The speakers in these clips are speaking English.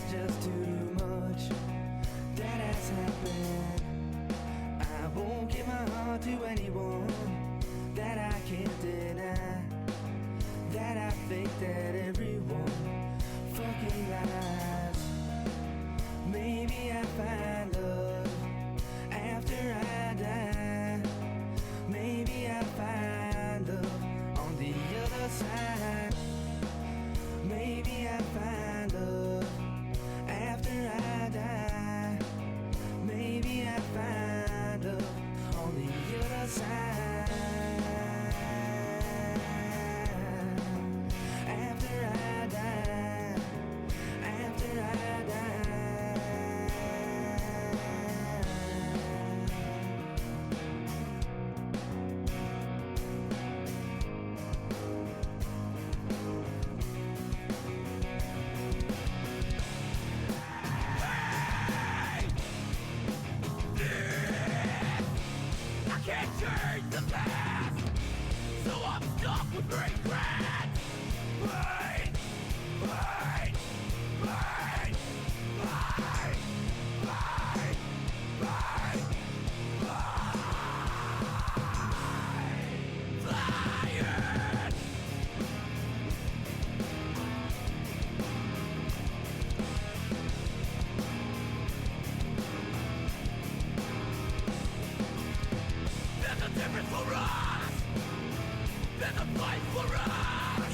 just too much that has happened. I won't give my heart to anyone that I can't deny. That I think that everyone fucking lies. Maybe I find love after I die. Maybe I find love on the other side. Maybe I find love after I die. Maybe I find love on the other side. After I die. After I die. The past, so I'm stuck with regret. Pain, pain, pain, pain, pain, pain, pain. Tired. There's a difference for us. There's a place for us.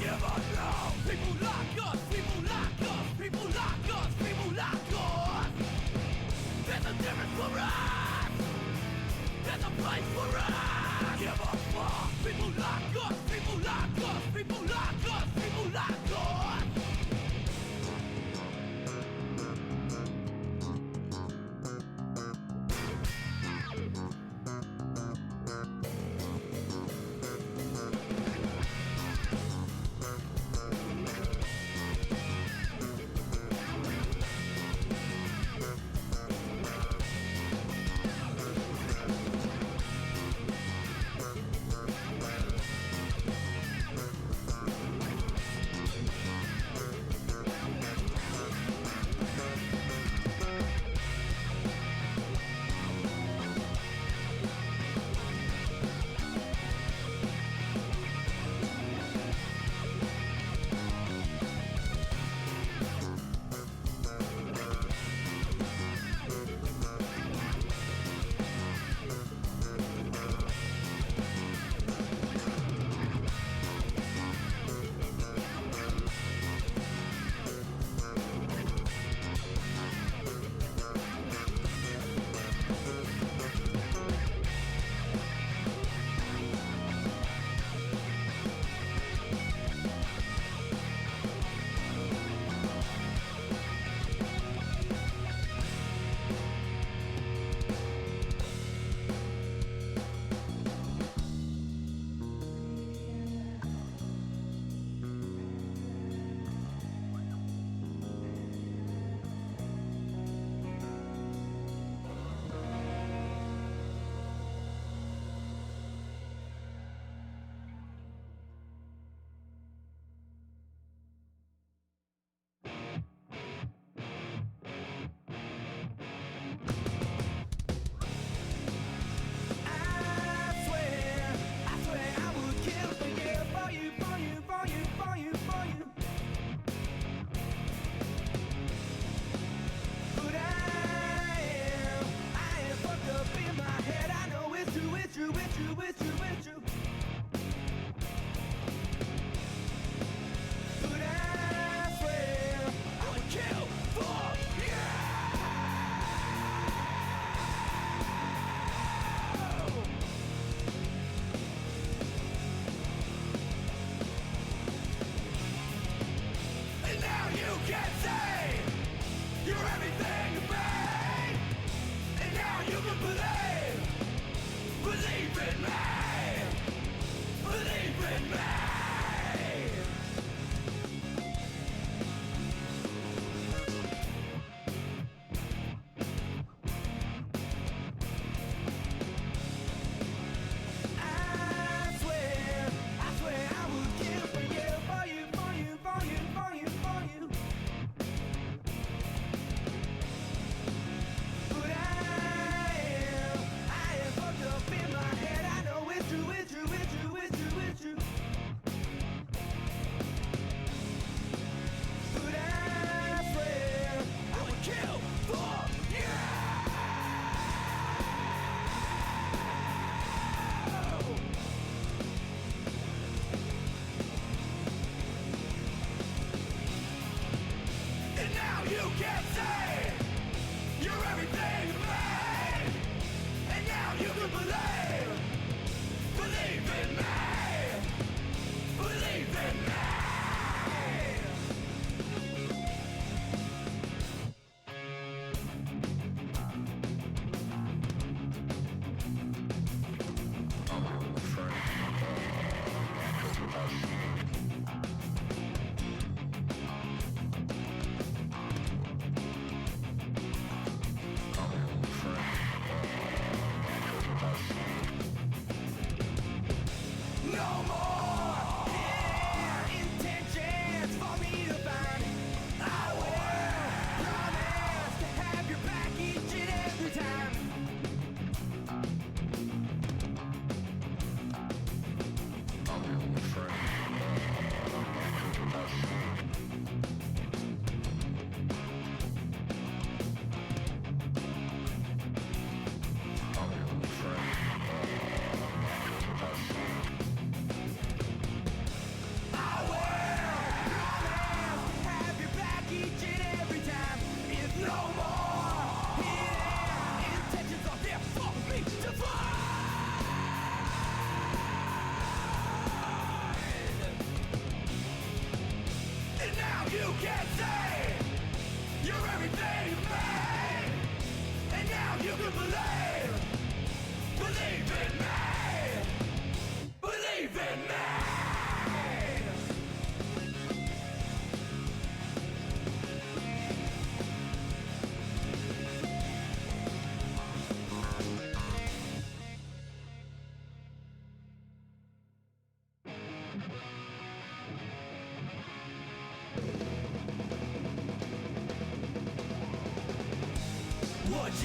Give us now. People like us. People like us. People like us. People like us. There's a difference for us. There's a place for us. Give us fuck. People like us. People like us. People like us. People like us. Believe in me.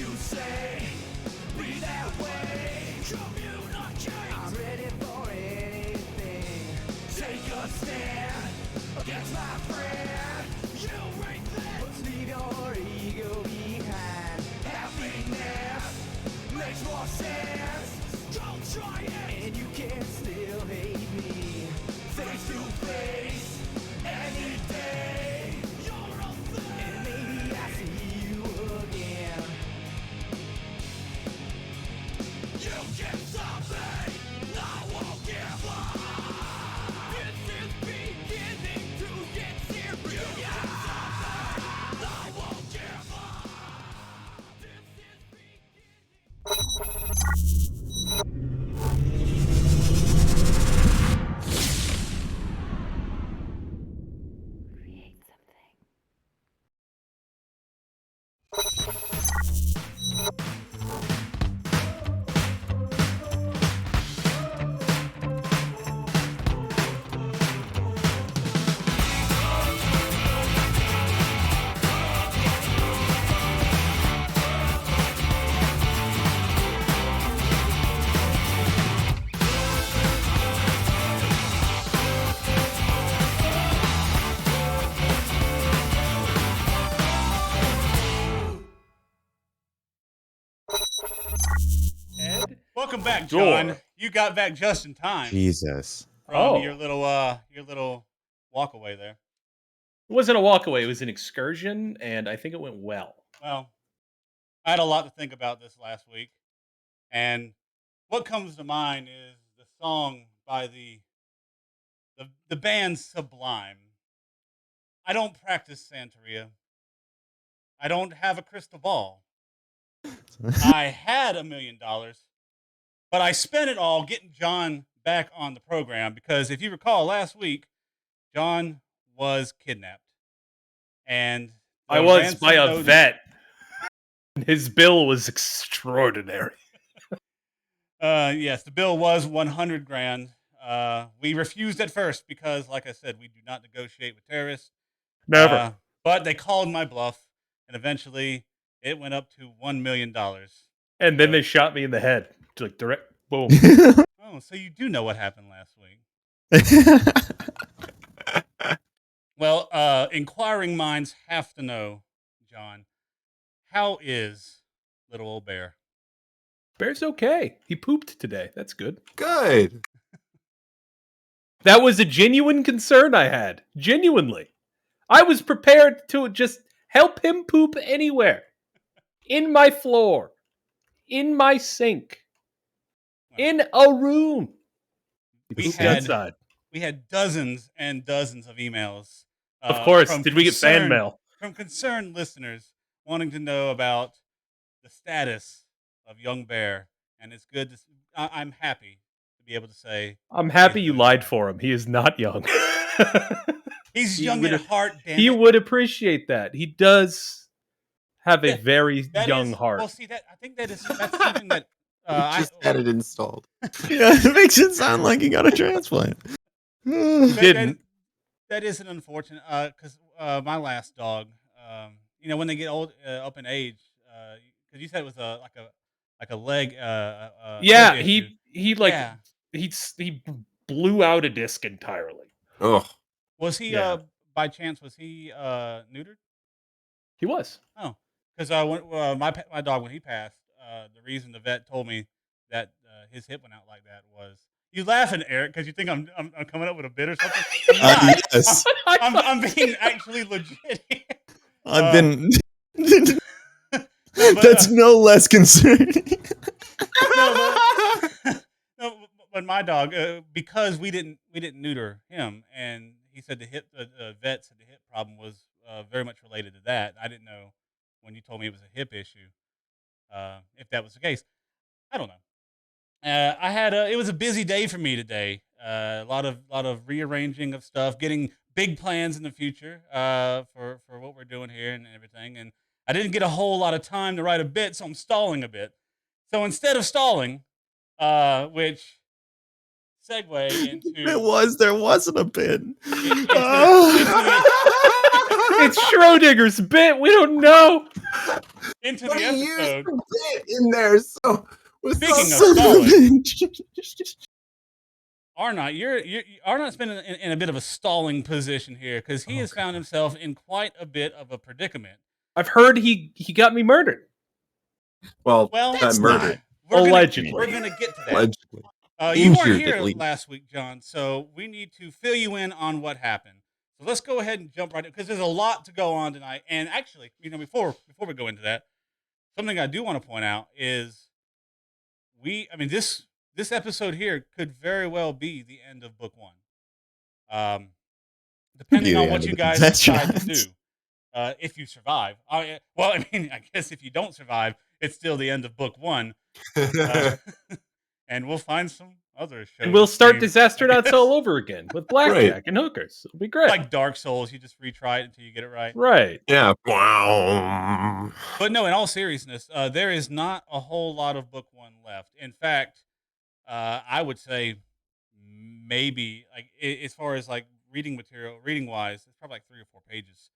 you say, be that way. I'm ready for anything. Take a stand against my friend. You ain't that. But leave your ego behind. Happiness makes more sense. Don't try it, and you can still hate me. Face to face, any day. You're a thing, and maybe I see you again. You can stop me, I won't give up. This is beginning to get serious. You can stop me, I won't give up. This is beginning. Create something. Ed? Welcome back, John. Door. You got back just in time Jesus. from your little walk away there. It wasn't a walkaway. It was an excursion, and I think it went well. Well, I had a lot to think about this last week, and what comes to mind is the song by the band Sublime. I don't practice Santeria. I don't have a crystal ball. I had $1 million, but I spent it all getting John back on the program because if you recall last week, John was kidnapped. And I the was ransom by a notice- vet. His bill was extraordinary. Yes, the bill was 100 grand. We refused at first because, like I said, we do not negotiate with terrorists. Never. But they called my bluff, and eventually it went up to $1 million. And then they shot me in the head. Like direct boom. Oh, so you do know what happened last week. Well, inquiring minds have to know, John, how is little old bear? Bear's okay. He pooped today. That's good. Good. That was a genuine concern I had. Genuinely. I was prepared to just help him poop anywhere. In my floor. In my sink. In a room. He We pooped had- outside. We had dozens and dozens of emails. Of course. from Did we get fan mail? From concerned listeners wanting to know about the status of young bear, and it's good to. I'm happy to be able to say I'm happy He's you doing lied fine. for him. He is not young. he's He young would- at heart. Damn He it. would appreciate that. He does have a Yeah, very That young is- heart. Well, see that I think that's something that I just had it installed. Yeah, it makes it sound like he got a transplant. Didn't. That is an unfortunate because my last dog, when they get old up in age, because you said it was like a leg. Yeah, hip issue. he he blew out a disc entirely. Oh, Was he Yeah. by chance was he neutered? He was. Oh, because my dog when he passed, the reason the vet told me that his hip went out like that was you laughing, Eric, because you think I'm coming up with a bit or something. I'm not. Yes, I'm being actually legit. here. I've been. But, That's no less concerning. no, but my dog, because we didn't neuter him, and he said the vet said the hip problem was very much related to that. I didn't know when you told me it was a hip issue, if that was the case. I don't know. It was a busy day for me today. A lot of rearranging of stuff, getting big plans in the future for what we're doing here and everything. And I didn't get a whole lot of time to write a bit, so I'm stalling a bit. So instead of stalling, which segue into There wasn't a pin. It's Schrodinger's bit. We don't know. Into But the he used episode. the bit in there, so Speaking of Son of a stalling, bitch. Arnot, Arnot's been in a bit of a stalling position here because he has found himself in quite a bit of a predicament. I've heard he got me murdered. Well, Well, murdered. Allegedly. We're gonna get to that. Allegedly. You weren't Injured, here at least. last week, John, so we need to fill you in on what happened. So let's go ahead and jump right in because there's a lot to go on tonight. And actually, before we go into that, something I do want to point out is this episode here could very well be the end of book one. Depending on what you guys decide to do. If you survive. I guess if you don't survive, it's still the end of book one. And we'll find some other shows. And we'll start named, Disastronauts all over again with blackjack and hookers. It'll be great. like Dark Souls. You just retry it until you get it right. Right. Yeah. Wow. But no, in all seriousness, there is not a whole lot of book one left. In fact, I would say maybe as far as like reading wise, it's probably like 3 or 4 pages.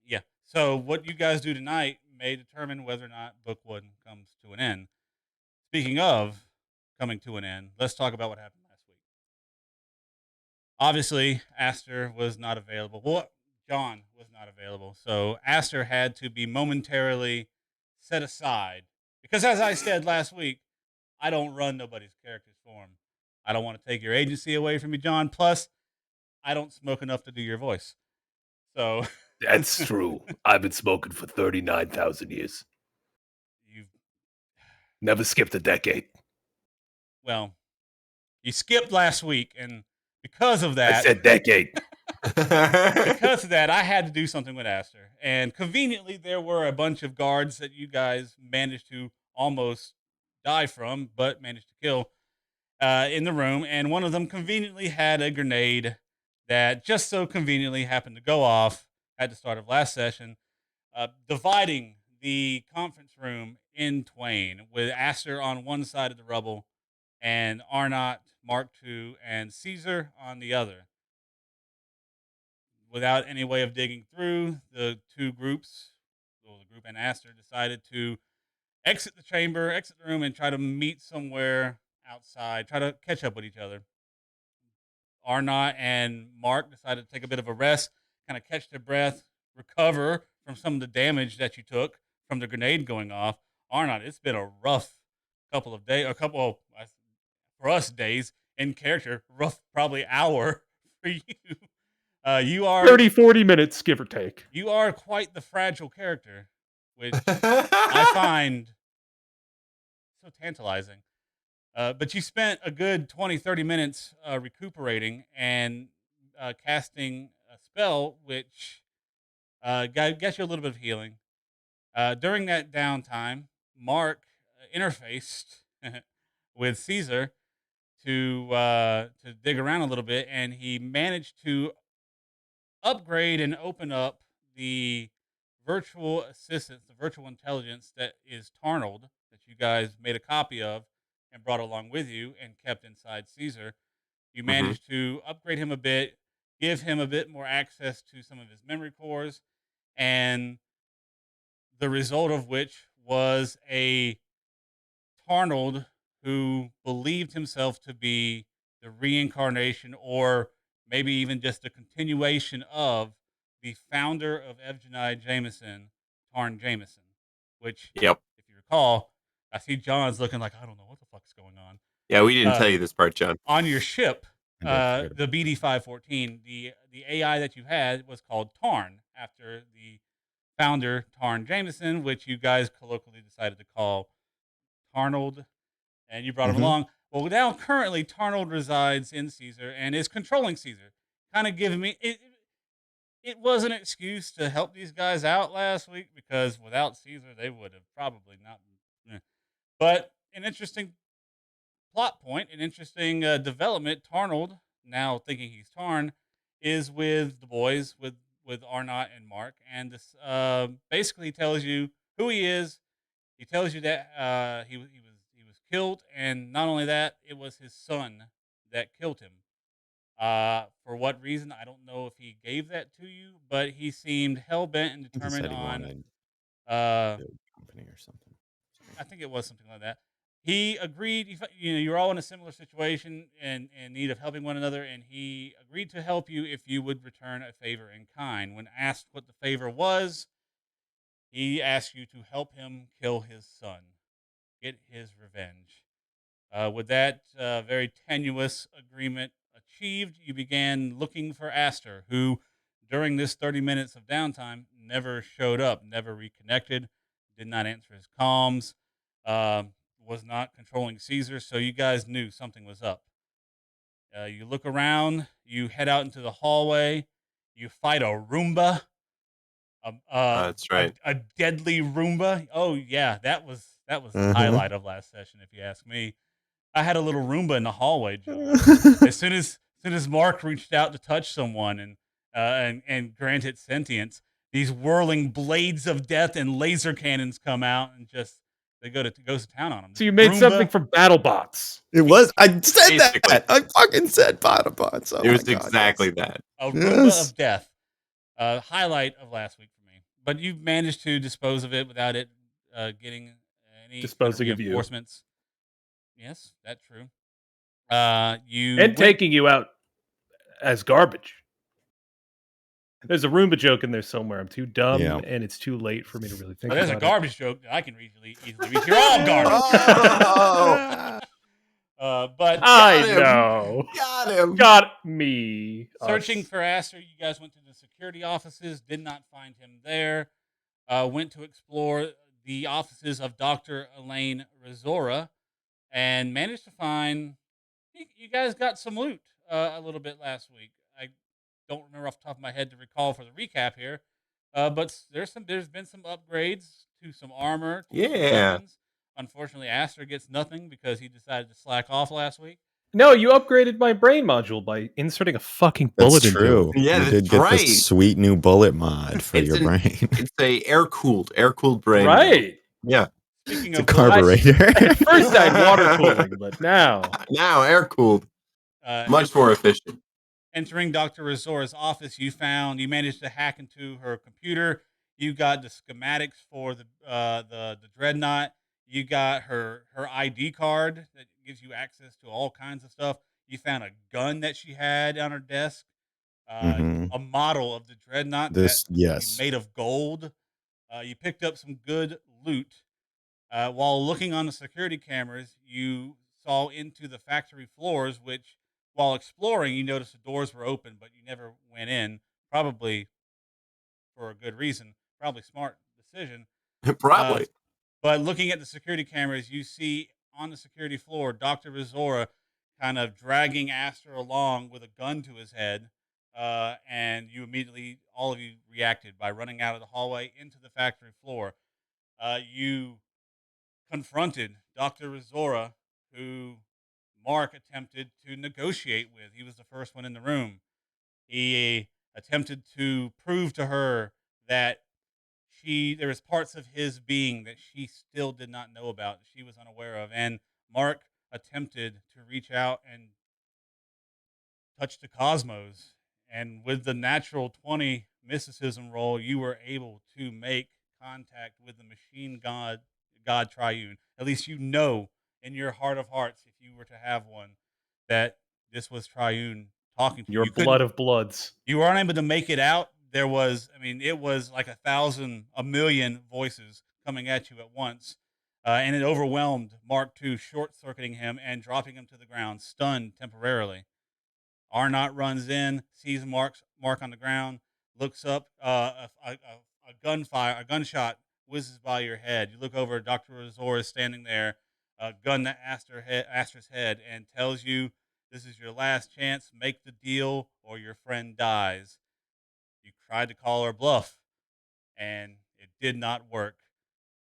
Yeah. So what you guys do tonight may determine whether or not book one comes to an end. Speaking of coming to an end, let's talk about what happened last week. Obviously, Aster was not available. Well, John was not available. So Aster had to be momentarily set aside. Because as I said last week, I don't run nobody's characters for him. I don't want to take your agency away from you, John. Plus, I don't smoke enough to do your voice. So That's true. I've been smoking for 39,000 years. you've Never skipped a decade. Well, you skipped last week, and because of that, I said decade. because of that, I had to do something with Aster. And conveniently, there were a bunch of guards that you guys managed to almost die from, but managed to kill in the room. And one of them conveniently had a grenade that just so conveniently happened to go off at the start of last session, dividing the conference room in twain, with Aster on one side of the rubble and Arnot, Mark II, and Caesar on the other. Without any way of digging through, the two groups, the group and Aster, decided to exit the room, and try to meet somewhere outside, try to catch up with each other. Arnot and Mark decided to take a bit of a rest, kind of catch their breath, recover from some of the damage that you took from the grenade going off. Arnot, it's been a rough couple of days, for us, days in character, rough probably hour for you. You are 30, 40 minutes, give or take. You are quite the fragile character, which I find so tantalizing. But you spent a good 20, 30 minutes recuperating and casting a spell, which gets you a little bit of healing. During that downtime, Mark interfaced with Caesar to dig around a little bit, and he managed to upgrade and open up the virtual assistant, the virtual intelligence that is Tarnold, that you guys made a copy of and brought along with you and kept inside Caesar. You managed to upgrade him a bit, give him a bit more access to some of his memory cores, and the result of which was a Tarnold who believed himself to be the reincarnation, or maybe even just a continuation of the founder of Evgeniya-Jamison, Tarn Jamison, which, if you recall, I see John's looking like, I don't know what the fuck's going on. Yeah, we didn't tell you this part, John. On your ship, the BD-514, the AI that you had was called Tarn, after the founder, Tarn Jamison, which you guys colloquially decided to call Tarnold, and you brought him along. Well, now currently Tarnold resides in Caesar and is controlling Caesar, kind of giving me it was an excuse to help these guys out last week, because without Caesar they would have probably not. But an interesting plot point, an interesting development. Tarnold, now thinking he's Tarn, is with the boys, with Arnot and Mark, and this basically tells you who he is. He tells you that he was killed, and not only that, it was his son that killed him. For what reason, I don't know if he gave that to you, but he seemed hell-bent and I think he determined said he on, wanted uh, the company or something. I think it was something like that. He agreed, you're all in a similar situation and in need of helping one another, and he agreed to help you if you would return a favor in kind. When asked what the favor was, he asked you to help him kill his son, get his revenge. With that very tenuous agreement achieved, you began looking for Aster, who, during this 30 minutes of downtime, never showed up, never reconnected, did not answer his comms, was not controlling Caesar, so you guys knew something was up. You look around, you head out into the hallway, you fight a Roomba, That's right. a deadly Roomba. Oh yeah, that was the Uh-huh. highlight of last session, if you ask me. I had a little Roomba in the hallway, John. As soon as Mark reached out to touch someone and grant it sentience, these whirling blades of death and laser cannons come out and just goes to town on them. So you made Roomba, something from BattleBots. It was. I said Basically. that. I fucking said Potopots. Oh It was my God, exactly yes. that. a Roomba Yes. of death. Highlight of last week for me. But you managed to dispose of it without it getting any Disposing kind of you. reinforcements. Yes, that's true. You And went- taking you out as garbage. There's a Roomba joke in there somewhere. I'm too dumb, Yeah. and it's too late for me to really think Well, there's a about it. garbage joke that I can easily reach. You're all garbage. But I Got him. know. Got him. Got me. searching Us. for Aster, you guys went to the security offices, did not find him there. Went to explore the offices of Dr. Elaine Reisora and managed to find. You guys got some loot a little bit last week. I don't remember off the top of my head to recall for the recap here, but there's been some upgrades to some armor, to some Yeah. weapons. Unfortunately, Aster gets nothing because he decided to slack off last week. No, you upgraded my brain module by inserting a fucking That's bullet into true. it. Yeah, you that's did get right. this sweet new bullet mod for It's your an- brain. It's a air-cooled brain. Right. Yeah. Speaking It's a of bullets, carburetor. At first I had water cooling, but now. Now air-cooled. uh, Much more efficient. entering Dr. Rezora's office, you managed to hack into her computer. You got the schematics for the Dreadnought. You got her ID card that gives you access to all kinds of stuff. You found a gun that she had on her desk, Mhm. a model of the Dreadnought This, that yes. made of gold. You picked up some good loot. While looking on the security cameras, you saw into the factory floors, which, while exploring, you noticed the doors were open, but you never went in, probably for a good reason, probably smart decision. Probably. But looking at the security cameras, you see on the security floor Dr. Reisora kind of dragging Aster along with a gun to his head. And you immediately, all of you reacted by running out of the hallway into the factory floor. You confronted Dr. Reisora, who Mark attempted to negotiate with. He was the first one in the room. He attempted to prove to her that there was parts of his being that she still did not know about, that she was unaware of. And Mark attempted to reach out and touch the cosmos. And with the natural 20 mysticism roll, you were able to make contact with the machine god Triune. At least you know in your heart of hearts, if you were to have one, that this was Triune talking to you. Your You couldn't- blood of bloods. You weren't able to make it out. There was, it was like a million voices coming at you at once. And it overwhelmed Mark II, short-circuiting him and dropping him to the ground, stunned temporarily. Arnot runs in, sees Mark on the ground, looks up, a gunshot whizzes by your head. You look over, Dr. Reisora is standing there, gun to Aster's head, and tells you, this is your last chance, make the deal, or your friend dies. You tried to call her bluff, and it did not work.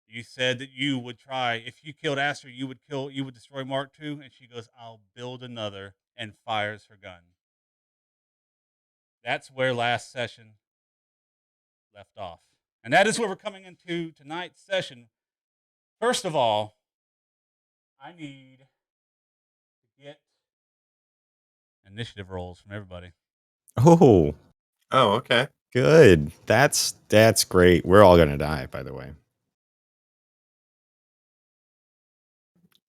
You said that you would try, if you killed Aster, you would destroy Mark II, and she goes, I'll build another, and fires her gun. That's where last session left off. And that is where we're coming into tonight's session. First of all, I need to get, initiative rolls from everybody. Oh, Oh, okay. good. That's great. We're all gonna die, by the way.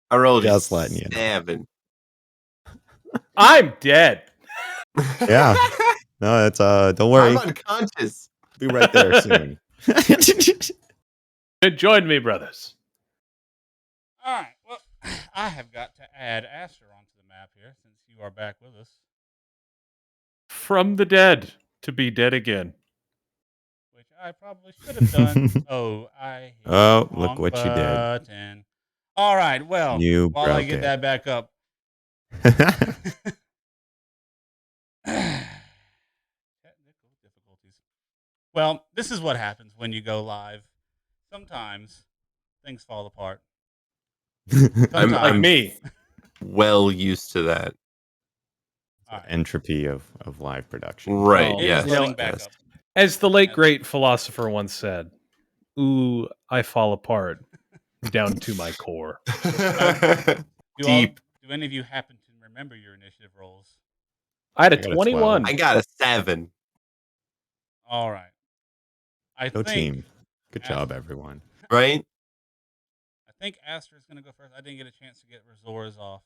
I rolled Just a letting you know. 7. I'm dead. Yeah. No, it's don't worry. I'm unconscious. Be right there soon. Join me, brothers. All right. Well, I have got to add Aster onto the map here since you are back with us, From the dead to be dead again. which I probably should have done. I hit Oh, the look wrong what you did. button. All right. Well, You while I broke get it. that back up. Technical difficulties. Well, this is what happens when you go live. Sometimes things fall apart. I'm Like I'm me. well used to that. All right. Entropy of live production. Right. Well, It Yes. is loading know, back yes. up. As the late great philosopher once said, "Ooh, I fall apart down to my core." Deep. Do any of you happen to remember your initiative rolls? I had a I got a 21. I got a 7. All right. I Go think team. Good job, everyone. Right? I think Aster is going to go first. I didn't get a chance to get Resora's off.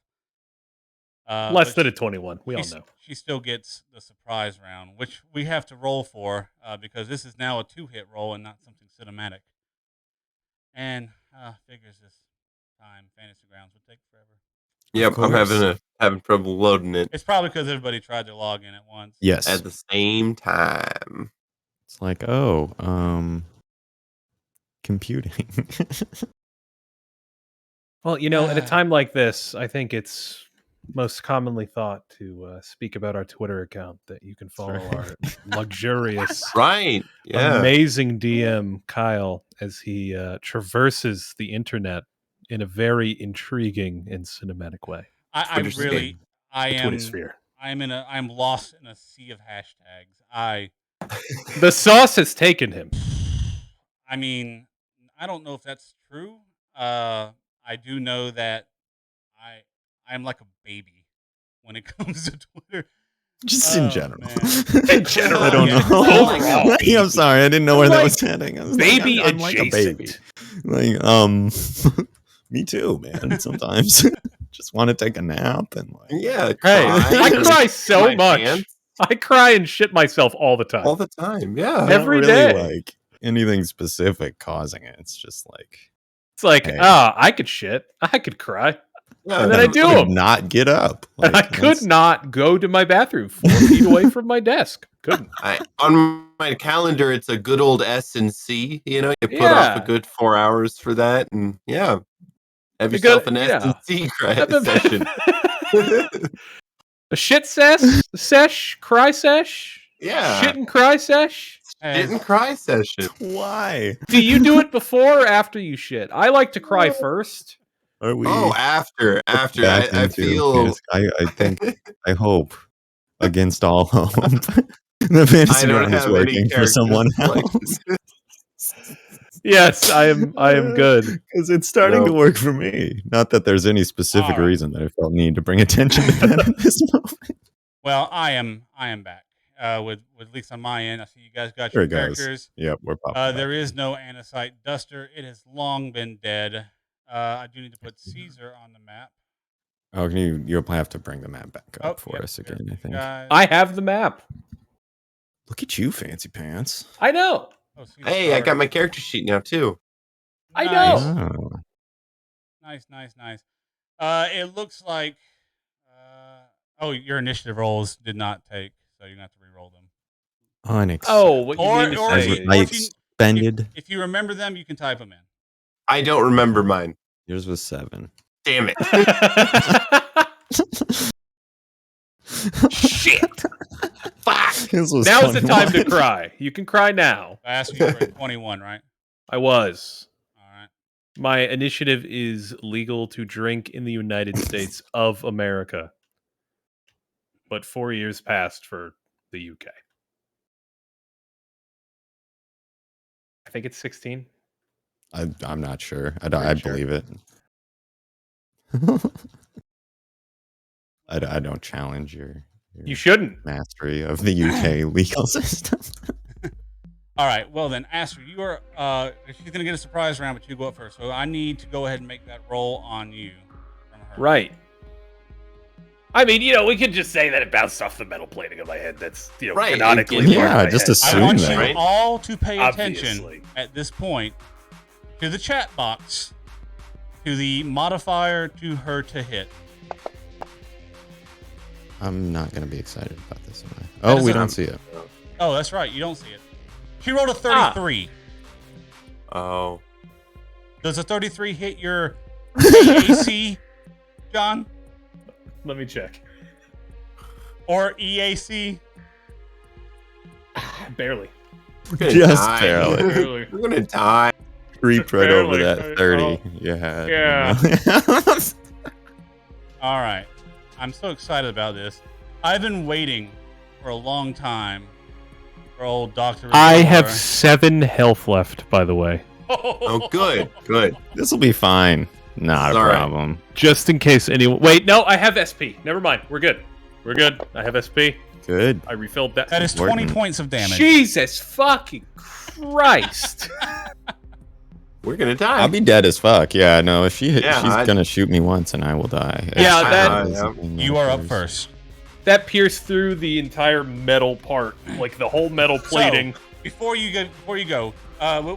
Less but than a 21. We all know. She still gets the surprise round, which we have to roll for because this is now a 2-hit roll and not something cinematic. And figures this time Fantasy Grounds would take forever. Yep. I'm course. having trouble loading it It's probably because everybody tried to log in at once. Yes. at the same time. It's like, computing. Well, at a time like this, I think it's most commonly thought to speak about our Twitter account that you can follow right. our luxurious, Right. Yeah. amazing DM, Kyle, as he traverses the internet in a very intriguing and cinematic way. I Twitter really, I The Twitter am, sphere. I'm lost in a sea of hashtags. The sauce has taken him. I mean, I don't know if that's true. I do know that I'm like a baby when it comes to Twitter. Just in general. Man. In general, I don't yeah. know. Overall. I'm sorry, I didn't know where that was heading. I was Baby I'm like a baby. adjacent. Like, me too, man. Sometimes just want to take a nap and like, Yeah. Hey, I cry. cry so My much. pants I cry and shit myself all the time. all the time. Yeah. not every really day. like anything specific causing it. It's just like, It's like, hey. I could shit. I could cry. Yeah, And then I do could them. not get up. And I could not go to my bathroom 4 feet away from my desk. Couldn't. On my calendar, it's a good old S and C. You put off Yeah. a good 4 hours for that, and yeah, have You yourself got- an S yeah. and C session. A shit sesh, cry sesh, Yeah. shit and cry sesh. Shit and cry session. Why Do you do it before or after you shit? I like to cry first. are we? Oh, after. back I into feel. this? I think, I hope, against all hope, the fantasy I don't ground is have any working for character someone selections. else. Yes, I am good. Because it's starting No. to work for me. Not that there's any specific All right. reason that I felt need to bring attention to that at this moment. Well, I am back. With at least on my end, I see you guys got There your it goes. characters. Yep, we're popping. There is no Anacite Duster. It has long been dead. I do need to put Caesar on the map. Oh, you'll have to bring the map back up for yep, us here again, I you think. guys. I have the map. Look at you, fancy pants. I know. Oh, Caesar's Hey, I got already- my character sheet now too. I Nice. know. Oh. Nice. It looks like. Your initiative rolls did not take, so you're gonna have to re-roll them. What you Or- mean to or say you- is- I if you- expended. If you remember them, you can type them in. I don't remember mine. Yours was 7. Damn it. Shit. Fuck. His was Now's the time to 21. cry. You can cry now. I asked you for a 21, right? I was. All right. My initiative is legal to drink in the United States of America. But 4 years passed for the UK. I think it's 16. I'm not sure. I Pretty sure. believe it. I don't challenge your You shouldn't. Mastery of the UK legal system. All right. Well then, Aster, you are. She's gonna get a surprise round, but you go up first. So I need to go ahead and make that roll on you. From her. Right. I mean, we could just say that it bounced off the metal plating of my head. That's, Right, canonically it- part of yeah, my just head. assume I want that. you Right? all to pay attention Obviously. at this point to the chat box, to the modifier to her to hit. I'm not going to be excited about this, am I? That Oh, is we a- don't see it. Oh, that's right. You don't see it. She rolled a 33. Oh. Does a 33 hit your AAC, John? Let me check. Or EAC? Barely. We're gonna Just die. barely. We're gonna die. Creep right over barely, that 30 you had. Yeah. All right. I'm so excited about this. I've been waiting for a long time for old Dr. I have Reisora. 7 health left, by the way. Oh, good. Good. This will be fine. Not It's a all right. problem. Just in case anyone... Wait, no, I have SP. Never mind. We're good. We're good. I have SP. Good. I refilled that. That is 20 Important. points of damage. Jesus fucking Christ. We're gonna die. I'll be dead as fuck. Yeah, no, if she's Yeah, gonna shoot me once and I will die. Yeah, I- that- I- You are up first. That pierced through the entire metal part. Like the whole metal plating. So, before you go,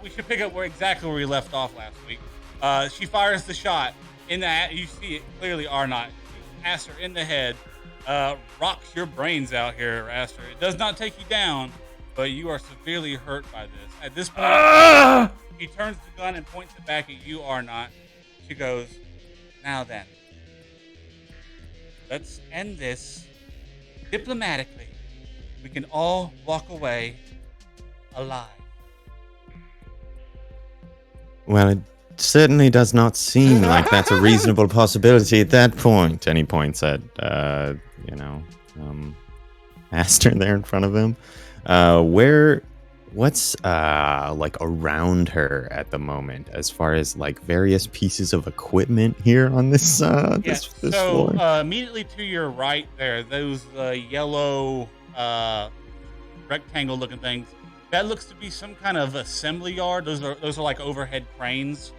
we should pick up exactly where we left off last week. She fires the shot in that you see it clearly. Arnot, Aster in the head, rocks your brains out here, Aster. It does not take you down, but you are severely hurt by this. At this point, he turns the gun and points it back at you, Arnot. She goes, "Now then, let's end this diplomatically. We can all walk away alive." Well, it certainly does not seem like that's a reasonable possibility at that point. And he points at, Aster there in front of him. What's like around her at the moment, as far as like various pieces of equipment here on this this so floor? immediately to your right there, those yellow rectangle looking things, that looks to be some kind of assembly yard. Those are like overhead cranes.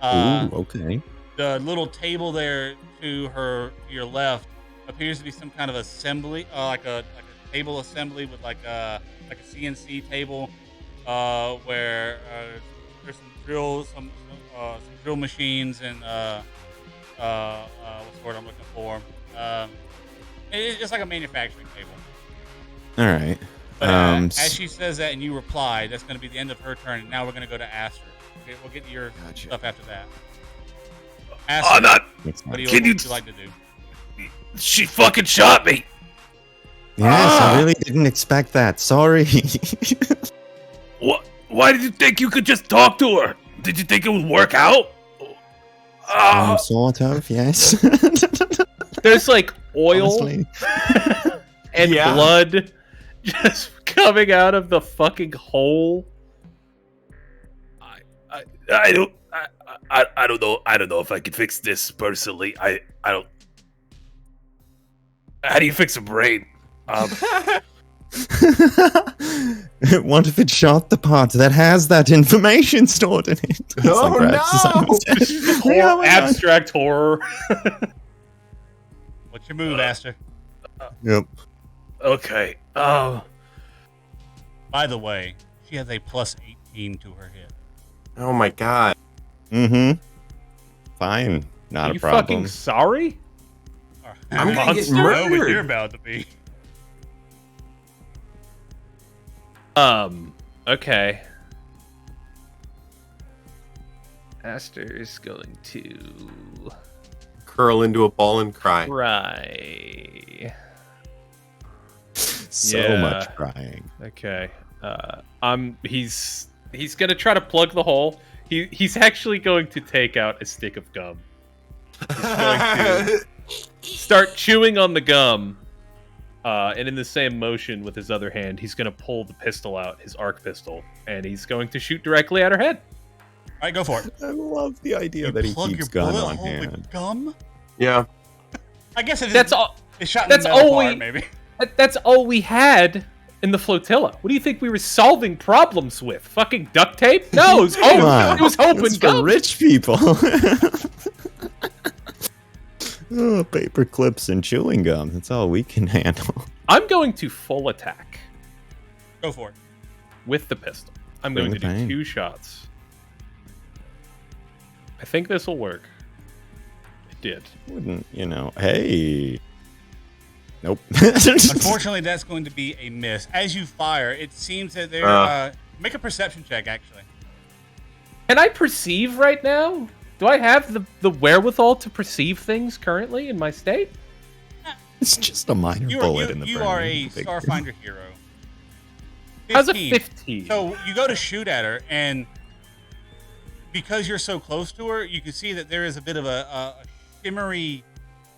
Ooh, okay. The little table there to your left appears to be some kind of assembly, like a table assembly with like a CNC table, where there's some drill machines and what's the word I'm looking for? It's like a manufacturing table. All right. But as she says that and you reply, that's going to be the end of her turn. And now we're going to go to Aster. Okay, we'll get to your stuff after that. Aster, Arnot, what do can you you- like to do? she fucking shot me. Yes, I really didn't expect that. Sorry. What? Why did you think you could just talk to her? Did you think it would work out? Sort of, yes. There's like oil Honestly. and Yeah. blood just coming out of the fucking hole. I don't know if I can fix this personally. I don't. How do you fix a brain? What if it shot the part that has that information stored in it? Oh, no! Horror, abstract horror. What's your move, Aster? Yep. Okay. By the way, she has a plus 18 to her hit. Oh my god. Mm-hmm. Fine. Not Are a you problem. fucking sorry? I'm gonna get I know what murdered. you're about to be. Okay. Aster is going to Curl into a ball and cry. try. So Yeah. much crying. Okay. He's gonna try to plug the hole. He's actually going to take out a stick of gum. He's going to start chewing on the gum, and in the same motion with his other hand, he's gonna pull the pistol out, his arc pistol, and he's going to shoot directly at her head. All right, go for it. I love the idea You that he plug keeps your gun bullet on hole hand. with gum? Yeah. I guess it is. That's all. It's shot in That's the metal all part, we- maybe. That's all we had in the flotilla. What do you think we were solving problems with? Fucking duct tape? No, it was Come hope. on. It was hope That's and for gum. rich people. Oh, paper clips and chewing gum. That's all we can handle. I'm going to full attack Go for it. with the pistol. I'm Bring going to the do pain. 2 shots. I think this will work. It did. Wouldn't, hey. Nope. Unfortunately, that's going to be a miss. As you fire, it seems that they're... make a perception check, actually. Can I perceive right now? Do I have the wherewithal to perceive things currently in my state? It's just a minor bullet in the brain. You are a Big- Starfinder hero. How's a 15? So you go to shoot at her, and because you're so close to her, you can see that there is a bit of a shimmery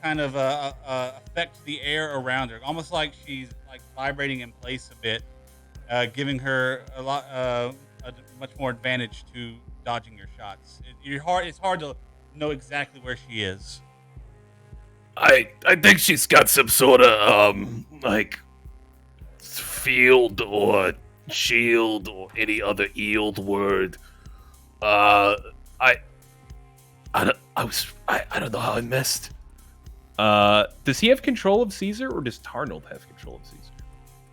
kind of effect to the air around her, almost like she's like vibrating in place a bit, giving her a much more advantage to dodging your shots. It's hard to know exactly where she is. I think she's got some sort of like field or shield or any other yield word. I don't know how I missed. Does he have control of Caesar, or does Tarnold have control of Caesar?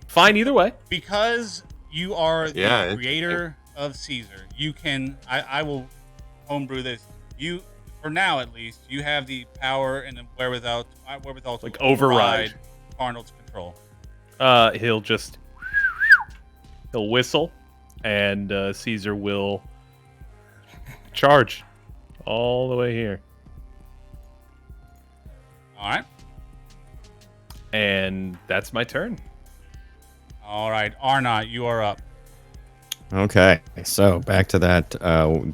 Fine, either way. Because you are the Yeah, creator of Caesar, you can. I will homebrew this. You, for now at least, you have the power and the wherewithal to Like override Arnold's control. He'll whistle, and Caesar will charge all the way here. All right. And that's my turn. All right, Arnot, you are up. Okay, so back to that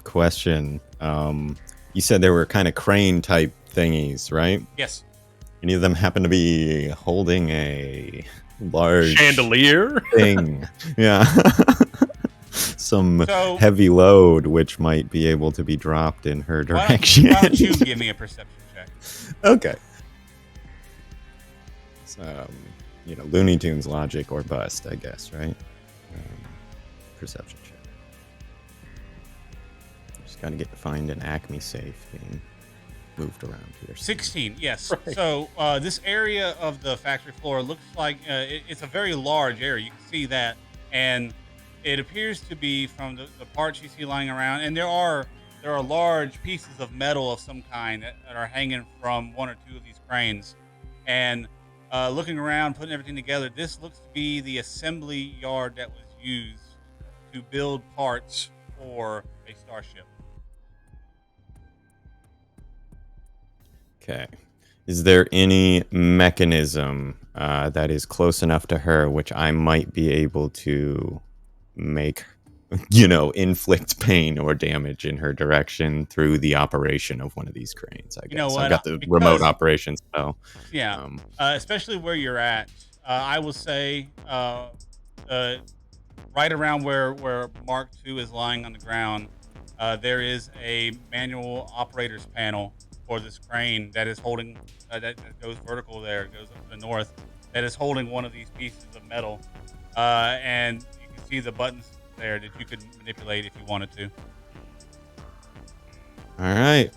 question. You said there were kind of crane type thingies, right? Yes. Any of them happen to be holding a large Chandelier? thing? Yeah. Some So- heavy load which might be able to be dropped in her Why direction. don't you give me a perception check? Okay. So, Looney Tunes logic or bust, I guess, right? Perception check. Just gotta find an Acme safe being moved around here. 16, yes. Right. So this area of the factory floor looks like it's a very large area. You can see that, and it appears to be from the parts you see lying around. And there are large pieces of metal of some kind that are hanging from one or two of these cranes. And looking around, putting everything together, this looks to be the assembly yard that was used to build parts for a starship. Okay. Is there any mechanism that is close enough to her which I might be able to make, inflict pain or damage in her direction through the operation of one of these cranes? I guess. You know what? I've got the Because- remote operation spell. Yeah, especially where you're at. I will say right around where Mark II is lying on the ground, there is a manual operator's panel for this crane that is holding, that goes vertical there, goes up to the north, that is holding one of these pieces of metal. And you can see the buttons there that you could manipulate if you wanted to. All right.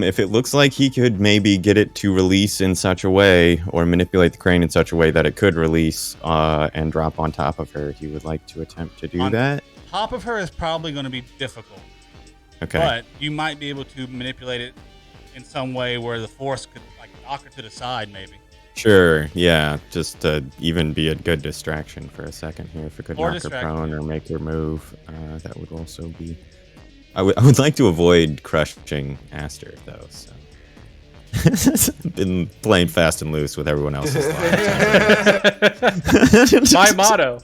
If it looks like he could maybe get it to release in such a way or manipulate the crane in such a way that it could release and drop on top of her, he would like to attempt to do that. Top of her is probably going to be difficult. Okay. But you might be able to manipulate it in some way where the force could like knock her to the side, maybe. Sure, yeah. Just to even be a good distraction for a second here. If it could Or knock her distraction. prone or make her move, that would also be... I would like to avoid crushing Aster, though, so... Been playing fast and loose with everyone else's lives. My motto.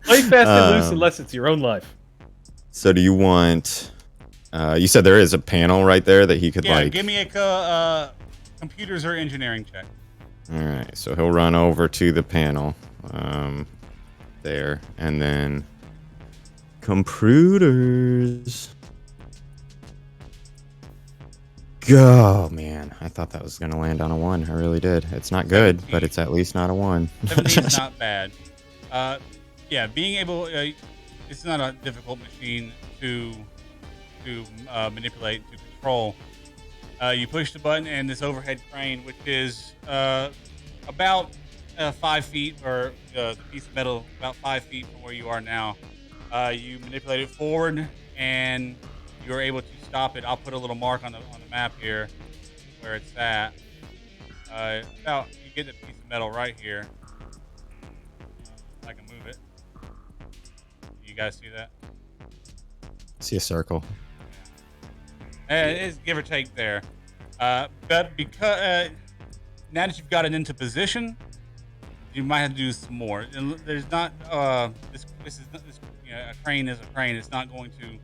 Play fast and loose unless it's your own life. So do you want... you said there is a panel right there that he could, Yeah, like... give me a computers or engineering check. All right, so he'll run over to the panel there, and then computers. Oh man, I thought that was gonna land on a 1. I really did. It's not good, 17. but it's at least not a 1. 17 is not bad. Yeah, being able, it's not a difficult machine to manipulate, to control. You push the button, and this overhead crane, which is about 5 feet, or the piece of metal about 5 feet from where you are now. You manipulate it forward, and you're able to stop it. I'll put a little mark on the map here where it's at. You get the piece of metal right here. I can move it. You guys see that? See a circle. It's give or take there. But because now that you've got it into position, you might have to do some more. And there's not this a crane is a crane. It's not going to.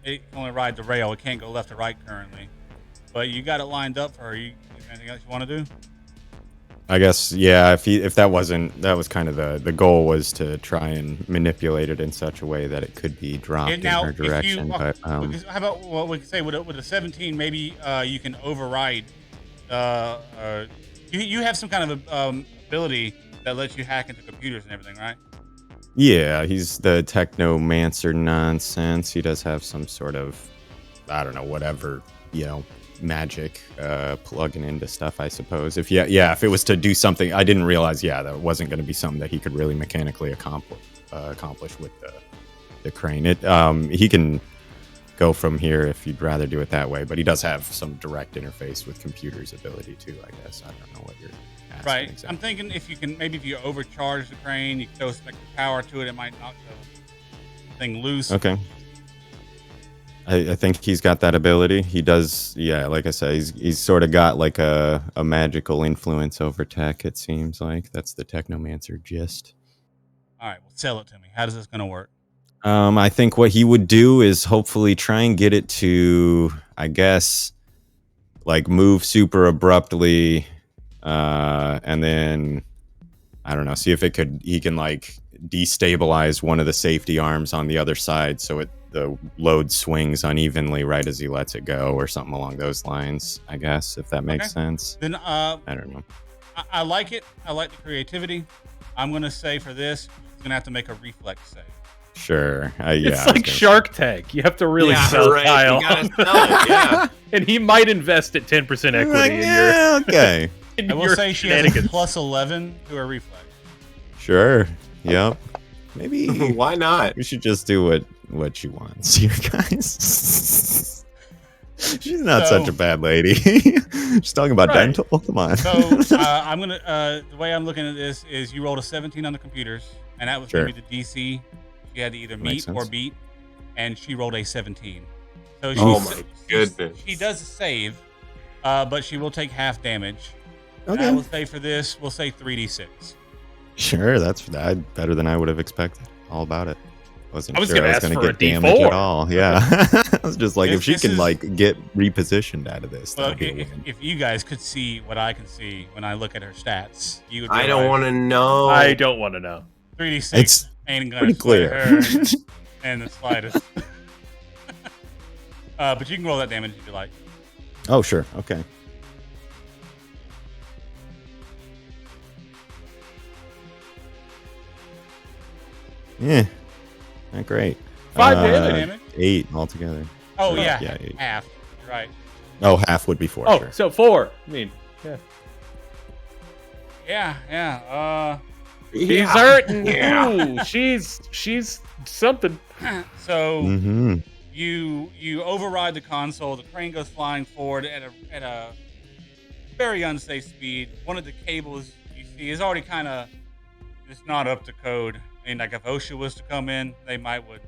It can only ride the rail. It can't go left or right currently. But you got it lined up for her. Is there anything else you want to do? I guess, yeah, if that was kind of the goal, was to try and manipulate it in such a way that it could be dropped in her direction. But how about what we can say with a 17? Maybe you can override. You have some kind of ability that lets you hack into computers and everything, right? Yeah, he's the technomancer nonsense. He does have some sort of, I don't know, whatever, magic plugging into stuff, I suppose. If it was to do something, I didn't realize, that wasn't going to be something that he could really mechanically accomplish with the crane. He can go from here if you'd rather do it that way, but he does have some direct interface with computers ability too, I guess. I don't know what you're asking. Right. Exactly. I'm thinking if you overcharge the crane, you throw spectral power to it, it might knock the thing loose. Okay. I think he's got that ability. He does, like I said, he's sort of got like a magical influence over tech, it seems like. That's the technomancer gist. All right, well, sell it to me. How is this going to work? I think what he would do is hopefully try and get it to, I guess, like move super abruptly, and then, I don't know, see if he can like destabilize one of the safety arms on the other side so the load swings unevenly right as he lets it go, or something along those lines, I guess, if that makes sense. Then I don't know. I like it. I like the creativity. I'm going to say for this, he's going to have to make a reflex save. Sure. It's like Shark Tank. You have to really sell Kyle. You gotta sell it, yeah. And he might invest at 10% equity in your... Okay. I will say she has a plus 11 to her reflex. Sure. Yep. Maybe. Why not? We should just do what she wants here, guys. She's not such a bad lady. She's talking about dental. Come on. So I'm gonna. The way I'm looking at this is you rolled a 17 on the computers, and that was gonna be the DC. She had to either meet or beat, and she rolled a 17. So my goodness. She does a save, but she will take half damage. Okay. I will say for this, we'll say 3d6. Sure, that's better than I would have expected. All about it. I was gonna ask for get a D4. damage at all. Yeah. I was just like, if she can is- get repositioned out of this, Well, that'd be a win. if you guys could see what I can see when I look at her stats, you would. I don't want to know. I don't want to know. 3d6 It's ain't gonna pretty clear. her and the slightest. But you can roll that damage if you like. Oh, sure. Okay. Yeah. Not great. 5 damage. 8 altogether. Oh yeah, 8. half. You're right. Oh, half would be 4. Oh, sure. so 4. I mean, yeah. Yeah. She's hurting. Ooh, she's something. So Mm-hmm. you override the console. The crane goes flying forward at a very unsafe speed. One of the cables you see is already kind of just not up to code. I mean, like if OSHA was to come in, they might would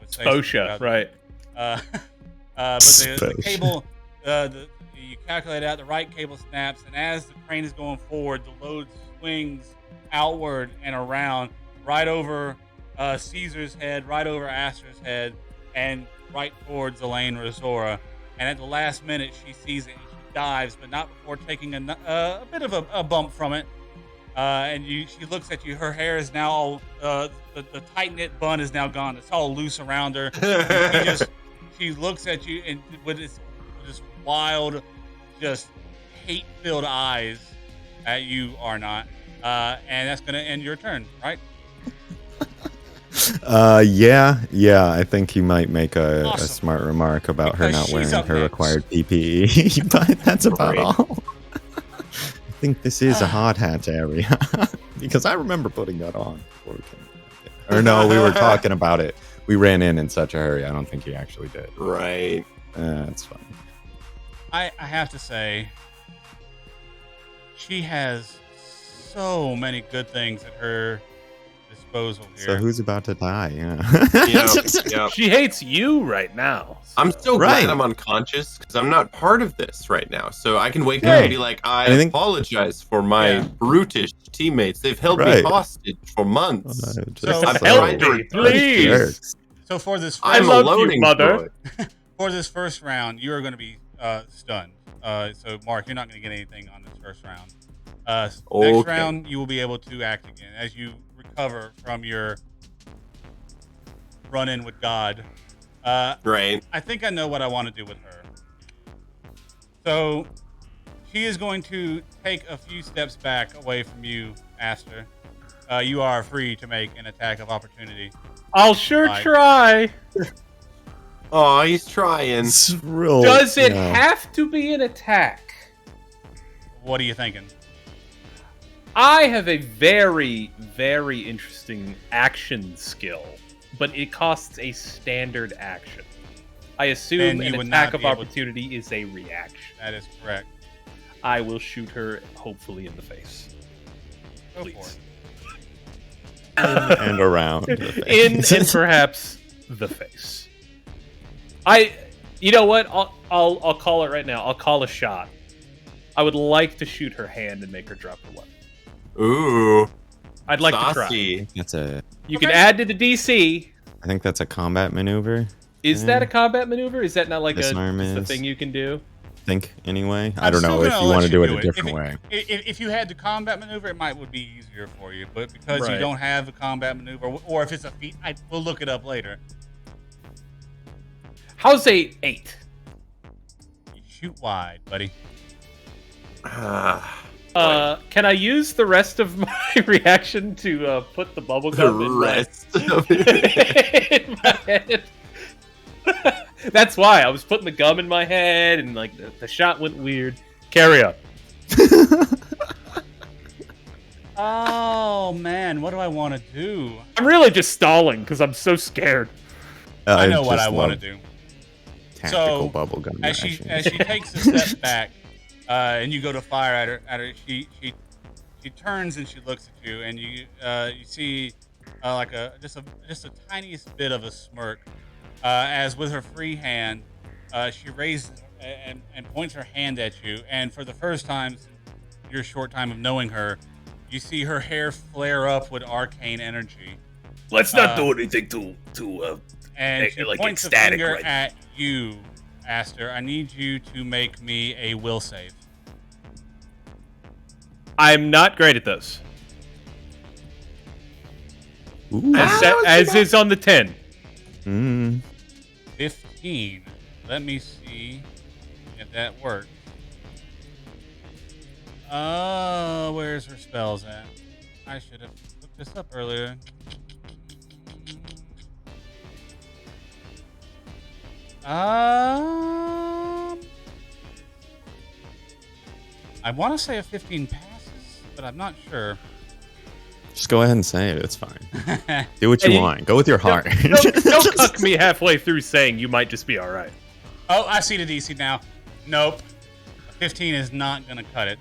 say OSHA, right? But the cable, you calculate out the right cable snaps, and as the crane is going forward, the load swings outward and around, right over Caesar's head, right over Aster's head, and right towards Elaine Reisora. And at the last minute, she sees it and she dives, but not before taking a bit of a bump from it. And she looks at you. Her hair is now all the tight knit bun is now gone. It's all loose around her. She looks at you and with this wild, just hate-filled eyes at you, Arnot. And that's going to end your turn, right? Yeah. I think he might make a Awesome. smart remark about her Because not she's wearing up her next. required PPE, but that's about Great. all. I think this is a hard hat area because I remember putting that on. Before we came. Or no, we were talking about it. We ran in such a hurry. I don't think he actually did. Right. That's fine. I have to say, she has so many good things at her disposal here. So who's about to die? Yeah. Yep. She hates you right now. I'm so Right. glad I'm unconscious because I'm not part of this right now. So I can wake up and be like, I think- apologize for my Yeah. brutish teammates. They've held me Right. hostage for months. So- I've Help tried to me, return. please. So for this I I'm first, love a you, loading mother. droid. for this first round, you are going to be stunned. So Mark, you're not going to get anything on this first round. Next Okay. round, you will be able to act again as you recover from your run-in with God. Right. I think I know what I want to do with her. So she is going to take a few steps back away from you, Aster. You are free to make an attack of opportunity. I'll sure Bye. try. Oh, he's trying. It's real. Does it yeah. have to be an attack? What are you thinking? I have a very, very interesting action skill, but it costs a standard action. I Then assume you an would attack not of be able to- opportunity is a reaction. That is correct. I will shoot her, hopefully, in the face. Go Please. for it. And around. In and perhaps the face. You know what? I'll call it right now. I'll call a shot. I would like to shoot her hand and make her drop her weapon. Ooh. I'd like to try. Saucy. That's a. You can add to the DC. I think that's a combat maneuver. Is that a combat maneuver? Is that not like Disarm just a is- thing you can do? Think anyway. I I'm don't know still if gonna you let want to do it a If different it- way. If you had the combat maneuver, it would be easier for you. But because you Right. don't have the combat maneuver, or if it's a feat, we'll look it up later. How's a 8? You shoot wide, buddy. Can I use the rest of my reaction to put the bubble The gum in rest of it. in my head? That's why I was putting the gum in my head, and like the shot went weird. Carry on. Oh man, what do I want to do? I'm really just stalling because I'm so scared. I know what just I want to love do. Tactical So, bubblegum. As she action. takes a step back, and you go to fire at her, she turns and she looks at you, and you see like just a tiniest bit of a smirk, as with her free hand, she raises and points her hand at you, and for the first time since your short time of knowing her, you see her hair flare up with arcane energy, Let's not do anything to and she like points a ecstatic finger right now. at you, Aster. I need you to make me a will save. I'm not great at those. Ooh. As is on the 10. Mm. 15. Let me see if that works. Where's her spells at? I should have looked this up earlier. I want to say a 15 passes, but I'm not sure. Just go ahead and say it. It's fine. Do what you And you- want. Go with your heart. Don't cuck me halfway through saying you might just be all right. Oh, I see the DC now. Nope. 15 is not going to cut it.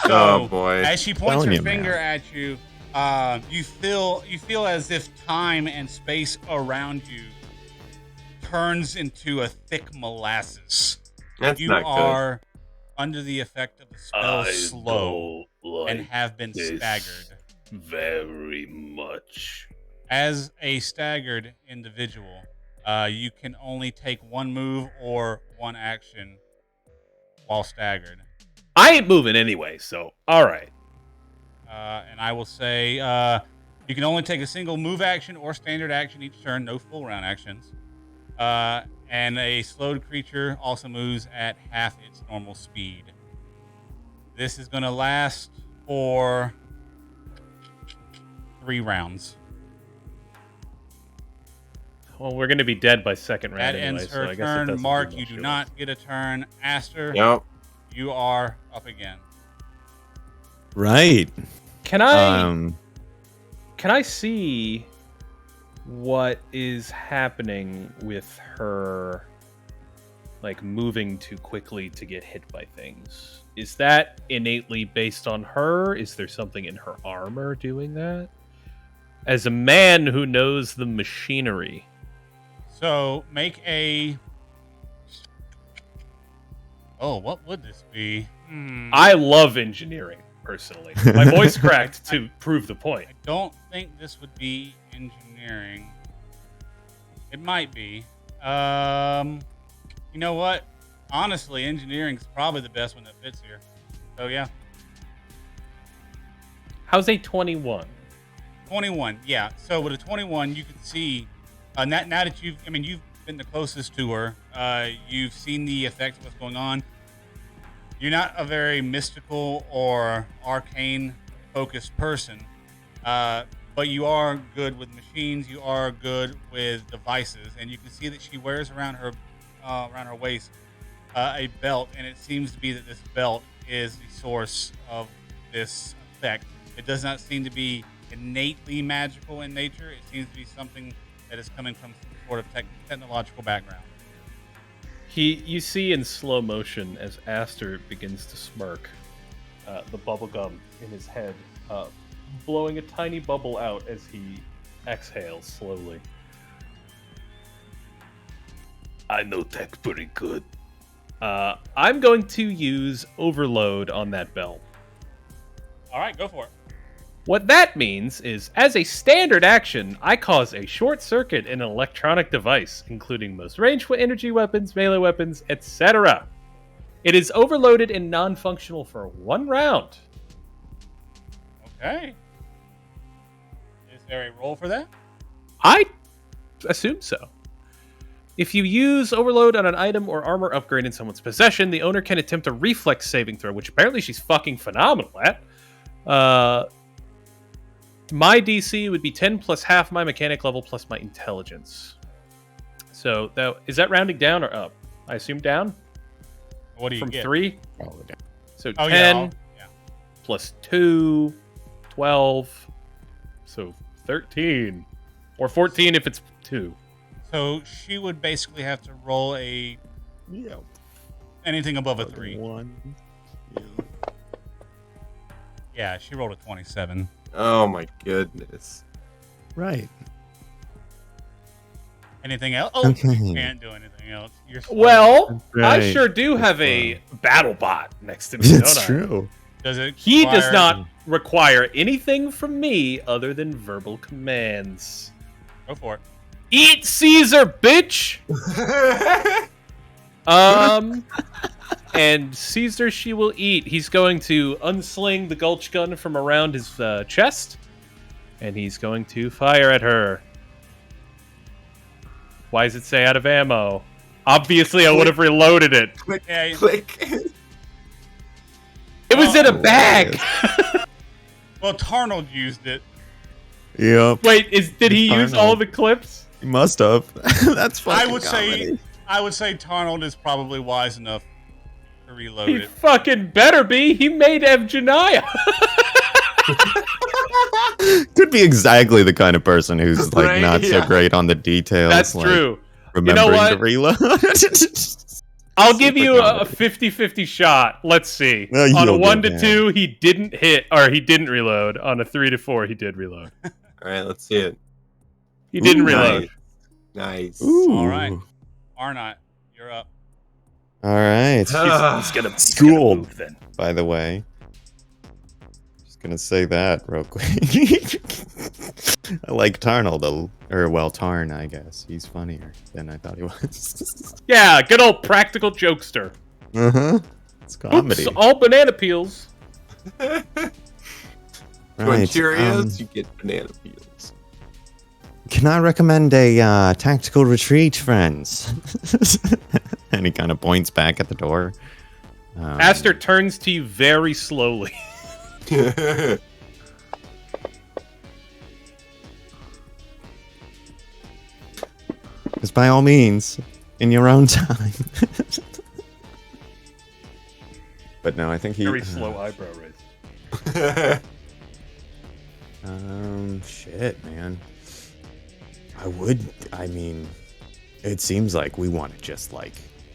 Oh, boy. As she points Telling her you, finger man. at you, you feel as if time and space around you turns into a thick molasses. That's You not good. are under the effect of the spell I slow don't and like have been this staggered. very much. As a staggered individual, you can only take one move or one action while staggered. I ain't moving anyway, so all right. And I will say you can only take a single move action or standard action each turn, no full round actions. And a slowed creature also moves at half its normal speed. This is going to last for 3 rounds. Well, we're going to be dead by second round That anyway, ends so I her guess it turn. doesn't Mark, do you much do to not get a turn. Aster, Yep. you are up again. Right. Can I see what is happening with her, like, moving too quickly to get hit by things? Is that innately based on her? Is there something in her armor doing that? As a man who knows the machinery. So make a... Oh, what would this be? I love engineering, personally. My voice cracked to prove the point. I don't think this would be engineering. It might be. You know what? Honestly, engineering is probably the best one that fits here. So yeah, How's a 21? 21. Yeah. So with a 21, you can see now that you've been the closest to her. You've seen the effects of what's going on. You're not a very mystical or arcane focused person, but you are good with machines. You are good with devices, and you can see that she wears around her waist a belt, and it seems to be that this belt is the source of this effect. It does not seem to be innately magical in nature. It seems to be something that is coming from some sort of technological background. You see in slow motion as Aster begins to smirk, the bubblegum in his head, blowing a tiny bubble out as he exhales slowly. I know tech pretty good. I'm going to use Overload on that belt. All right, go for it. What that means is, as a standard action, I cause a short circuit in an electronic device, including most ranged energy weapons, melee weapons, etc. It is overloaded and non-functional for 1 round. Okay. Is there a roll for that? I assume so. If you use Overload on an item or armor upgrade in someone's possession, the owner can attempt a reflex saving throw, which apparently she's fucking phenomenal at. My DC would be 10 plus half my mechanic level plus my intelligence. So is that rounding down or up? I assume down. What do you from get? 3? Probably down. So Oh 10 yeah. plus 2, 12. So 13. Or 14 if it's 2. So she would basically have to roll anything above a 3. 1. Yeah, she rolled a 27. Oh my goodness. Right. Anything else? Oh, Okay. you can't do anything else. You're slow. Well, I Right. sure do have a battle bot next to me. It's don't I? true. Does it? He does require- not require anything from me other than verbal commands. Go for it. Eat Caesar, bitch! And Caesar she will eat. He's going to unsling the Gulch gun from around his chest, and he's going to fire at her. Why does it say out of ammo? Obviously, I would have reloaded it. Click, Yeah, click. It was in a bag! well, Tarnold used it. Yep. Wait, did he use all the clips? He must have. That's I fucking would say Tarnold is probably wise enough to reload He it. fucking better be. He made Evgeniya. Could be exactly the kind of person who's like Right, not so yeah. great on the details. That's like, true. Remembering what? to reload. I'll give Super you a comedy. 50-50 shot. Let's see. No, On a you'll 1 get to that. 2, he didn't hit, or he didn't reload. On a 3 to 4, he did reload. All right, let's see it. He didn't Ooh, reload. Nice. Ooh. All right. Arnot, you're up. All right. He's gonna Schooled. move then. By the way, just gonna say that real quick. I like Tarnold, Tarn, I guess. He's funnier than I thought he was. Yeah, good old practical jokester. It's comedy. Oops, all banana peels. You want Cheerios? You get banana peels. can I recommend a tactical retreat, friends? And he kind of points back at the door. Aster turns to you very slowly. Because by all means, in your own time. But no, I think he... Very slow eyebrow raise. Shit, man. I mean, it seems like we want to just, like,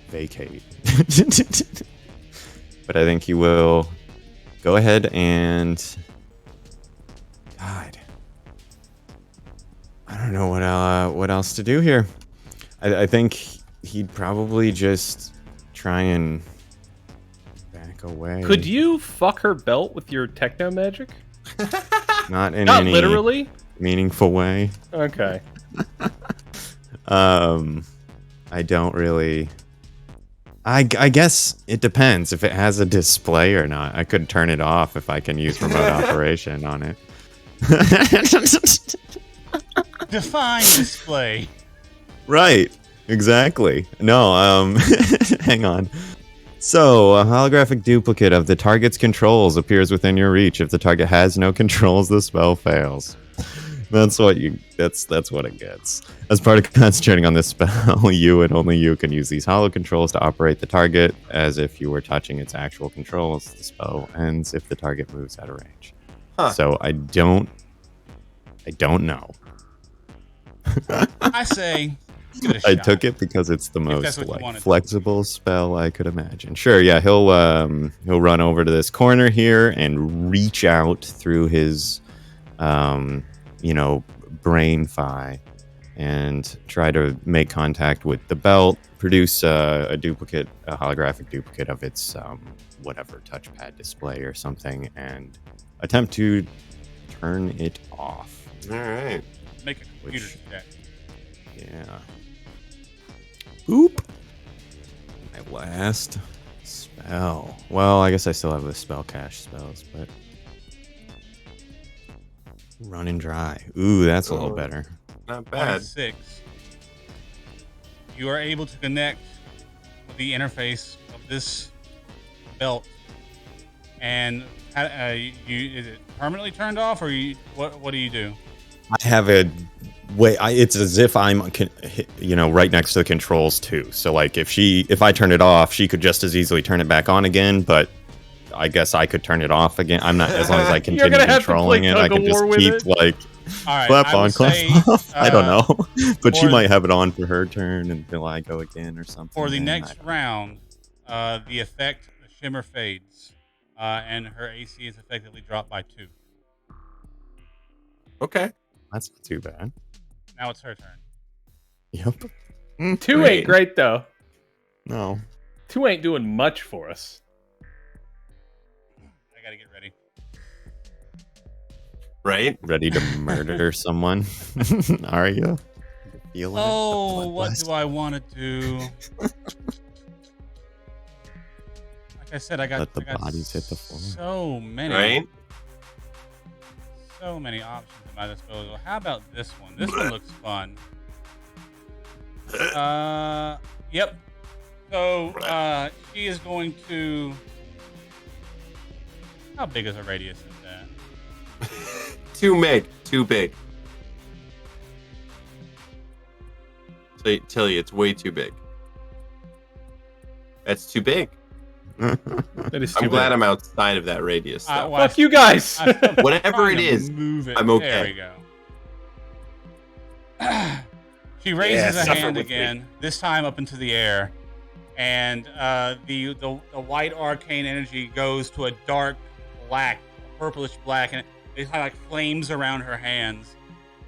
vacate. But I think he will go ahead and... God. I don't know what else to do here. I think he'd probably just try and back away. Could you fuck her belt with your techno magic? Not in Not any literally? meaningful way. Okay. I don't really... I guess it depends if it has a display or not. I could turn it off if I can use remote operation on it. Define display. Right. Exactly. No, hang on. So, a holographic duplicate of the target's controls appears within your reach. If the target has no controls, the spell fails. That's what it gets. As part of concentrating on this spell, you and only you can use these holo controls to operate the target as if you were touching its actual controls. The spell ends if the target moves out of range. Huh. So I don't know. I say, give it a I shot. took it because it's the If that's most what you like wanted. flexible spell I could imagine. Sure, yeah, he'll run over to this corner here and reach out through his brain phi and try to make contact with the belt, produce a holographic duplicate of its whatever touchpad display or something, and attempt to turn it off. All right. Make a computer check. Yeah. Boop. My last spell. Well, I guess I still have the spell cache spells, but run and dry. Ooh, that's a little better. Not bad. 26. You are able to connect with the interface of this belt, and is it permanently turned off, or what do you do? I have a way. It's as if I'm, right next to the controls too. So like, if I turn it off, she could just as easily turn it back on again. But I guess I could turn it off again. I'm not, as long as I continue controlling it, I can just keep like clap on, clap off. I don't know, but she might have it on for her turn until I go again or something. For the next round, the effect, the shimmer fades, and her AC is effectively dropped by 2. Okay. That's not too bad. Now it's her turn. Yep. 2 ain't great though. No. 2 ain't doing much for us. I gotta get ready. Right? Ready to murder someone? Are you? Feeling Oh, it? what do I want to do? Like I said, I got bodies hit the floor. So many. Right? So many options at my disposal. How about this one? This one looks fun. Yep. So, she is going to... How big is a radius is that? Too big. Tell you, it's way too big. That's too big. That is too I'm glad big. I'm outside of that radius. Though. Well, Fuck you guys. Whatever it is, move it. I'm okay. There we go. She raises a suffer hand with again, this time up into the air, and the white arcane energy goes to a dark black, purplish black, and it kind of like flames around her hands.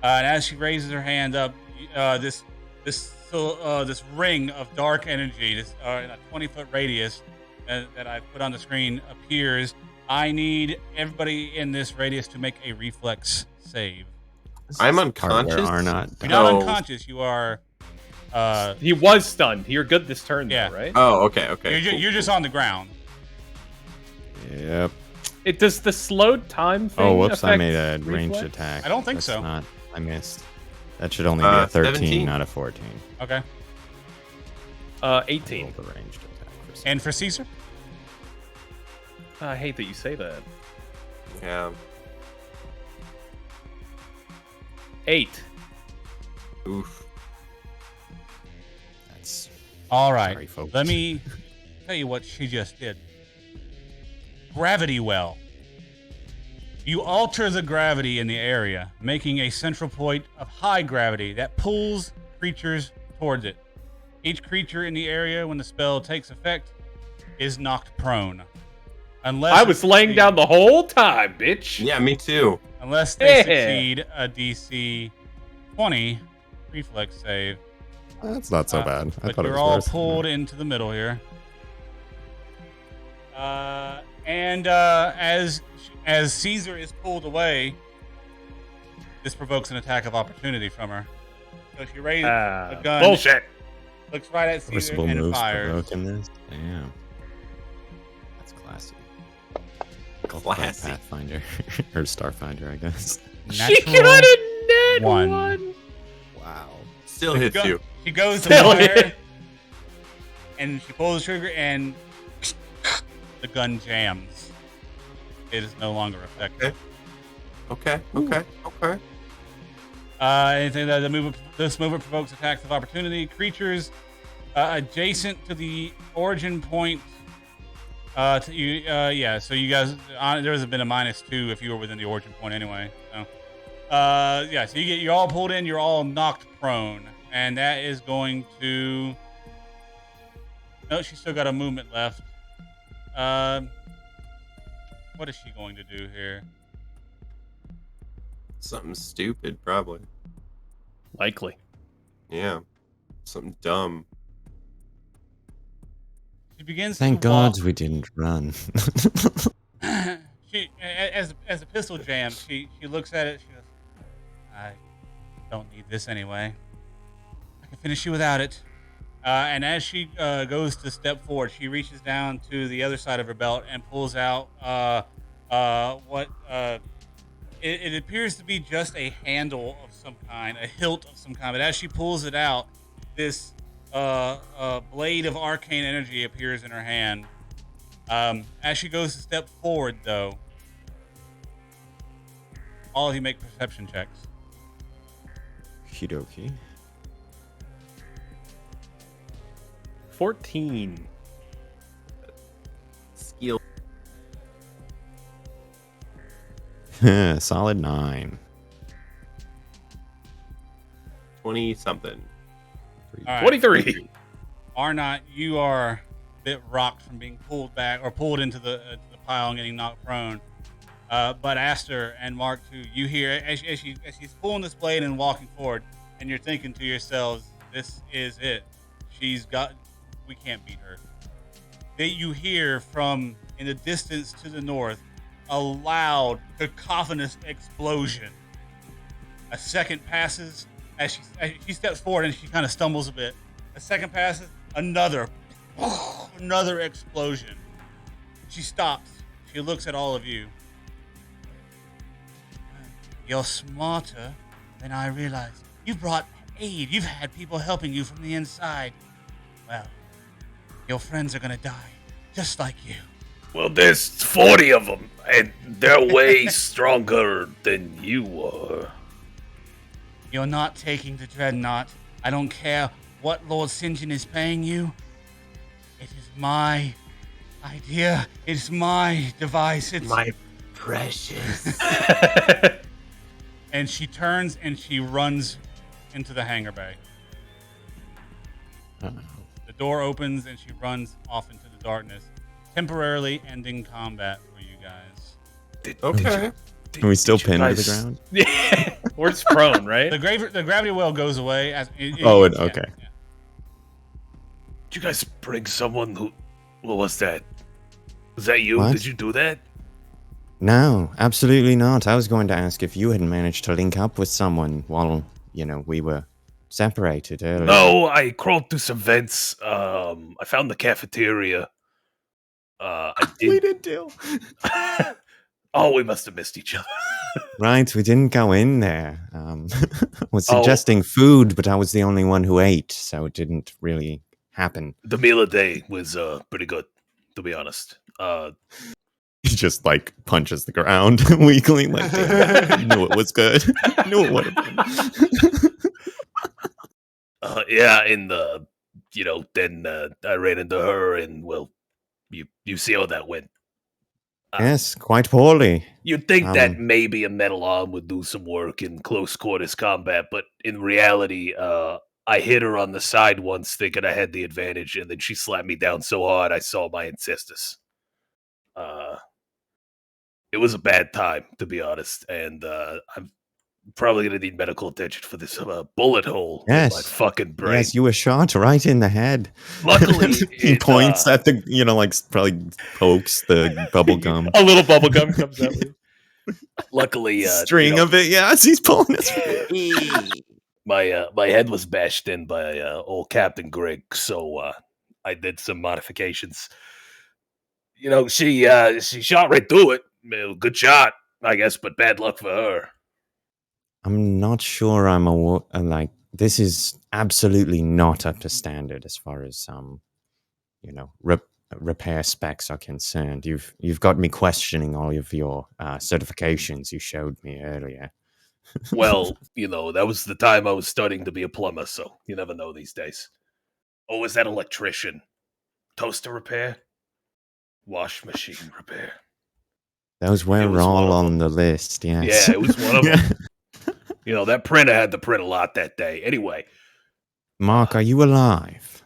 And as she raises her hand up, this ring of dark energy, in a 20-foot radius that I put on the screen, appears. I need everybody in this radius to make a reflex save. I'm unconscious. Arnot. You're not Oh. unconscious. You are. He was stunned. You're good this turn, Yeah. though, right? Oh, okay. You're just on the ground. Yep. It does the slowed time thing. Oh, whoops! I affect made a ranged reflex? attack. I don't think That's so. Not, I missed. That should only be a 13, 17. not a 14. Okay. 18. Roll the ranged attack for And for Caesar? I hate that you say that. Yeah. 8. Oof. That's All right. Sorry, folks. Let me tell you what she just did. Gravity well. You alter the gravity in the area, making a central point of high gravity that pulls creatures towards it. Each creature in the area, when the spell takes effect, is knocked prone. Unless I was laying down the whole time, bitch. Yeah, me too. Unless they Yeah. succeed a DC 20 reflex save. That's not so bad. I But thought it you're was all worse. pulled into the middle here. As Caesar is pulled away, this provokes an attack of opportunity from her. So she raises a gun, Bullshit. looks right at Caesar, Forcible and moves fires. provoking this. Damn. That's classy. Classy. Pathfinder. or Starfinder, I guess. She got a net one. one. Wow. Still hits Go- you. She goes to Still fire, hit. and she pulls the trigger, and the gun jams. It is no longer effective. Okay. Anything that this movement provokes attacks of opportunity. Creatures adjacent to the origin point. So you guys, there has been a -2 if you were within the origin point anyway. So, so you're all pulled in. You're all knocked prone, and that is going to. No, she's still got a movement left. What is she going to do here? Something stupid, probably. Likely. Yeah. Something dumb. She begins. Thank to walk. God we didn't run. She, as the pistol jams, she looks at it. She goes, "I don't need this anyway. I can finish you without it." And as she goes to step forward, she reaches down to the other side of her belt and pulls out what it appears to be just a handle of some kind, a hilt of some kind. But as she pulls it out, this blade of arcane energy appears in her hand. As she goes to step forward, though, all of you make perception checks. Okie 14. Skill. dokie. Solid 9. 20-something. All right. 23. Arnot, you are a bit rocked from being pulled back or pulled into the pile and getting knocked prone. But Aster and Mark, too, you hear as she's pulling this blade and walking forward, and you're thinking to yourselves, "This is it. We can't beat her." That you hear from in the distance to the north a loud, cacophonous explosion. A second passes as she steps forward and she kind of stumbles a bit. A second passes, another explosion. She stops. She looks at all of you. You're smarter than I realized. You brought aid. You've had people helping you from the inside. Well, your friends are gonna die, just like you. Well, there's 40 of them, and they're way stronger than you are. You're not taking the Dreadnought. I don't care what Lord St. John is paying you. It is my idea. It's my device. It's My precious. And she turns and she runs into the hangar bay. Uh-oh. The door opens and she runs off into the darkness, temporarily ending combat for you guys. Okay. Can we still did you pin to the guys- ground? Yeah. We're just prone, right? The gravity well goes away. Okay. Yeah. Did you guys bring someone who... What was that? Was that you? What? Did you do that? No, absolutely not. I was going to ask if you had managed to link up with someone while, we were separated earlier. No, I crawled through some vents. I found the cafeteria. I We did... did deal. Oh, we must have missed each other. Right, we didn't go in there. I was Oh. suggesting food, but I was the only one who ate, so it didn't really happen. The meal of the day was pretty good, to be honest. He just like punches the ground weakly, like damn it, knew it was good. Knew it would have been. Yeah, and then I ran into her, and well, you see how that went. Yes, quite poorly. You'd think that maybe a metal arm would do some work in close quarters combat, but in reality, I hit her on the side once, thinking I had the advantage, and then she slapped me down so hard I saw my ancestors. It was a bad time, to be honest, and I'm probably gonna need medical attention for this bullet hole in my fucking brain. Yes, you were shot right in the head. Luckily, he points at the, like probably pokes the bubble gum. A little bubble gum comes out. Luckily, string of it. Yes, he's pulling his. My head was bashed in by old Captain Greg, so I did some modifications. She shot right through it. Good shot, I guess, but bad luck for her. I'm not sure like this is absolutely not up to standard as far as repair specs are concerned. You've got me questioning all of your certifications you showed me earlier. Well, that was the time I was studying to be a plumber, so you never know these days. Oh, is that electrician? Toaster repair? Wash machine repair. Those were all on the list, yes. Yeah, it was one of them. That printer had to print a lot that day. Anyway. Mark, are you alive?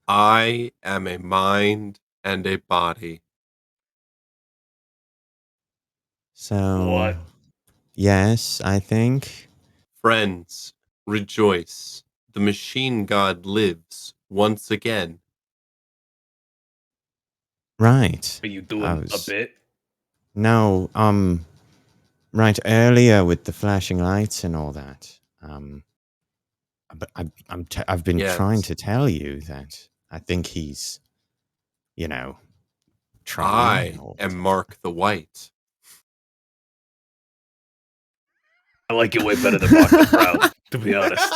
I am a mind and a body. So... What? Yes, I think. Friends, rejoice. The machine god lives once again. Right. Are you doing a bit? No, right, earlier with the flashing lights and all that. But I've been trying to tell you that I think he's, trying. I am Mark the White. I like it way better than Mark the Brown, to be honest.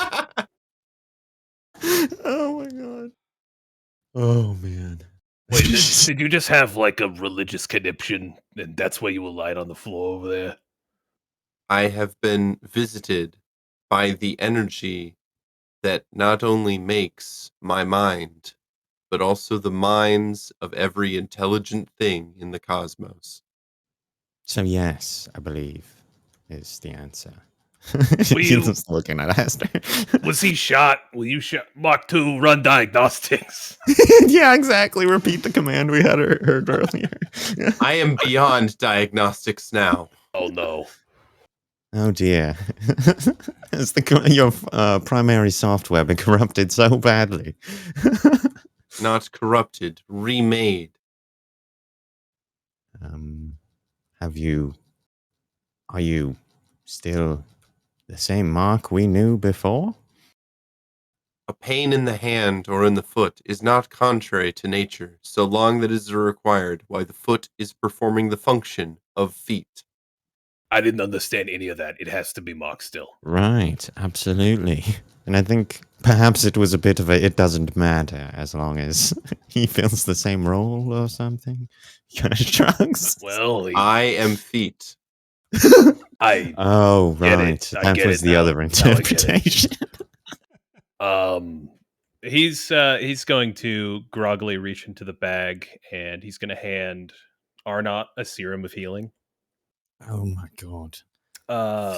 Oh my god. Oh man. Wait, did you just have like a religious conniption, and that's why you were lying on the floor over there? I have been visited by the energy that not only makes my mind, but also the minds of every intelligent thing in the cosmos. So yes, I believe is the answer. He's just looking at Aster. Was he shot? Will you shot Mark 2 run diagnostics? Yeah, exactly. Repeat the command we had heard earlier. I am beyond diagnostics now. Oh no. Oh dear. Has your primary software been corrupted so badly? Not corrupted, remade. Are you still the same Mark we knew before? A pain in the hand or in the foot is not contrary to nature, so long that it is required while the foot is performing the function of feet. I didn't understand any of that. It has to be Mark still. Right, absolutely. And I think perhaps it was a bit of it doesn't matter as long as he fills the same role or something. He kind of shrugs. Well, I am feet. Oh, right. That was the other interpretation. He's going to groggily reach into the bag, and he's going to hand Arnot a serum of healing. Oh my god.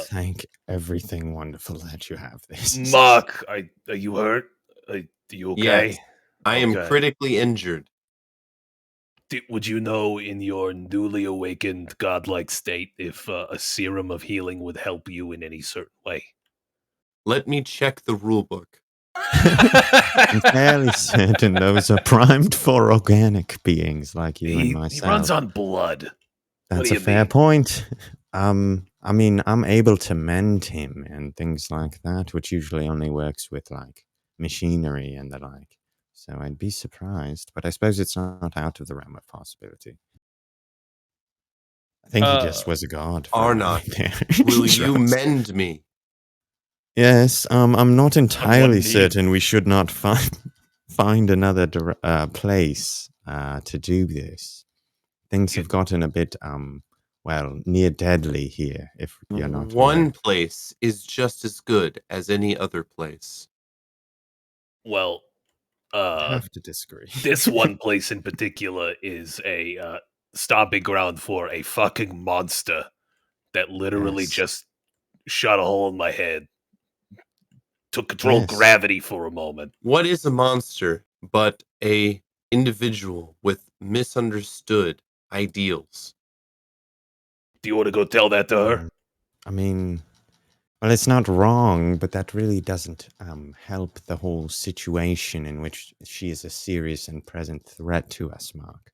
Thank everything wonderful that you have this. Mark, are you hurt? Are you okay? Yes, I am critically injured. Would you know in your newly awakened godlike state if a serum of healing would help you in any certain way? Let me check the rulebook. I'm fairly certain those are primed for organic beings like you and myself. He runs on blood. That's a fair point. I mean, I'm able to mend him and things like that, which usually only works with like machinery and the like. So I'd be surprised, but I suppose it's not out of the realm of possibility. I think he just was a god. for a Arnot, moment there. will He you was. mend me? Yes, I'm not entirely knee. certain we should not find another place to do this. Things have gotten a bit, well, near deadly here, if you're not One aware. place is just as good as any other place. Well, I have to disagree. this one place in particular is a stomping ground for a fucking monster that literally Yes. just shot a hole in my head. Took control of Yes. gravity for a moment. What is a monster but a individual with misunderstood ideals? Do you want to go tell that to her? I mean, well, it's not wrong, but that really doesn't help the whole situation in which she is a serious and present threat to us, Mark.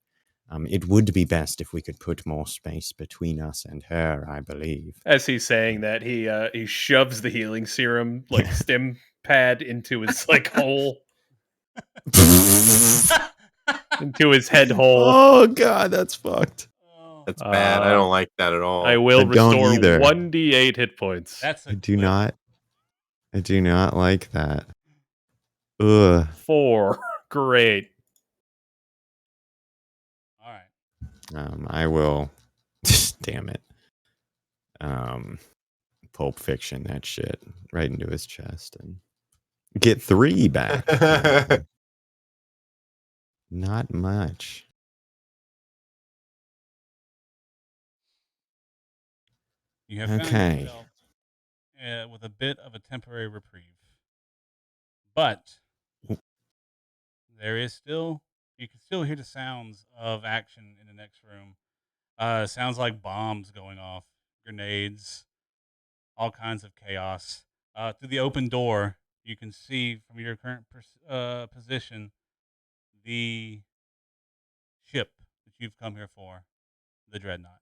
It would be best if we could put more space between us and her, I believe. As he's saying that, he shoves the healing serum like stim pad into his like hole, into his head hole. Oh god, that's fucked. That's bad. I don't like that at all. I will I don't restore either. 1d8 hit points. That's a I do clip. not. I do not like that. Ugh. 4. Great. All right. I will. Damn it. Pulp Fiction that shit right into his chest and get 3 back. Not much. You have found Okay. yourself with a bit of a temporary reprieve. But there is still, you can still hear the sounds of action in the next room. Sounds like bombs going off, grenades, all kinds of chaos. Through the open door, you can see from your current position the ship that you've come here for, the Dreadnought.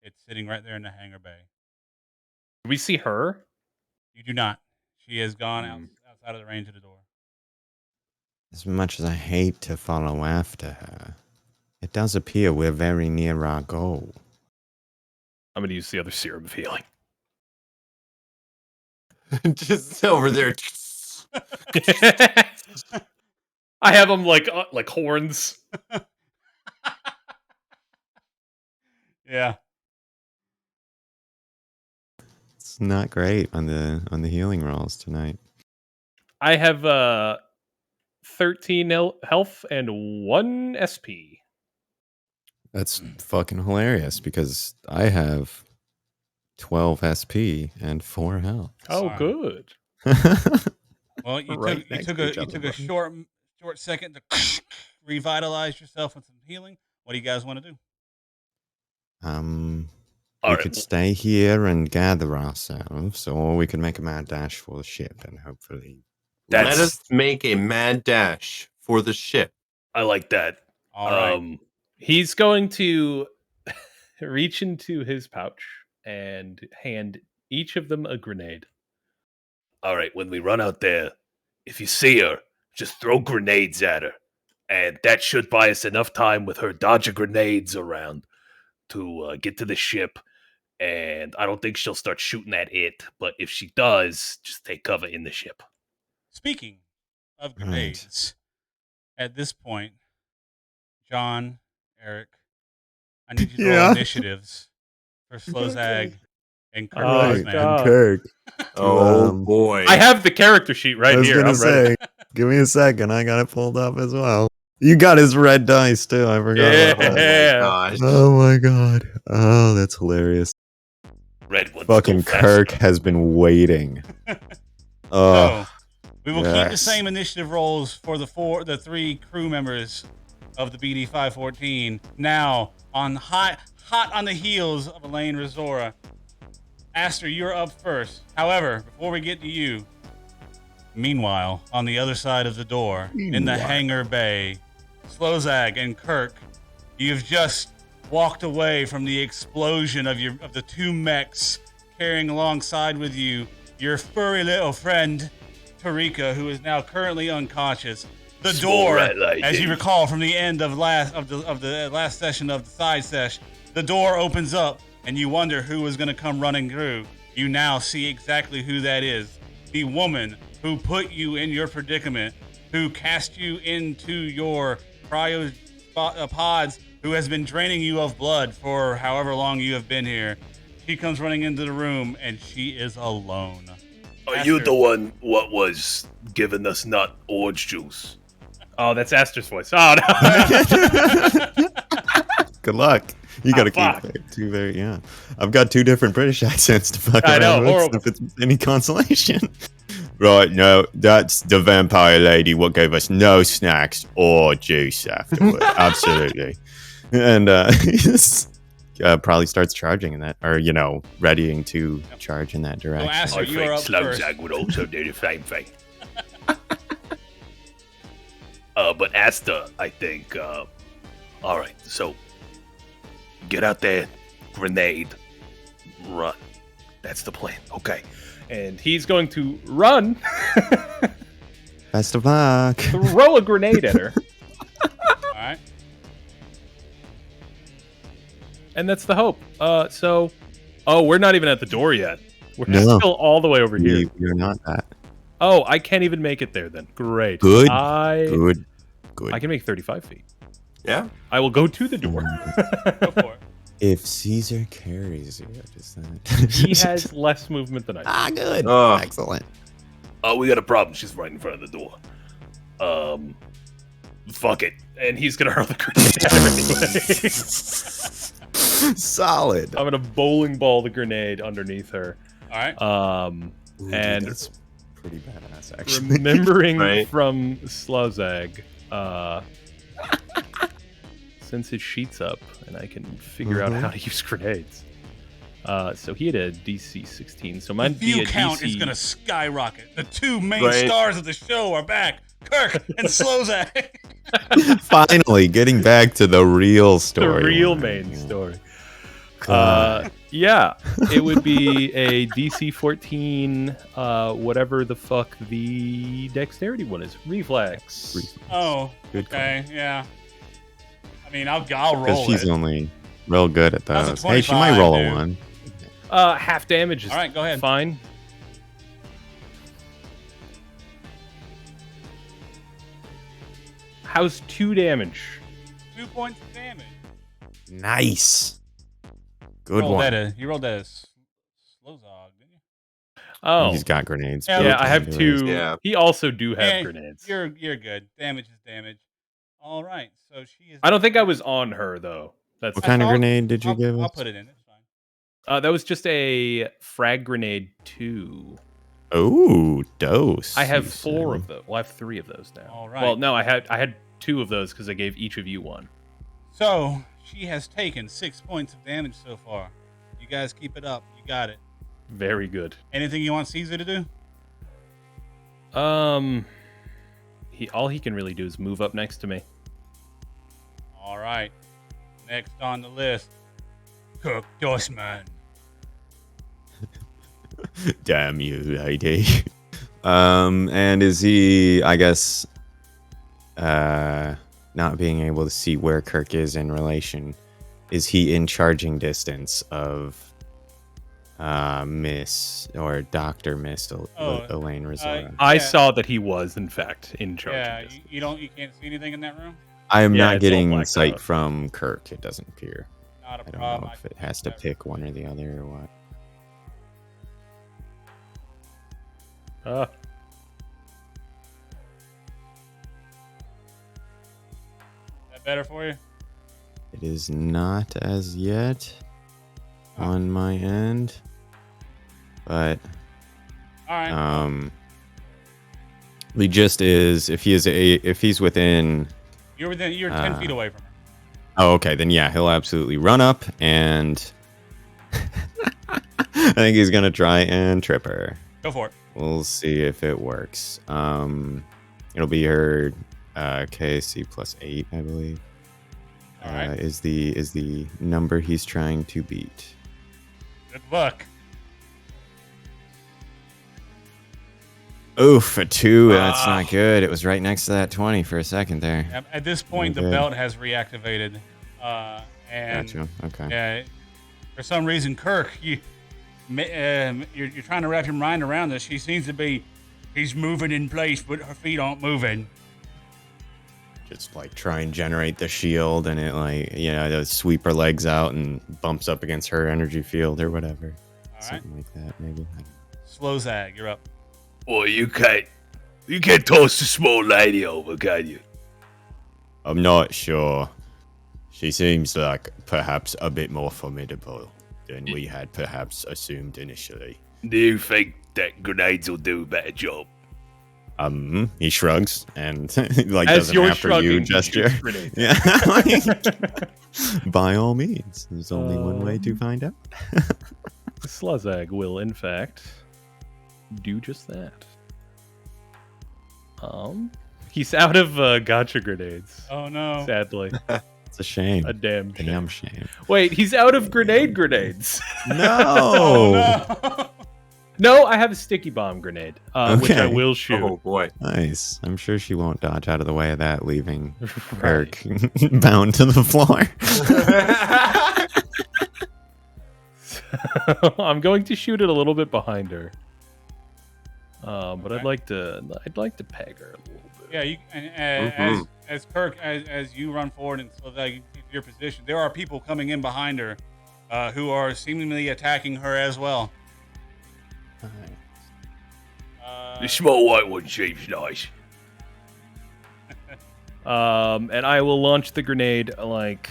It's sitting right there in the hangar bay. Do we see her? You do not. She has gone outside of the range of the door. As much as I hate to follow after her, it does appear we're very near our goal. I'm going to use the other serum of healing. Just over there. I have them like horns. Yeah. It's not great on the healing rolls tonight. I have 13 health and 1 SP. That's fucking hilarious because I have 12 SP and 4 health. Oh, Sorry. good. Well, you Right took next to each other, a buddy. short second to revitalize yourself with some healing. What do you guys want to do? We Alright, could stay here and gather ourselves, or we could make a mad dash for the ship and hopefully. Let That's- us make a mad dash for the ship. I like that. All right. He's going to reach into his pouch and hand each of them a grenade. All right, when we run out there, if you see her, just throw grenades at her. And that should buy us enough time with her dodging grenades around to get to the ship. And I don't think she'll start shooting at it. But if she does, just take cover in the ship. Speaking of Right. grenades, at this point, John, Eric, I need you to roll initiatives for Slozag and Kirk Oh, Osman. God. Kirk. Oh Um, boy. I have the character sheet right here. I'm ready. give me a second. I got it pulled up as well. You got his red dice too. I forgot about that. Yeah. Gosh. Oh my god. Oh, that's hilarious. Red ones Fucking go faster. Kirk has been waiting. Oh, So we will keep the yes. same initiative rolls for the 3 crew members of the BD 514. Now on hot on the heels of Elaine Reisora. Aster, you're up first. However, before we get to you, meanwhile, on the other side of the door, in the hangar bay, Slozag and Kirk, you've just walked away from the explosion of the 2 mechs carrying alongside with you your furry little friend, Tarika, who is now currently unconscious. The Small door, red light, as you dude. recall from the end of the last session of the side sesh, the door opens up and you wonder who is going to come running through. You now see exactly who that is. The woman who put you in your predicament, who cast you into your pods, who has been draining you of blood for however long you have been here. She comes running into the room and she is alone. Are you the one what was giving us nut orange juice? Oh, that's Aster's voice. Oh, no. Good luck. You gotta fuck. keep two very, yeah. I've got two different British accents to fuck I know, around with, horrible. if it's any consolation. Right, no, that's the vampire lady what gave us no snacks or juice afterward. Absolutely. And probably starts charging in that, or, readying to charge in that direction. Aster, I you are think up first. Slowzag would also do the same thing. But Aster, I think, all right, so get out there, grenade, run. That's the plan. Okay. And he's going to run, Best of luck. throw a grenade at her, All right. and that's the hope. We're not even at the door yet. We're No. still all the way over here. You're not that. Oh, I can't even make it there then. Great. Good. I Good. can make 35 feet. Yeah. I will go to the door. Go for it. If Caesar carries you, just He has less movement than I do. good. Oh. Excellent. We got a problem. She's right in front of the door. Fuck it. And he's going to hurl the grenade at her anyway. Solid. I'm going to bowling ball the grenade underneath her. All right. Ooh, dude, And that's pretty badass, actually. remembering Right. from Slowzag, since his sheet's up and I can figure out how to use grenades. So he had a DC 16. So The mine be view a count DC. is going to skyrocket. The two main Right. stars of the show are back. Kirk and Slowzag. Finally, getting back to the real story. the real line, main yeah. story. God. Yeah, it would be a DC 14, whatever the fuck the dexterity one is. Reflex. Oh, Good okay. Yeah. I mean, I'll Because roll she's it. only real good at That's a those. Hey, she might 25, roll a dude. 1. Half damage is All right, go ahead. fine. How's 2 damage? 2 points of damage. Nice. Good You one. rolled that as Slowzog, didn't you? Oh, He's got grenades. Yeah, built yeah, I have into 2. his- Yeah. He also do have Yeah, grenades. You're good. Damage is damage. All right. So she is. I don't think I was on her though. That's What kind of I'll- grenade did you I'll, give I'll us? put it in. It's fine. that was just a frag grenade 2. Oh, dose. I have you 4 said. of those. Well, I have 3 of those now. All right. Well, no, I had 2 of those because I gave each of you 1. So she has taken 6 points of damage so far. You guys keep it up. You got it. Very good. Anything you want Caesar to do? All he can really do is move up next to me. All right. Next on the list, Kirk Dossman. Damn you, lady. And is he, I guess, not being able to see where Kirk is in relation, is he in charging distance of Miss or Dr. Miss Elaine Reisora? I Yeah. saw that he was, in fact, in charge Yeah, of this. you can't see anything in that room. I am yeah, not it's all getting blacked sight out. from Kirk. It doesn't appear. Not a I don't problem. know if it has to pick one or the other or what. Ah, Is that better for you? It is not as yet on my end, but All right. the gist is if he's within. You're 10 feet away from her. Oh, okay, then yeah, he'll absolutely run up and I think he's gonna try and trip her. Go for it. We'll see if it works. It'll be her KC plus 8, I believe. All right. Is the number he's trying to beat. Good luck. Oof, a 2. That's not good. It was right next to that 20 for a second there. At this point, the Okay. belt has reactivated, And Gotcha. Okay. for some reason, Kirk, you're trying to wrap your mind around this. She seems to be, he's moving in place, but her feet aren't moving. Just like try and generate the shield, and it like sweep her legs out and bumps up against her energy field or whatever. All Something like that, maybe. Slow Zag, you're up. Well, you can't toss the small lady over, can you? I'm not sure. She seems like perhaps a bit more formidable than we had perhaps assumed initially. Do you think that grenades will do a better job? He shrugs and like As does an you're after shrugging, you he gesture. shoots grenades. Yeah. By all means. There's only one way to find out. Sluzag will, in fact, do just that. He's out of gotcha grenades. Oh no. Sadly. It's a shame. A damn shame. Damn shame. Wait, he's out of grenades. No. No. No, I have a sticky bomb grenade, which I Okay. will shoot. Oh boy. Nice. I'm sure she won't dodge out of the way of that, leaving Kirk bound to the floor. I'm going to shoot it a little bit behind her. But Okay. I'd like to peg her a little bit. Yeah, you and as Kirk, as you run forward and so that you take your position, there are people coming in behind her, who are seemingly attacking her as well. The small white one seems nice. And I will launch the grenade like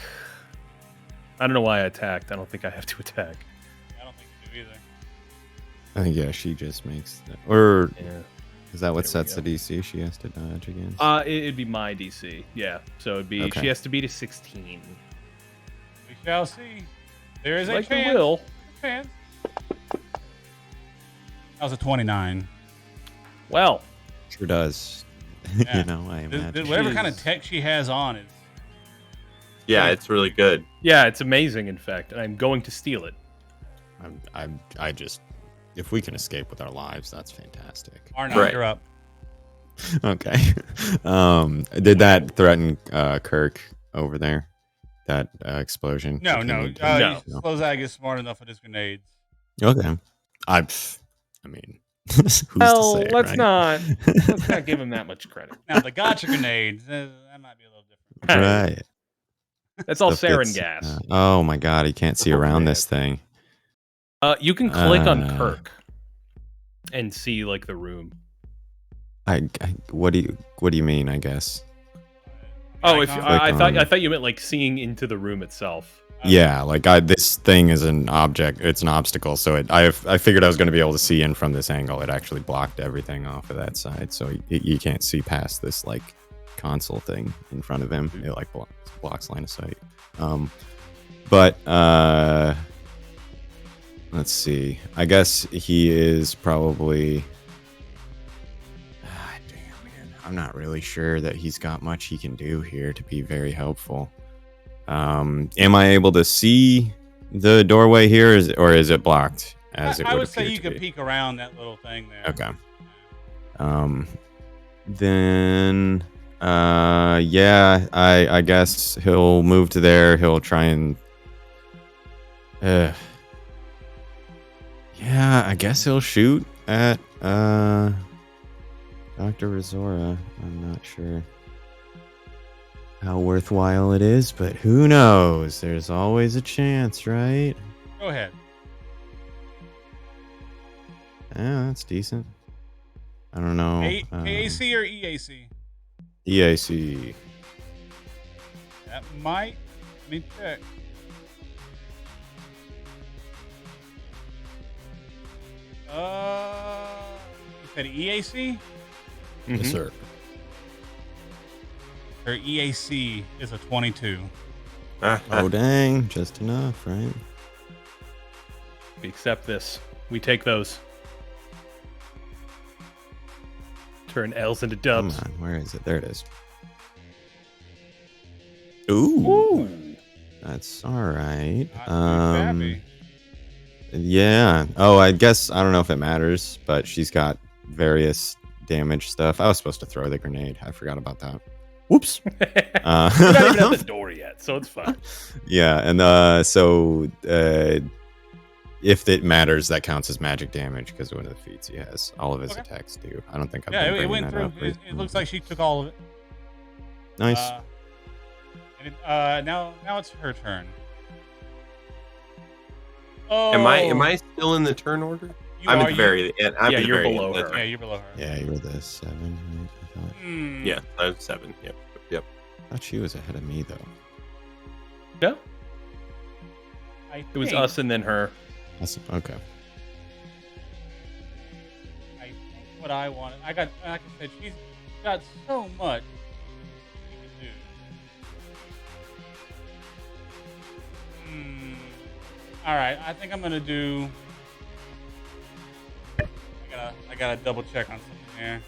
I don't know why I attacked. I don't think I have to attack. I don't think you do either. I think she just makes that. Or Yeah. is that what There we sets the DC she has to dodge against? It'd be my DC. Yeah. So it'd be Okay. she has to beat a 16. We shall see. There is a Like the chance. will. Chance. That was a 29. Well, Sure does. Yeah. I imagine. Whatever kind of Jeez. tech she has on is. Yeah, it's really good. yeah, it's amazing. In fact, and I'm going to steal it. I just, if we can escape with our lives, that's fantastic. Arnot, Right. you're up. Okay. Did that threaten Kirk over there? That explosion? No. Continued to- No. Slozag is smart enough with his grenades. Okay. I mean, who's Well, to say, let's right? not give him that much credit. Now the gotcha grenades, that might be a little different. Right. That's all The sarin fits- gas. oh my god, he can't see Oh, around man. this thing. You can click on Uh, Kirk and see like the room. What do you mean? I guess. Oh, if Icon? I Click on- thought you meant like seeing into the room itself. Yeah, like this thing is an object. It's an obstacle, so I figured I was going to be able to see in from this angle. It actually blocked everything off of that side, so you can't see past this like console thing in front of him. It like blocks line of sight. But let's see. I guess he is probably. Damn man, I'm not really sure that he's got much he can do here to be very helpful. Am I able to see the doorway here, or is it blocked? As it I would would say appear you to could be? peek around that little thing there. Okay. Then yeah, I guess he'll move to there. He'll try and yeah, I guess he'll shoot at Dr. Reisora. I'm not sure how worthwhile it is, but who knows? There's always a chance, right? Go ahead. Yeah, that's decent. I don't know. AAC or EAC? EAC. That might. Let me check. You said EAC? Yes, sir. Her EAC is a 22. Oh, dang. Just enough, right? We accept this. We take those. Turn L's into Come dubs. on. Where is it? There it is. Ooh. Ooh. That's all right. Not too shabby. Yeah. Oh, I guess I don't know if it matters, but she's got various damage stuff. I was supposed to throw the grenade. I forgot about that. Whoops. We're not even at the door yet, so it's fine. Yeah, and if it matters, that counts as magic damage because one of the feats he has. All of his Okay. attacks do. I don't think I've Yeah, been it bringing went that through. up. It looks like she took all of it. Nice. Now it's her turn. Oh, Am I still in the turn order? You I'm are, at the very end. I'm Yeah, at the you're very below end. her. Yeah, you're below her. Yeah, you were the 7. Right? I thought. Hmm. Yeah, I was 7. Yep. I thought she was ahead of me though. Yeah, I it was think- us and then her. That's okay. I think what I wanted. Like I said, she's got so much she can do. All right, I think I'm gonna do. I gotta double check on something here.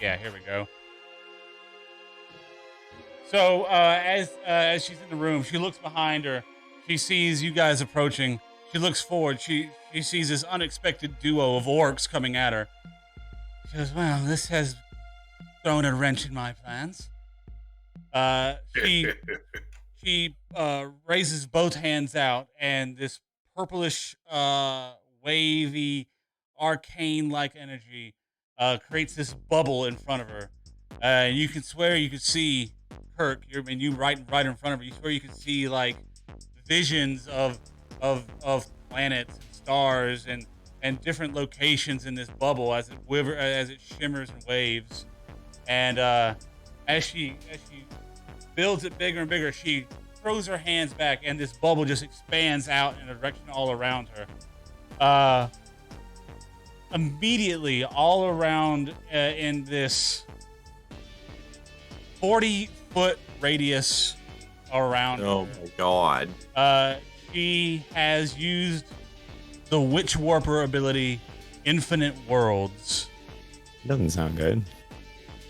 Yeah, here we go. So as she's in the room, she looks behind her. She sees you guys approaching. She looks forward. She sees this unexpected duo of orcs coming at her. She goes, "Well, this has thrown a wrench in my plans." She raises both hands out, and this purplish, wavy, arcane-like energy creates this bubble in front of her. You can swear you could see Kirk. You right in front of her. You swear you can see like visions of planets and stars and different locations in this bubble as it shimmers and waves. And as she builds it bigger and bigger, she throws her hands back, and this bubble just expands out in a direction all around her. Immediately, all around in this 40-foot radius around Oh her, my god. she has used the Witch Warper ability, Infinite Worlds. Doesn't sound good.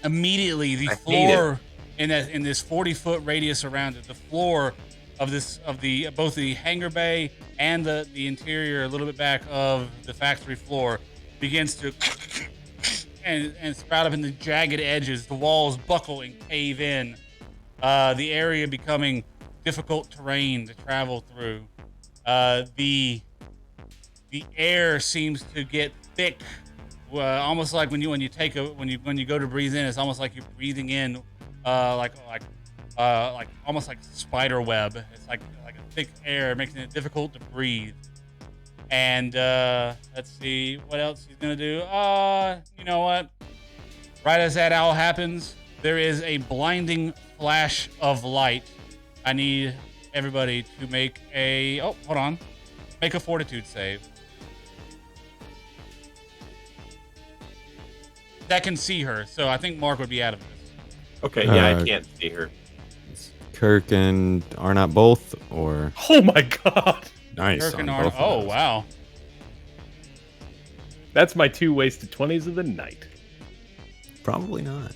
Immediately, the I hate floor in this 40-foot radius around it, the floor of both the hangar bay and the interior, a little bit back of the factory floor, begins to and sprout up in the jagged edges. The walls buckle and cave in. The area becoming difficult terrain to travel through. The air seems to get thick, almost like when you go to breathe in. It's almost like you're breathing in, like almost like spider web. It's like a thick air, making it difficult to breathe. And let's see what else he's gonna do. You know what? Right as that all happens, there is a blinding flash of light. I need everybody to make make a fortitude save. That can see her, so I think Mark would be out of this. Okay, yeah, I Uh, can't see her. Kirk and Arnot both, or Oh my god, nice. Kirk on and both Arnot. of Oh those. wow. that's my 2 wasted 20s of the night. Probably not.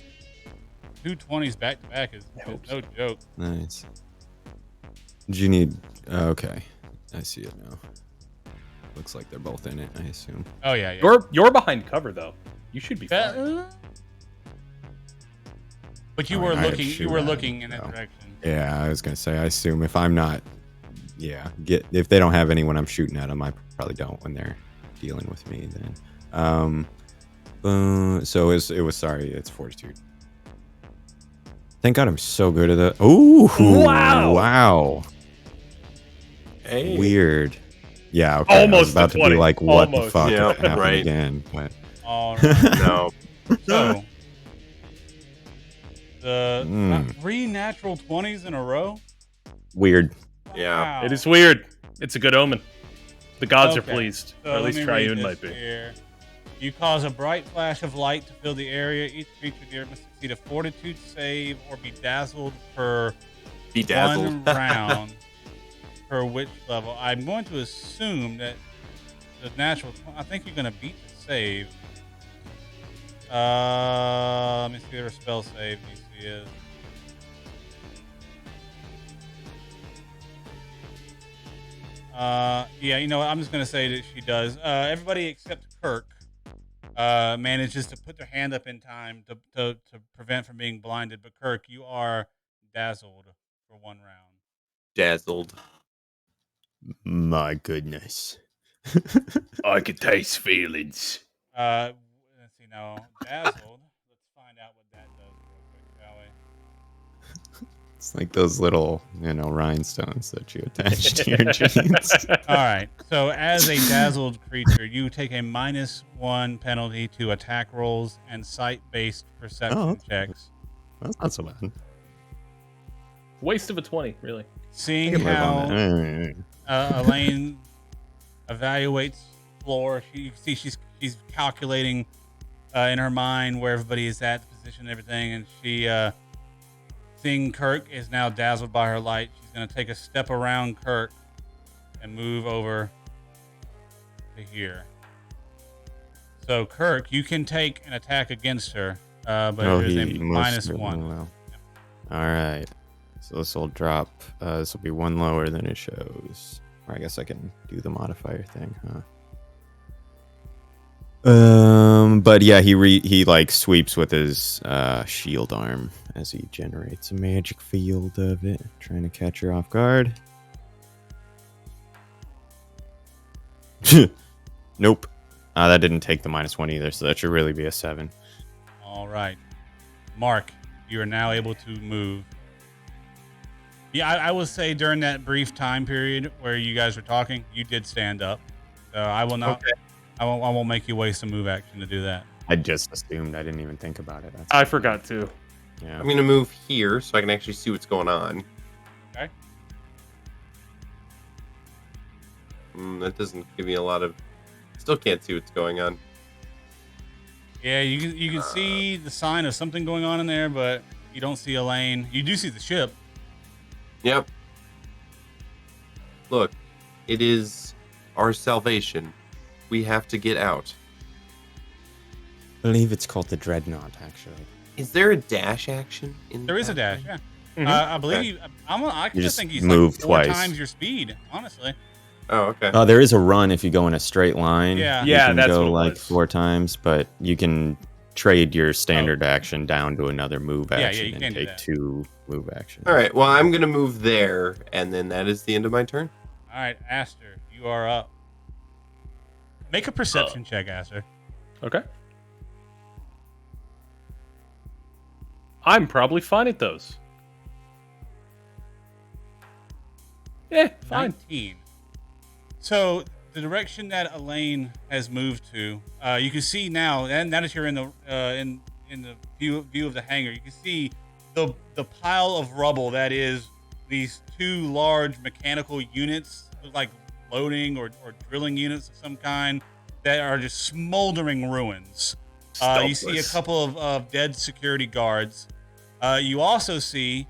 2 20s back to back is hope no joke. Nice. Do you need? Okay, I see it now. Looks like they're both in it. I assume. Oh yeah. You're behind cover though. You should be fine. But you I were mean, I have looking. You shoot were at looking him, in that so. direction. Yeah, I was gonna say. I assume if I'm not, if they don't have anyone I'm shooting at them, I probably don't when they're dealing with me. Then, so it was sorry. It's fortitude. Thank God I'm so good at that. Ooh, wow. Hey. Weird. Yeah, okay. I was Almost about a to be 20. like, what Almost. the fuck Yeah, happened right. again? But All right. No. So the Mm. 3 natural 20s in a row. weird. Yeah. Wow. It is weird. It's a good omen. The gods are Okay. pleased, So or at let least me read Triune this might be. here. You cause a bright flash of light to fill the area. Each creature near must succeed a fortitude save or be dazzled per Bedazzled. 1 round per witch level. I'm going to assume that the natural. I think you're going to beat the save. Let me see what her spell save DC is. Yeah, you know what? I'm just gonna say that she does. Everybody except Kirk manages to put their hand up in time to prevent from being blinded. But Kirk, you are dazzled for 1 round. Dazzled. My goodness. I can taste feelings. Let's see now. Dazzled. Let's find out what that does real quick, shall we? It's like those little, rhinestones that you attach to your jeans. All right. So as a dazzled creature, you take a -1 penalty to attack rolls and sight-based perception checks. That's not so bad. Waste of a 20, really. Seeing I can live how on that. Elaine evaluates floor, you see she's calculating in her mind where everybody is at, the position and everything, and she seeing Kirk is now dazzled by her light. She's going to take a step around Kirk and move over to here. So Kirk, you can take an attack against her, but there's a -1. Well. All right. So this will drop. This will be 1 lower than it shows. Or I guess I can do the modifier thing, huh? But yeah, he like sweeps with his shield arm as he generates a magic field of it, trying to catch her off guard. Nope. That didn't take the -1 either, so that should really be a 7. All right. Mark, you are now able to move. Yeah, I will say during that brief time period where you guys were talking, you did stand up. So I will not. Okay. I won't make you waste a move action to do that. I just assumed. I didn't even think about it. I forgot to. Yeah. I'm going to move here so I can actually see what's going on. Okay. That doesn't give me a lot of... Still can't see what's going on. Yeah, you can see the sign of something going on in there, but you don't see Elaine. You do see the ship. Yep. Look, it is our salvation. We have to get out. I believe it's called the Dreadnought, actually. Is there a dash action in There is a that dash, thing? yeah. I believe I You just just think he's move like 4 twice. times your speed, honestly. Oh, okay. There is a run if you go in a straight line. Yeah. You Yeah, can that's go what it like was. 4 times, but you can trade your standard action down to another move Yeah, action you and can do take that. 2 move actions. All right, well, I'm going to move there, and then that is the end of my turn. All right, Aster, you are up. Make a perception check, Aster. Okay. I'm probably fine at those. Yeah, fine. 19. So the direction that Elaine has moved to, you can see now, and now that you're in the view of the hangar, you can see the pile of rubble that is these 2 large mechanical units, like loading or drilling units of some kind, that are just smoldering ruins. You see a couple of dead security guards. You also see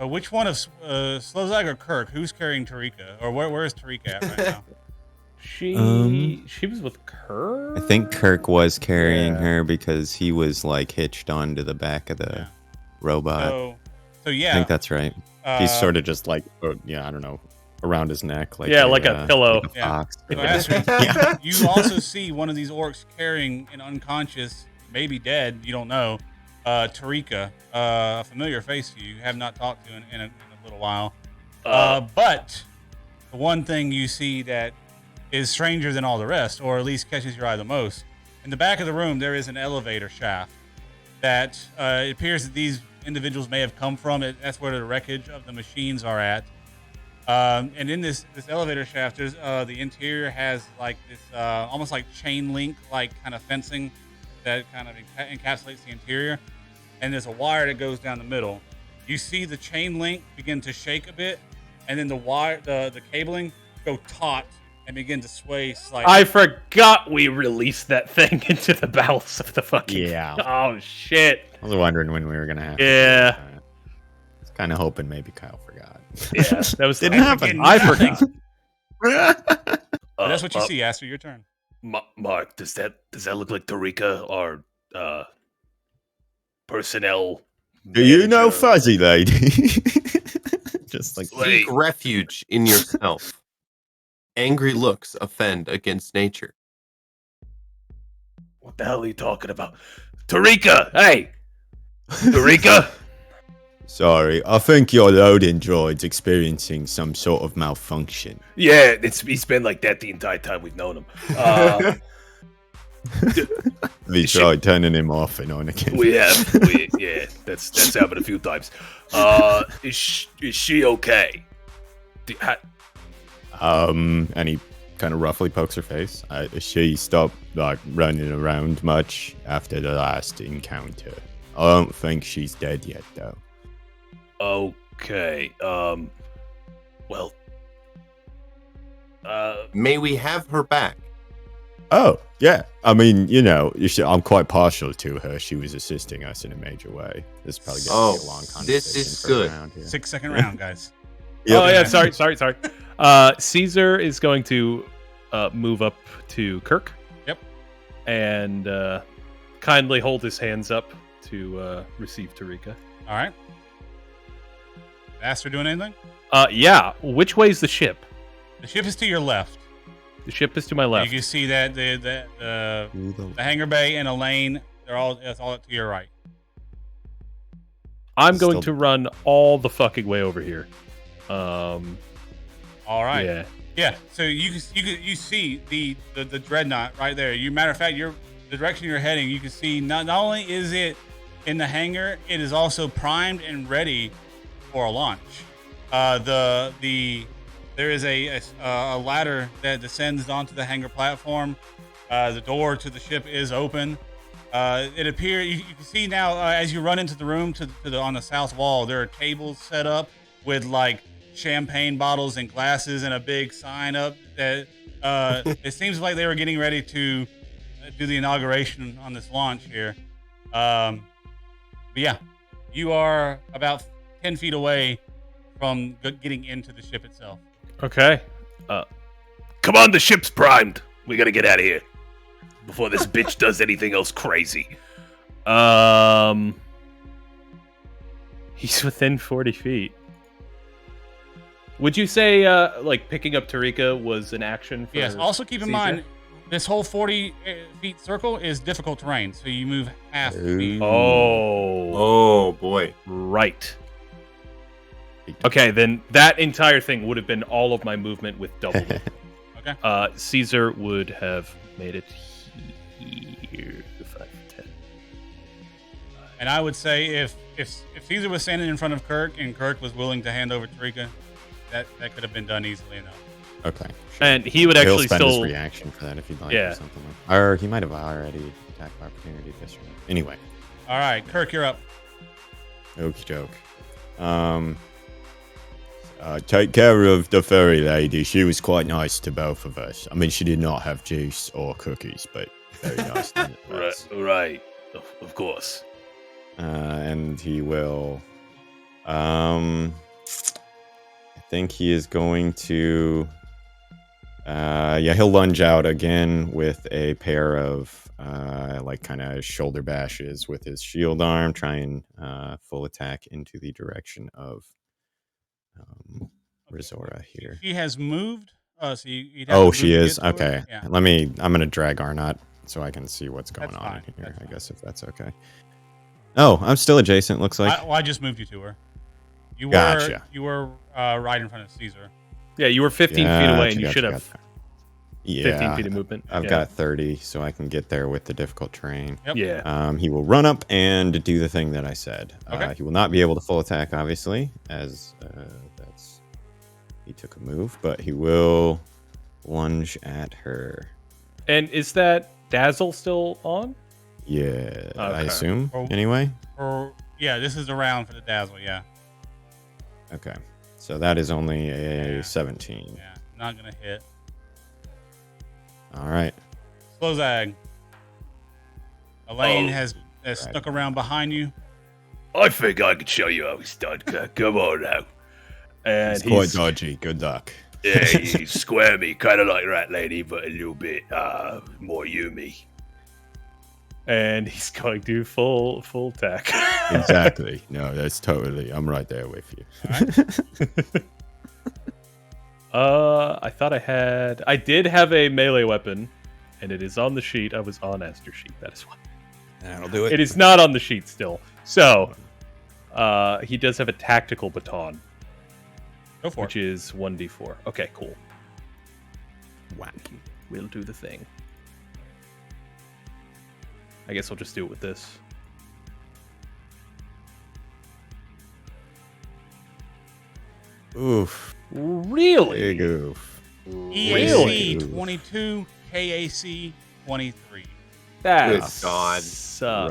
which one of Slozag or Kirk? Who's carrying Tarika? Or where is Tarika at right now? She was with Kirk. I think Kirk was carrying her because he was like hitched onto the back of the robot. So yeah. I think that's right. He's sort of just like, I don't know, around his neck. Like like a pillow. Like a fox. So Aster, you also see one of these orcs carrying an unconscious, maybe dead, you don't know, Tarika, a familiar face to you have not talked to in a little while. But the one thing you see that is stranger than all the rest, or at least catches your eye the most, in the back of the room there is an elevator shaft that it appears that these individuals may have come from. That's where the wreckage of the machines are at. And in this elevator shaft, there's the interior has like this almost like chain link like kind of fencing that kind of encapsulates the interior, and there's a wire that goes down the middle. You see the chain link begin to shake a bit, and then the wire, the cabling go taut and begin to sway slightly. I forgot we released that thing into the bowels of the fucking. Yeah. Oh shit. I was wondering when we were gonna have. Yeah. I was kind of hoping maybe Kyle forgot. Yeah, that was Didn't happen. I forgot. But that's what you see, Aster. Your turn. Mark, does that look like Tarika or personnel? Do you know manager? Fuzzy Lady? Just like Wait. Seek refuge in yourself. Angry looks offend against nature. What the hell are you talking about? Tarika! Hey! Tarika! Sorry, I think your loading droid's experiencing some sort of malfunction. Yeah, he's been like that the entire time we've known him. We tried turning him off and on again. Yeah, that's happened a few times. Is she okay? And he kind of roughly pokes her face. She stopped like running around much after the last encounter. I don't think she's dead yet, though. Okay. Well. May we have her back? Oh, yeah. I mean, you know, I'm quite partial to her. She was assisting us in a major way. This is probably going to be a long conversation. This is for good. around here. 6-second round, guys. Oh yeah, sorry. Caesar is going to move up to Kirk. Yep. And kindly hold his hands up to receive Tarika. All right. Aster doing anything? Yeah. Which way's the ship? The ship is to your left. The ship is to my left. You can see that the hangar bay and Elaine, that's all to your right. I'm going to run all the fucking way over here. All right. Yeah. So you see the Dreadnought right there. Matter of fact, the direction you're heading, you can see not only is it in the hangar, it is also primed and ready for a launch. There is a ladder that descends onto the hangar platform. The door to the ship is open. It appears you can see now as you run into the room on the south wall, there are tables set up with like champagne bottles and glasses and a big sign up that it seems like they were getting ready to do the inauguration on this launch here. But yeah, you are about 10 feet away from getting into the ship itself. Okay. Come on, the ship's primed. We gotta get out of here before this bitch does anything else crazy. He's within 40 feet. Would you say, like, picking up Tarika was an action for Yes, also keep in Caesar? mind, this whole 40 feet circle is difficult terrain, so you move half speed. Oh, boy. Right. Okay, then that entire thing would have been all of my movement with double movement. Okay. Caesar would have made it here. 5, 10. And I would say if Caesar was standing in front of Kirk and Kirk was willing to hand over Tarika, that could have been done easily enough. Okay. And he would He'll actually spend still... his reaction for that if he'd like. Yeah. Or something like. Or he might have already attacked of opportunity this round. Anyway. All right, Kirk, you're up. Okie doke. Take care of the furry lady. She was quite nice to both of us. I mean, she did not have juice or cookies, but very nice. Right. Of course. And he will. I think he is going to. He'll lunge out again with a pair of like kind of shoulder bashes with his shield arm, try and full attack into the direction of Reisora here. She has moved. So you'd have to move She to is? get to her. Okay. Yeah. I'm going to drag Arnot so I can see what's going That's on fine. in here, That's I fine. guess, if that's okay. Oh, I'm still adjacent, looks like. I just moved you to her. You Gotcha. were right in front of Caesar. Yeah, you were 15 feet away, and you Gotcha, should gotcha, have gotcha. 15 feet of movement. I've Yeah. got 30, so I can get there with the difficult terrain. Yep. Yeah. He will run up and do the thing that I said. Okay. He will not be able to full attack, obviously, as he took a move, but he will lunge at her. And is that Dazzle still on? Yeah, I Okay. assume. Oh. Anyway. This is the round for the Dazzle. Yeah. Okay. So that is only a 17. Yeah. Not gonna hit. All right. Slow zag. Elaine Oh. has stuck around behind you. I think I could show you how he's done. Come on now. And It's quite dodgy. Good luck. Yeah, he's squirmy, kind of like Rat Lady, but a little bit more Yumi. And he's going to full attack. Exactly. No, that's totally. I'm right there with you. I thought I did have a melee weapon, and it is on the sheet. I was on Aster's sheet. That is why. That'll do it. It is not on the sheet still. So, he does have a tactical baton. Go for which it. is 1d4. Okay, cool. Whack. We'll do the thing. I guess I'll just do it with this. Oof. Really? Big oof. EAC Really? 22, KAC 23. That's Good God.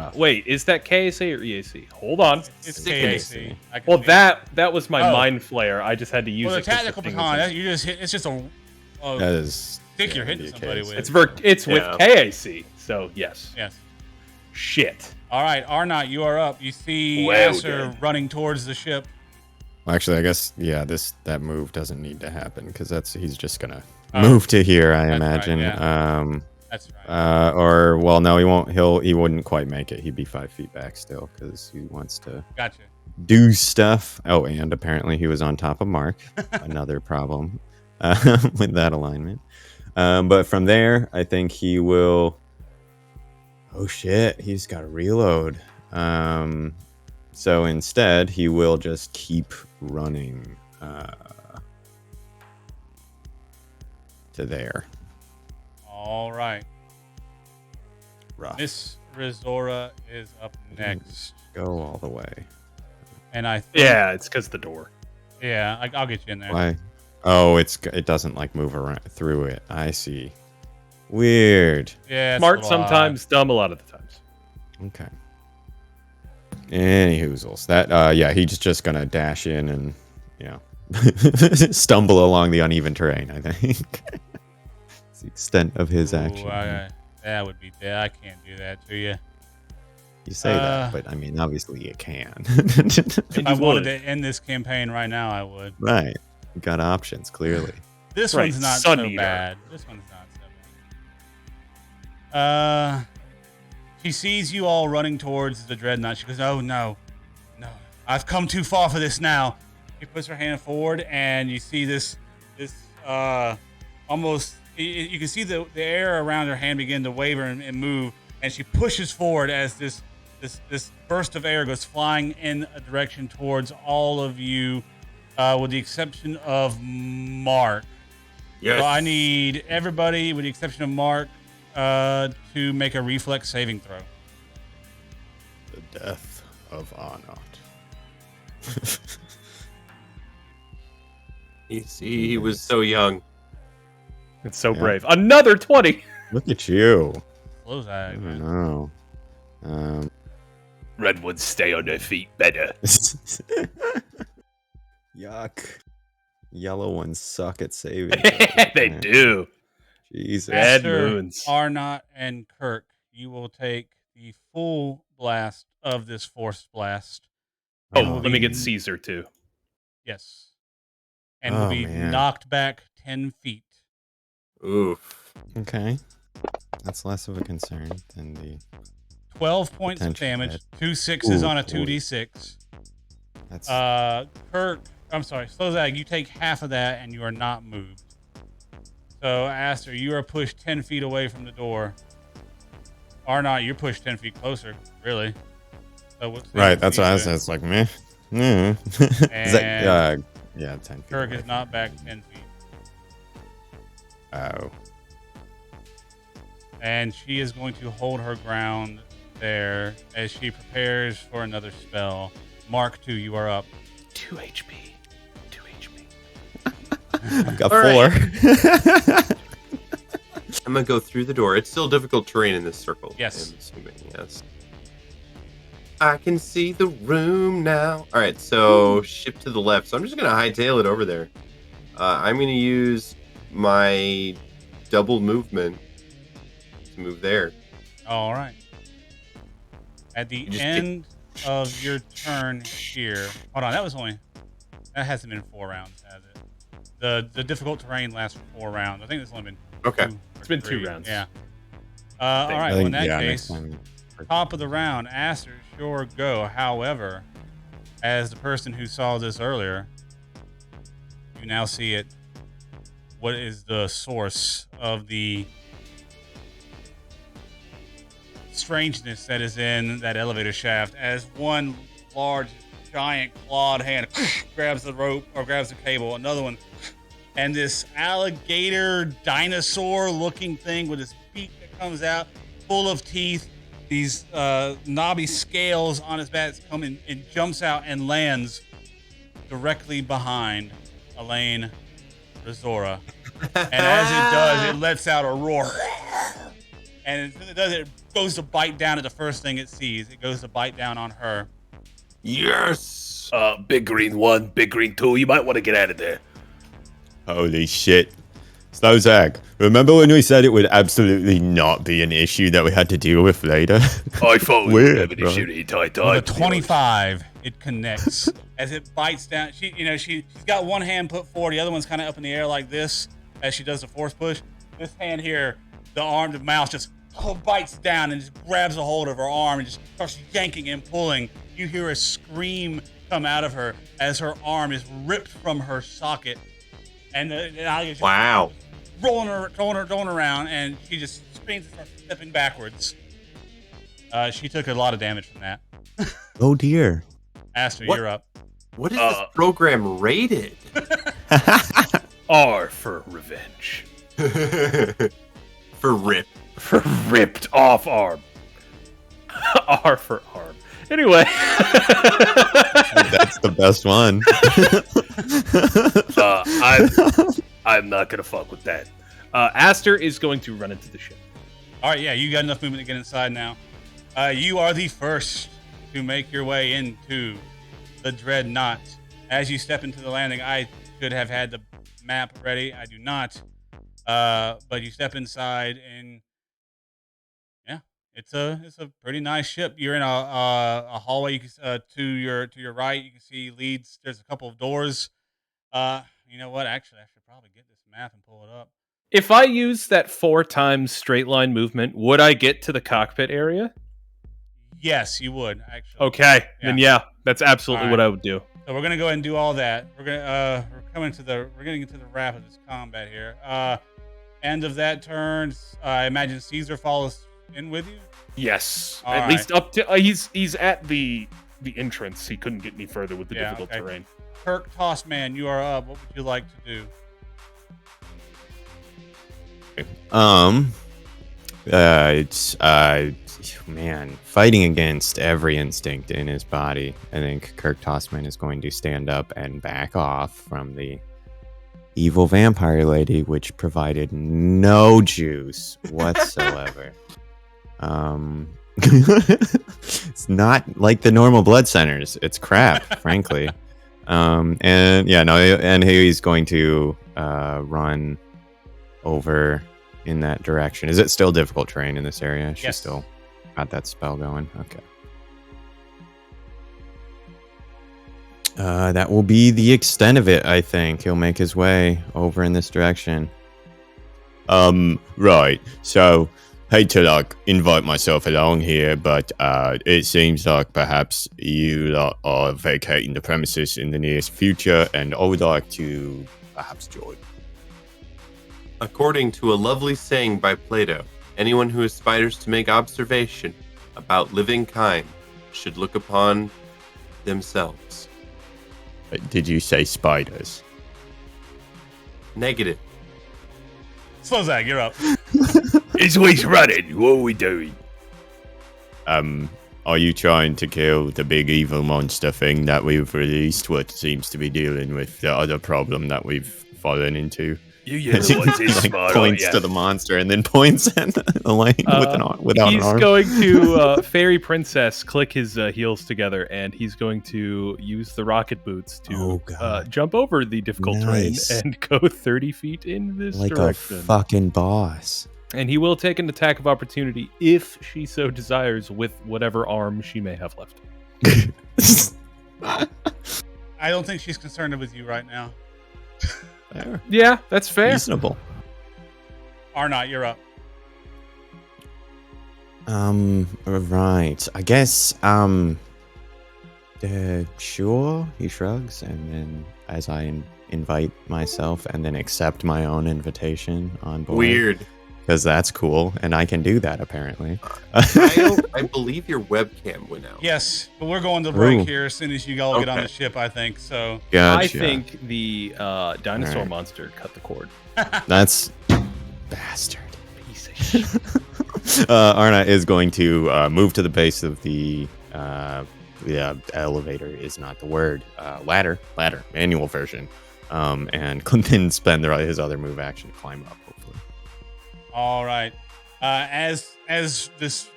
Rough. wait, is that KSA or EAC? Hold on. It's Sickening. KAC. I can Well, see it. that was my Oh. mind flare. I just had to use Well, the it. 'cause tactical thing baton, was that, you just hit. It's just a That is. stick you're yeah, hitting the somebody case. with. it's with Yeah. KAC. So yes. Yes. Shit. All right, Arnot, you are up. You see Well Aster done. running towards the ship. Well, actually, I guess that move doesn't need to happen because he's just gonna Oh, move to here. I that's right, imagine. yeah. That's right. Or well, no, he won't. He wouldn't quite make it. He'd be 5 feet back still because he wants to Gotcha. do stuff. Oh, and apparently he was on top of Mark. Another problem with that alignment. But from there, I think he will. Oh shit! He's got to reload. So instead, he will just keep running to there. All right. Rough. Miss Reisora is up next. Go all the way. And I think, Yeah, it's because the door. yeah, I'll get you in there. Why? Oh, it doesn't like move around through it. I see. Weird. Yeah, it's a Smart little odd. sometimes, dumb a lot of the times. Okay. Any hoozles. That yeah, he's just gonna dash in and stumble along the uneven terrain, I think. It's the extent of his action. That would be dead. I can't do that to you. You say that, but I mean obviously you can. If I you wanted would. to end this campaign right now, I would. Right. You got options, clearly. This Right, one's not Sun so Eater. bad. This one's not so bad. She sees you all running towards the Dreadnought. She goes, "Oh no, I've come too far for this now." She puts her hand forward, and you see this almost. You can see the air around her hand begin to waver and move, and she pushes forward as this burst of air goes flying in a direction towards all of you, with the exception of Mark. Yes. So I need everybody, with the exception of Mark, to make a reflex saving throw. The death of Arnot. He was so young. It's so Yeah. brave. Another 20. Look at you. Close I eye, don't man. know. Redwoods stay on their feet better. Yuck. Yellow ones suck at saving. They do. Jesus. Red Aster, moons. Arnot, and Kirk, you will take the full blast of this force blast. Oh, And will let me be- get Caesar too. Yes. And will Oh, be man. knocked back 10 feet. Oof. Okay. That's less of a concern than the. 12 points of Potential damage. hit. 2 sixes Ooh, on a boy. 2d6. That's Kirk, I'm sorry, Slozag, you take half of that and you are not moved. So, Aster, you are pushed 10 feet away from the door. Arnot, you're pushed 10 feet closer, really. So what's the- right. That's what I you said. do? It's like meh. Yeah. Is that, yeah, 10 feet. Kirk away is not back 10 feet. Oh. And she is going to hold her ground there as she prepares for another spell. Mark 2, you are up. 2 HP. 2 HP. I've got All 4. I'm gonna go through the door. It's still difficult terrain in this circle. Yes. I'm assuming, yes. I can see the room now. All right, so ship to the left. So I'm just gonna hightail it over there. I'm gonna use my double movement to move there. All right. At the You just end of your turn here, hold on. That hasn't been 4 rounds, has it? The difficult terrain lasts for 4 rounds. I think it's only been Okay. 2 or It's been 2 3. rounds. Yeah. All right. Well, in that case, next time. top of the round. Aster, sure, go. However, as the person who saw this earlier, you now see it. What is the source of the strangeness that is in that elevator shaft? As one large, giant clawed hand grabs the rope or grabs the cable, another one, and this alligator dinosaur-looking thing with this beak that comes out, full of teeth, these knobby scales on his back come in and jumps out and lands directly behind Elaine Reisora. And as it does, it lets out a roar. And as it does, it goes to bite down at the first thing it sees. It goes to bite down on her. Yes! Big green 1, big green 2. You might want to get out of there. Holy shit. Slowzag, remember when we said it would absolutely not be an issue that we had to deal with later? I thought we would have an issue the entire time. With a 25, it connects. As it bites down, she's got one hand put forward, the other one's kind of up in the air like this as she does the force push. This hand here, the arm, the mouse just bites down and just grabs a hold of her arm and just starts yanking and pulling. You hear a scream come out of her as her arm is ripped from her socket. And the alligator Wow. rolling around, and she just screams and starts stepping backwards. She took a lot of damage from that. Oh dear. Aster, What? you're up. What is this program rated? R for revenge. For rip. For ripped off arm. R for arm. Anyway. That's the best one. I'm not gonna fuck with that. Aster is going to run into the ship. All right, yeah, you got enough movement to get inside now. You are the first to make your way into the Dreadnought. As you step into the landing, I should have had the map ready. I do not. But you step inside, and yeah, it's a pretty nice ship. You're in a hallway. You can to your right, you can see leads. There's a couple of doors. You know what? Actually, I should probably get this map and pull it up. If I use that 4 times straight line movement, would I get to the cockpit area? Yes, you would actually. Okay, then yeah, that's absolutely All what right. I would do. So we're gonna go ahead and do all that. We're getting to the wrap of this combat here. End of that turn. I imagine Caesar follows in with you. Yes, All at right. least up to he's at the entrance. He couldn't get any further with the difficult okay. terrain. Kirk Tossman, you are up. What would you like to do? Man, fighting against every instinct in his body. I think Kirk Tossman is going to stand up and back off from the evil vampire lady, which provided no juice whatsoever. It's not like the normal blood centers. It's crap, frankly. And he's going to run over in that direction. Is it still difficult terrain in this area? She's Yes. still got that spell going. Okay. That will be the extent of it, I think. He'll make his way over in this direction. Right. So, hate to invite myself along here, but it seems like perhaps you lot are vacating the premises in the nearest future, and I would like to perhaps join. According to a lovely saying by Plato, anyone who aspires to make observation about living kind should look upon themselves. Did you say spiders? Negative. Slowzag, you're up. He's running. What are we doing? Are you trying to kill the big evil monster thing that we've released? What seems to be dealing with the other problem that we've fallen into? You the ones is Like, smart, points aren't to ya? the monster and then points at Elaine without an He's arm. going to Fairy Princess click his heels together, and he's going to use the rocket boots to Oh, God. jump over the difficult Nice. terrain and go 30 feet in this Like direction. a fucking boss. And he will take an attack of opportunity if she so desires with whatever arm she may have left. I don't think she's concerned with you right now. Fair. Yeah, that's fair. Reasonable. Arnot, you're up. Right. I guess, sure, he shrugs, and then as I invite myself and then accept my own invitation on board. Weird. Because that's cool, and I can do that, apparently. I believe your webcam went out. Yes, but we're going to break Ooh. here as soon as you all get on Okay. the ship, I think. So Gotcha. I think the dinosaur Alright. monster cut the cord. That's... Bastard. Piece of shit. Arnot is going to move to the base of the elevator is not the word, ladder, manual version, and then spend his other move action to climb up, hopefully. all right, as this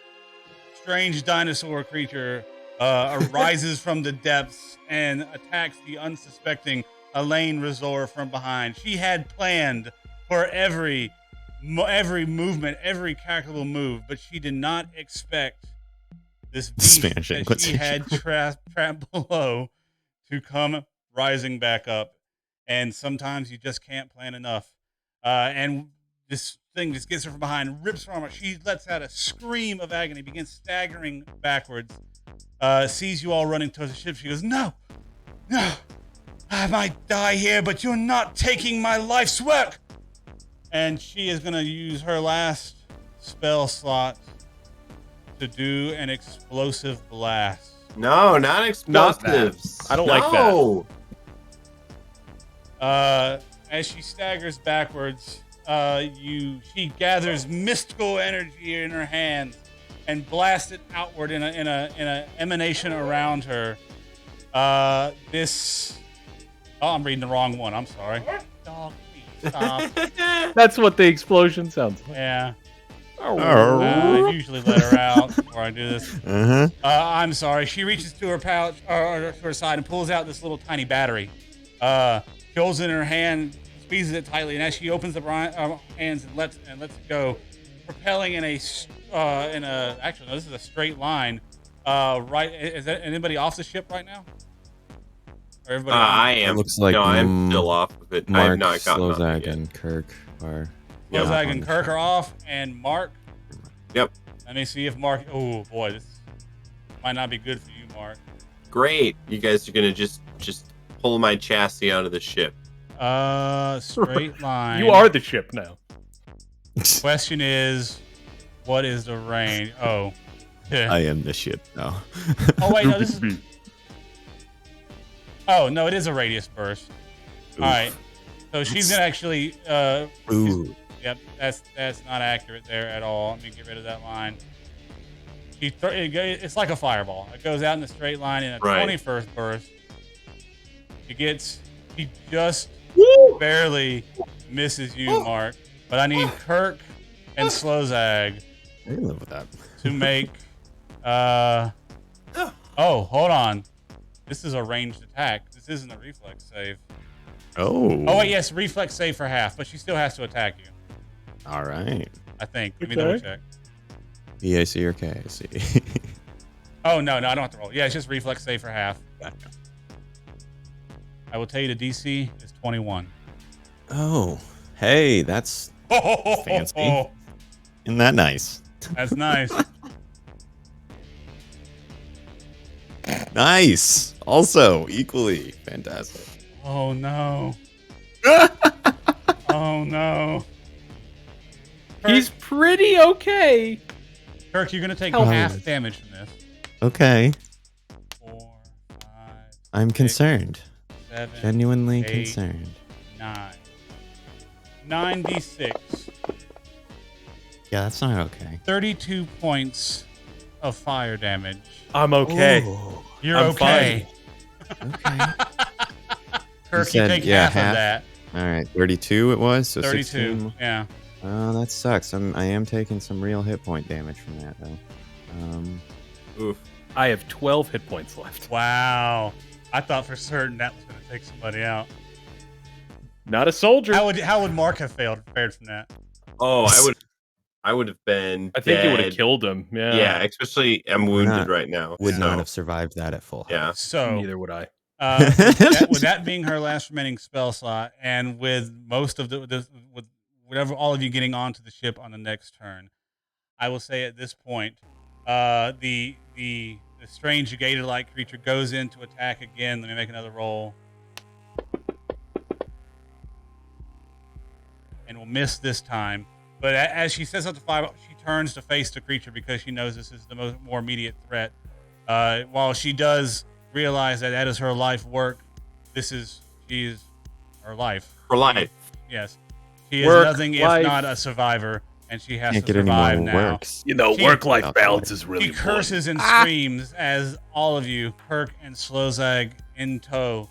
strange dinosaur creature arises from the depths and attacks the unsuspecting Elaine Reisora from behind, she had planned for every movement, every calculable move, but she did not expect this beast Spanish that she Inquisition. had trapped below to come rising back up. And sometimes you just can't plan enough. And this thing just gets her from behind, rips her arm out. She lets out a scream of agony, begins staggering backwards, sees you all running towards the ship. She goes, no, I might die here, but you're not taking my life's work. And she is going to use her last spell slot to do an explosive blast. No, not explosives. I don't like that. As she staggers backwards, she gathers mystical energy in her hands and blasts it outward in a emanation around her. I'm reading the wrong one. I'm sorry. Dog, please stop. That's what the explosion sounds like. Yeah. Oh. I usually let her out before I do this. Uh-huh. I'm sorry. She reaches to her pouch or to her side and pulls out this little tiny battery. She holds it in her hand, squeezes it tightly, and as she opens the hands and lets it go, propelling in a actually no, this is a straight line. Right? Is that anybody off the ship right now? Or everybody? I am. It looks like no, I'm still off of it. I have Mark, not gotten on it Slozak, yet. and Kirk are... Slozak on and the Kirk ship. are off, and Mark. Yep. Let me see if Mark. Oh boy, this might not be good for you, Mark. Great. You guys are gonna just pull my chassis out of the ship. Straight line. You are the ship now. Question is, what is the range? Oh. I am the ship now. Oh wait, no, this is. Oh no, it is a radius burst. All right, so she's gonna actually. Ooh. Yep, that's not accurate there at all. Let me get rid of that line. It's like a fireball. It goes out in a straight line in a Right. 21st burst. He just barely misses you, Mark. But I need Kirk and Slozag I can live with that. to make. Oh, hold on. This is a ranged attack. This isn't a reflex save. Oh. Oh wait, yes, reflex save for half, but she still has to attack you. All right. I think. Let me Okay. double check. BAC or KAC? Oh no, I don't have to roll. Yeah, it's just reflex save for half. Gotcha. I will tell you the DC is 21. Oh. Hey, that's... Fancy. Isn't that nice? That's nice. Nice. Also, equally fantastic. Oh no. Oh no. He's pretty okay. Kirk, you're gonna take Oh. half damage from this. Okay. 4, 5, I'm 6, concerned. 7, Genuinely 8, concerned. 9. 9d6. Yeah, that's not okay. 32 points of fire damage. I'm okay. Ooh. You're I'm okay. Okay. Kirk, You you said, take yeah, half half. of that. All right, 32 it was, so 32. 16. Yeah. Oh, that sucks. I am taking some real hit point damage from that, though. Oof. I have 12 hit points left. Wow. I thought for certain that was going to take somebody out. Not a soldier. How would Mark have fared from that? Oh, I would have been. I think you would have dead. killed him. Yeah. Yeah, especially I'm We're wounded not- right now. Would so, not have survived that at full health. Yeah. So, Neither would I. with that being her last remaining spell slot, and with most of with whatever all of you getting onto the ship on the next turn, I will say at this point, the strange gator-like creature goes in to attack again. Let me make another roll. And will miss this time. But as she sets up the 5, she turns to face the creature because she knows this is the more immediate threat. While she does realize that is her life work, she is her life. For life. Yes. She is Work, nothing if life. not a survivor, and she has Can't to get any survive more now. works. Work-life balance is really She important. curses and screams as all of you, Kirk and Slozag in tow,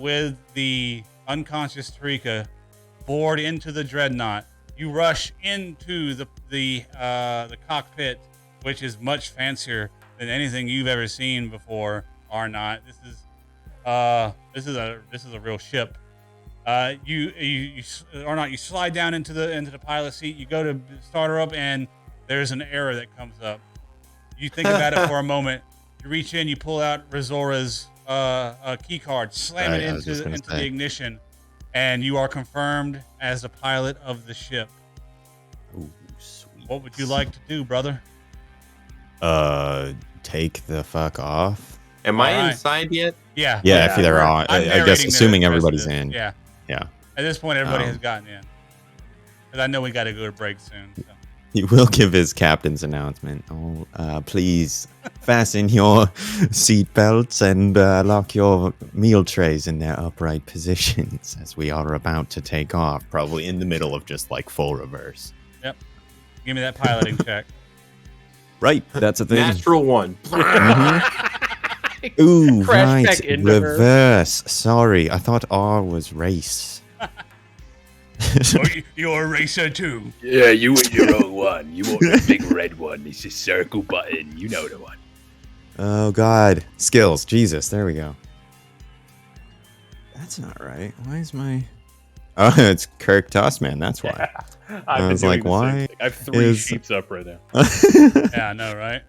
with the unconscious Tarika, board into the Dreadnought. You rush into the cockpit, which is much fancier than anything you've ever seen before, Arnot. This is a real ship. Arnot, you slide down into the pilot seat. You go to start her up, and there's an error that comes up. You think about it for a moment. You reach in, you pull out Reisora's key card, slam it into the ignition, and you are confirmed as the pilot of the ship. Ooh, sweet. What would you like to do, brother? Take the fuck off. Am I Alright. inside yet? Yeah. Yeah, if they're on. I'm I guess narrating assuming the rest of everybody's this. in. Yeah. Yeah. At this point, everybody Um, has gotten in. Because I know we got to go to break soon. So. He will give his captain's announcement. Please fasten your seatbelts and lock your meal trays in their upright positions as we are about to take off. Probably in the middle of just like full reverse. Yep. Give me that piloting check. Right, that's a thing. Natural one. Ooh, Crash back right. into her. Reverse. Sorry, I thought R was race. You're a racer too. Yeah, you want your own one. You want the big red one. It's a circle button. You know the one. Oh God, skills. Jesus, there we go. That's not right. Why is my? Oh, it's Kirk Tossman. That's why. I've been was doing like, the same why thing. I have 3 is- sheeps up right now. Yeah, I know, right?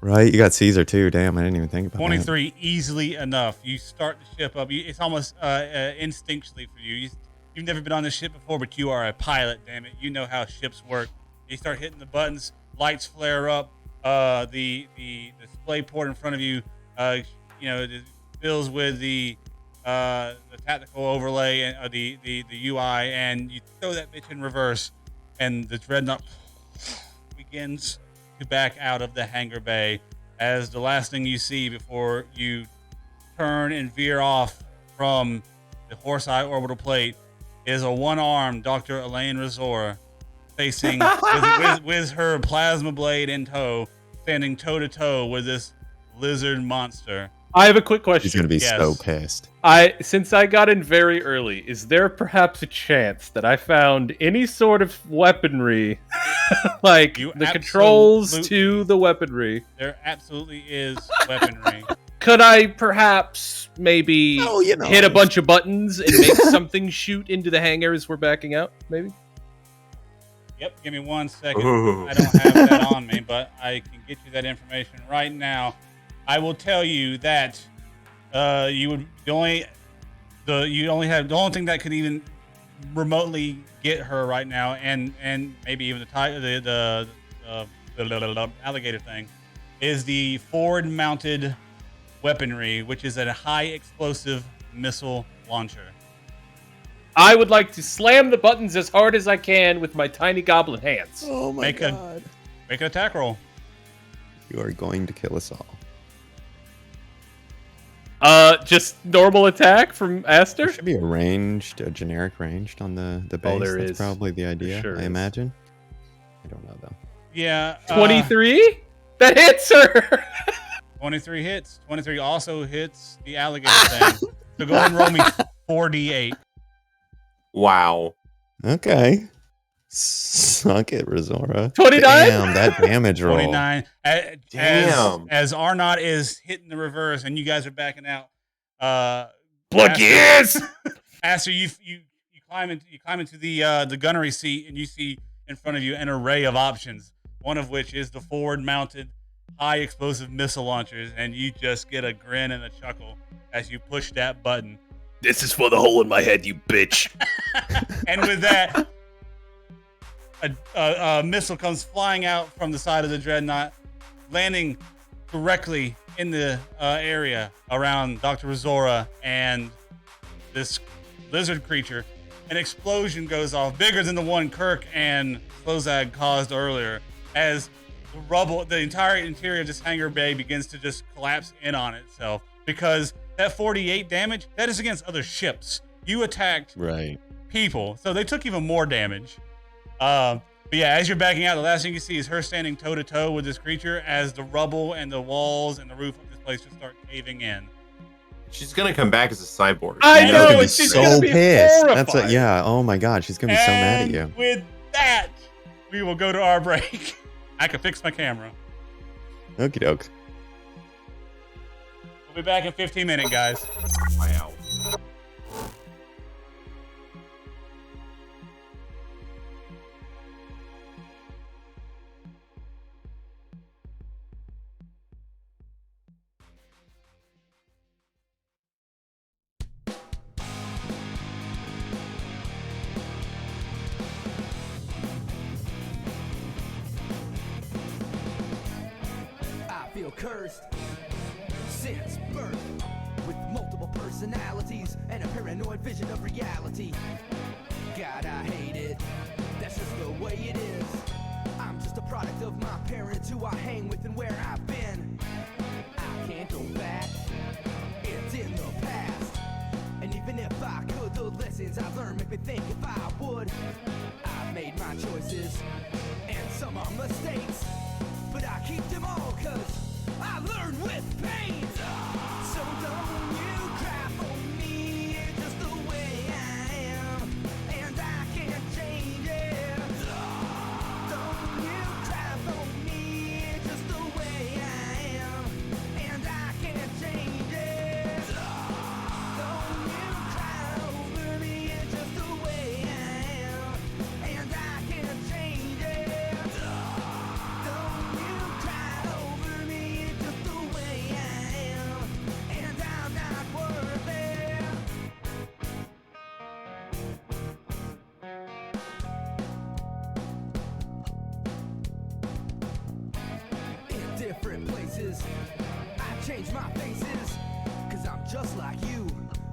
Right, you got Caesar too. Damn, I didn't even think about 23 easily enough. You start the ship up. It's almost instinctually for you. You've never been on this ship before, but you are a pilot. Damn it, you know how ships work. You start hitting the buttons. Lights flare up. The display port in front of you, it fills with the tactical overlay and the UI, and you throw that bitch in reverse, and the Dreadnought begins to back out of the hangar bay as the last thing you see before you turn and veer off from the Horse-Eye orbital plate is a one-armed Dr. Elaine Reisora facing with her plasma blade in tow, standing toe-to-toe with this lizard monster. I have a quick that. He's question. gonna be Yes. so pissed. Since I got in very early, is there perhaps a chance that I found any sort of weaponry, like You the controls absolutely- to the weaponry? There absolutely is weaponry. Could I perhaps maybe Oh, you know. hit a bunch of buttons and make something shoot into the hangar as we're backing out? Maybe. Yep, give me 1 second. Ooh. I don't have that on me, but I can get you that information right now. I will tell you that the only thing that could even remotely get her right now, and maybe even the alligator thing, is the forward-mounted weaponry, which is a high explosive missile launcher. I would like to slam the buttons as hard as I can with my tiny goblin hands. Oh my Make an attack roll. You are going to kill us all. Just normal attack from Aster? There should be a generic ranged on the base. Oh, there That's is. probably the idea, sure I is. imagine. I don't know though. Yeah. 23? That hits her! 23 hits. 23 also hits the alligator thing. So go ahead and roll me 4d8. Wow. Okay. Suck it, Reisora. 29? Damn, that damage roll. 29. Damn. As Arnot is hitting the reverse and you guys are backing out. Plug Aster- your ears! Aster, you climb into the gunnery seat and you see in front of you an array of options. One of which is the forward-mounted high explosive missile launchers, and you just get a grin and a chuckle as you push that button. This is for the hole in my head, you bitch. And with that, a missile comes flying out from the side of the Dreadnought, landing directly in the area around Dr. Reisora and this lizard creature. An explosion goes off, bigger than the one Kirk and Slozag caused earlier, as the rubble, the entire interior of this hangar bay begins to just collapse in on itself, because that 48 damage, that is against other ships. You attacked people, so they took even more damage. But yeah, as you're backing out, the last thing you see is her standing toe-to-toe with this creature as the rubble and the walls and the roof of this place just start caving in. She's gonna come back as a cyborg. I She's know, gonna be and she's so gonna be pissed. horrified. Yeah. Oh my God, she's gonna be so mad at And you. with that, we will go to our break. I can fix my camera. Okie doke. We'll be back in 15 minutes, guys. Wow. I feel cursed since birth, with multiple personalities and a paranoid vision of reality. God, I hate it. That's just the way it is. I'm just a product of my parents, who I hang with and where I've been. I can't go back. It's in the past. And even if I could, the lessons I learned make me think if I would. I made my choices, and some are mistakes, but I keep them all, cause I learned with pain. So don't you cry for me, just the way I am, and I can't change it. Don't you cry for me, just the way I am, and I can't change it. Don't you cry over me, just the way I am, and I can't change it. Don't you cry over me, just the way I am, and I'm not worth it. In different places, I change my faces, cause I'm just like you.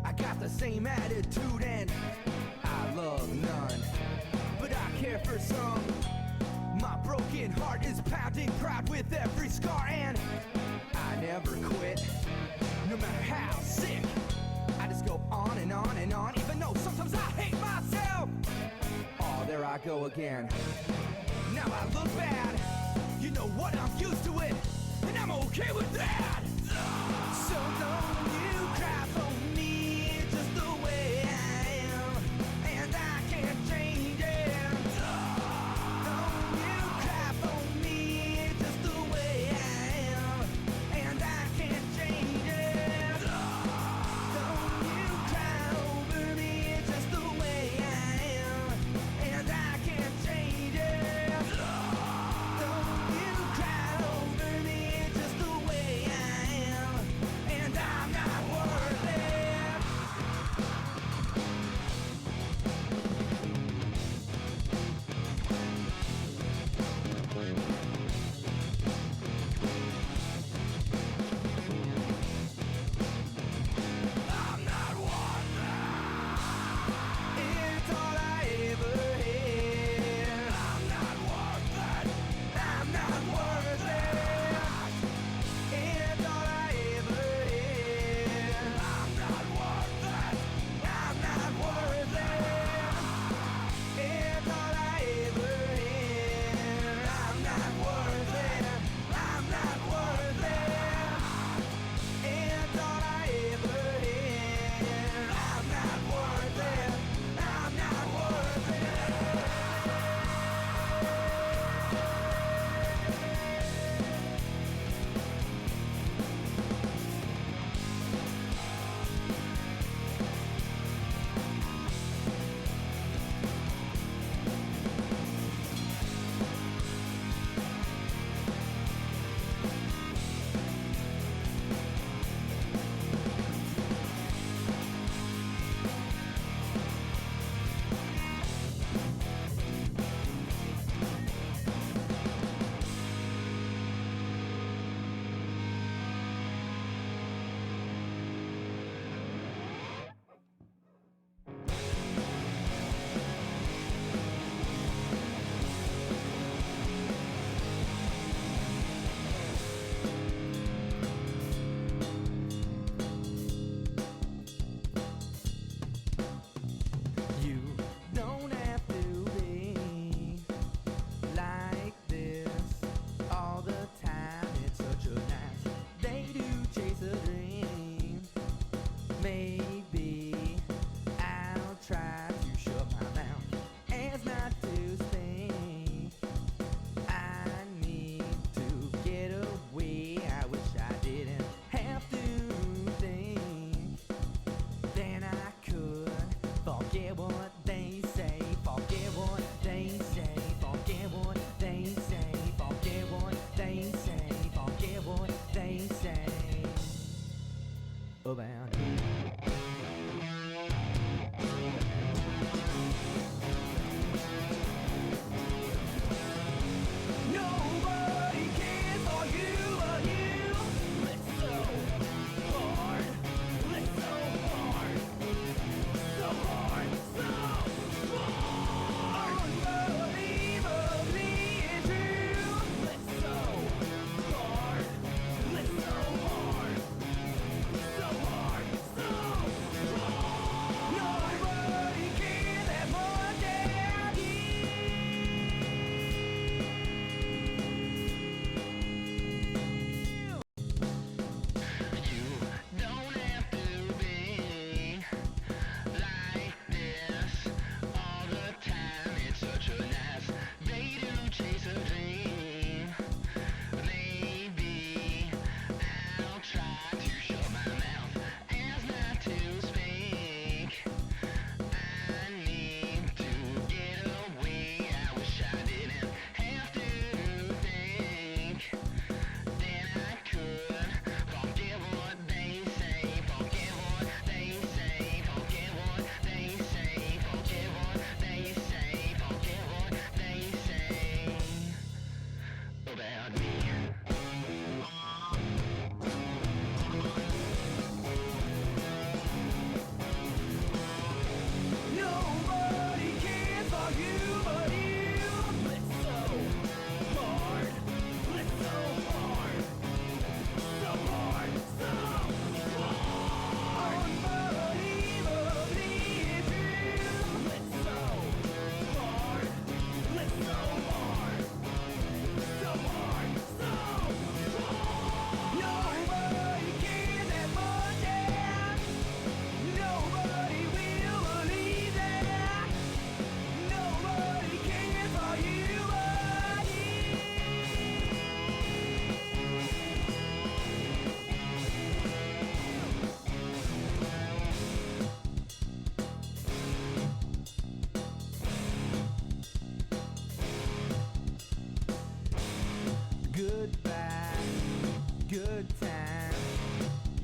I got the same attitude and I love none, but I care for some. My broken heart is pounding proud with every scar, and I never quit, no matter how sick. I just go on and on and on, even though sometimes I hate myself. Oh, there I go again. Now I look bad, you know what, I'm used to it, and I'm okay with that. So don't you cry for me, just the way I am, and I can't change it. Don't you cry for me, just the way I am, and I can't change it. Don't you cry over me, just the way I am, and I can't change it. Don't you cry over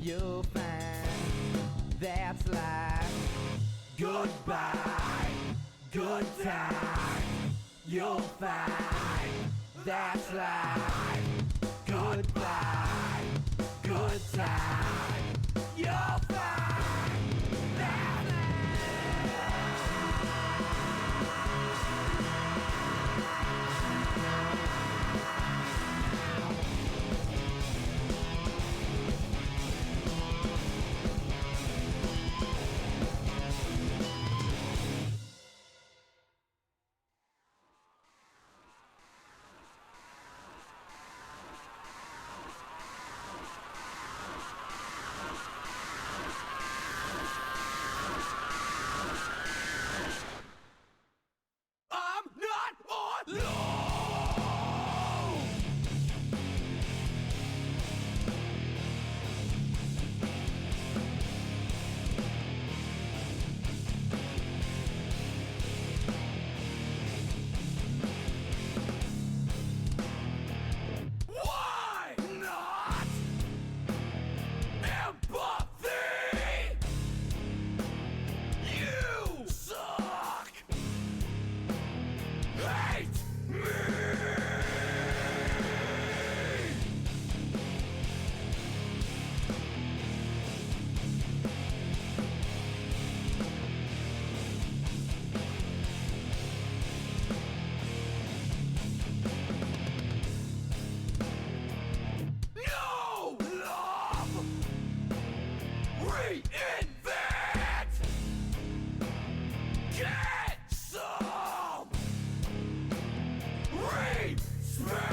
you'll find that's life. Goodbye, good time, you'll find that's life. Goodbye, good time, you'll find that's life. I'm not alone. Why not? Empathy. You suck. Hate me. No love. Reinvent. Get some. Respect.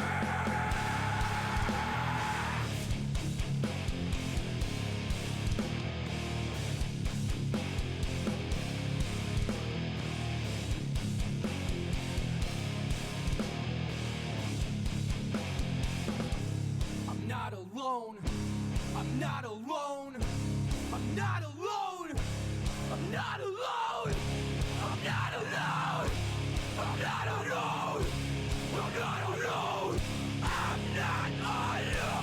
I'm not alone. I'm not alone. I'm not alone. I'm not alone. I'm not alone. I'm not alone. I'm not alone. I'm not alone. I'm not alone.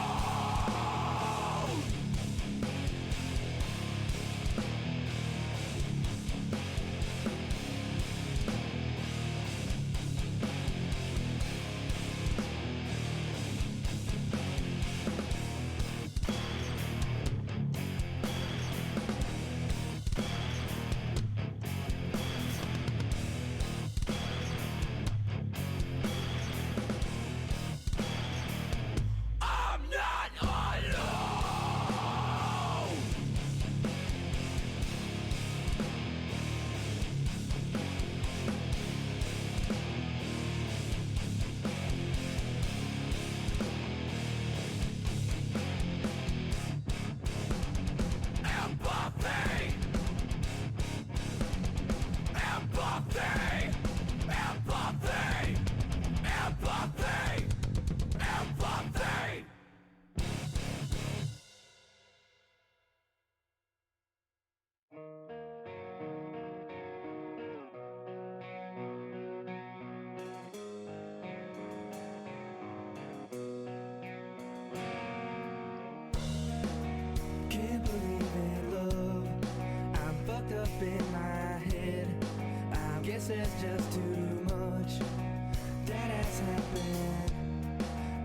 Empathy. Empathy. Empathy. Empathy. Empathy. Can't believe in love. I'm fucked up in my head. I guess there's just too much that has happened.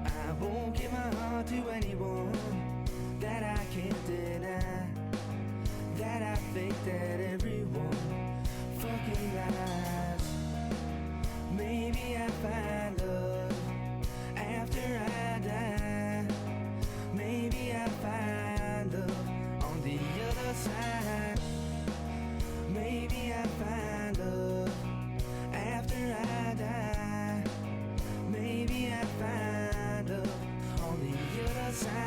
I won't give my heart to anyone that I can't deny. That I think that everyone fucking lies. Maybe I find love after I die. Maybe I find love on the other side. Maybe I find love after I die. Maybe I find love on the other side.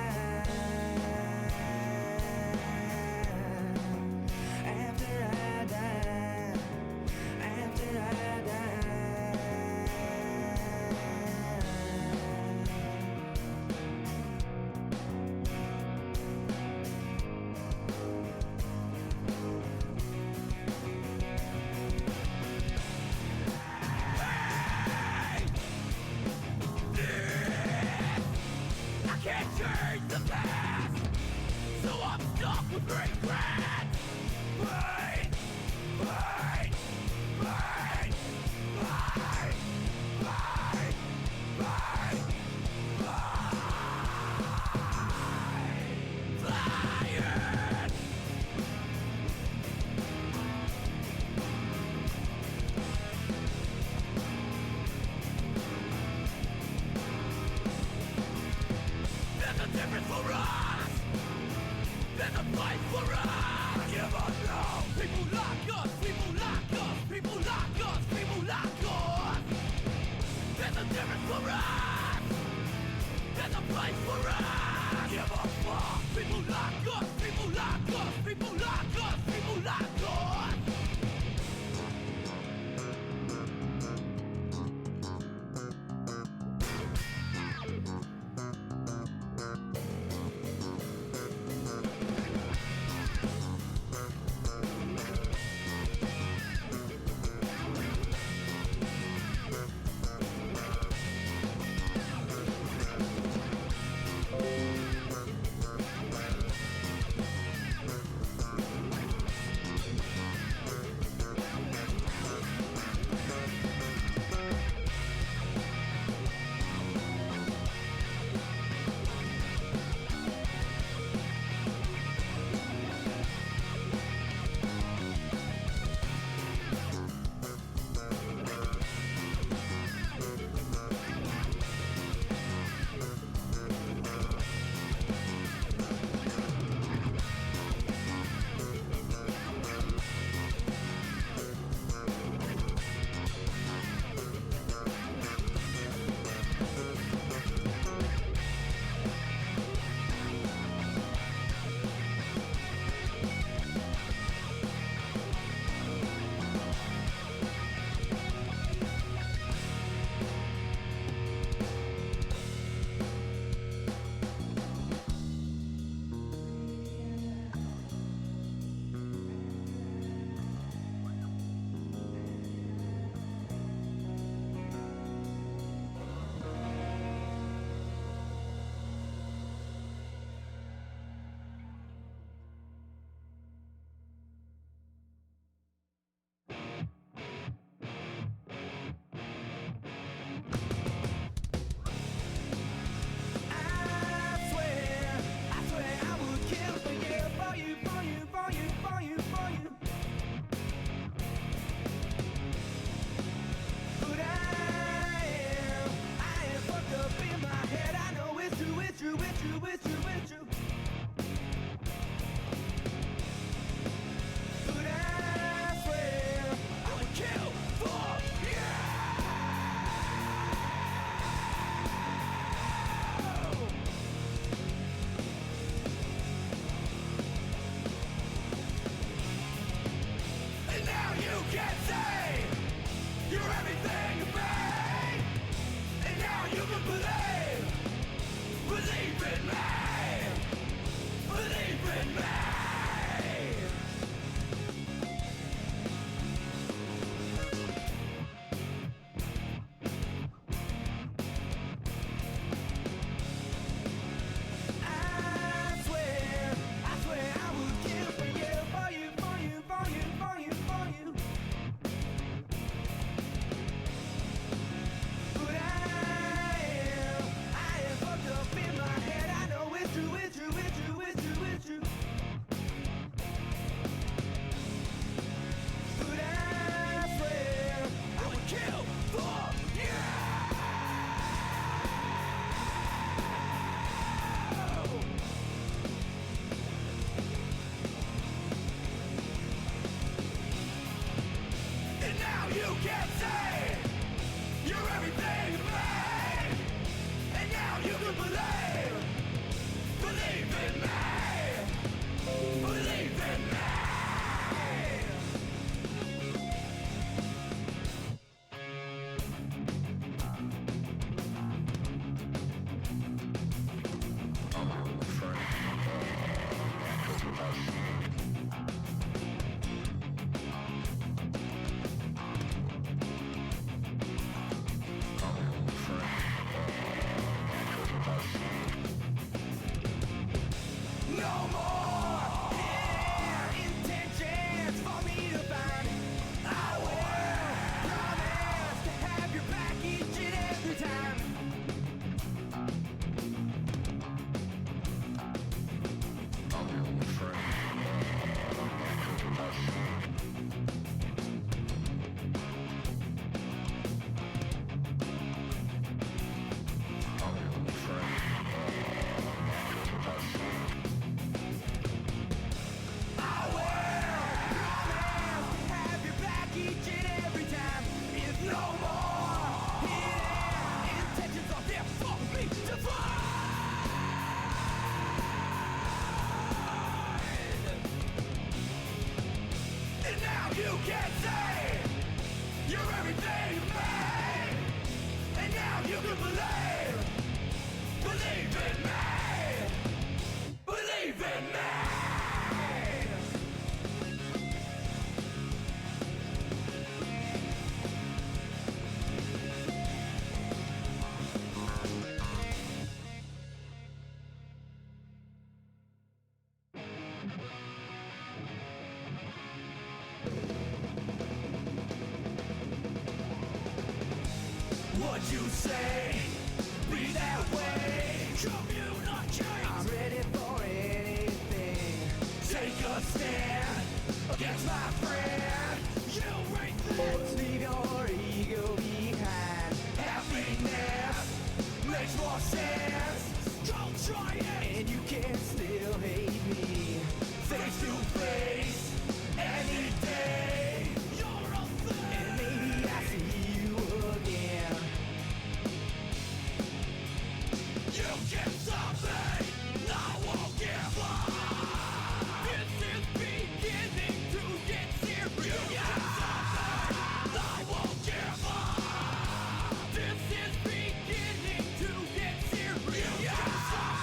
regret. Pain, pain, pain, pain, pain, pain, pain. There's a difference for us. There's a fight for us. What you say, be that way. I'm ready for anything. Take a stand against my friend. You rate this. Leave your ego behind. Happiness makes more sense. Don't try it, and you can still hate me. Face to face, any day. You're a thing, and maybe I see you again. You can stop me, I won't give up. This is beginning to get serious. You can stop me, I won't give up. This is beginning to get serious. You can stop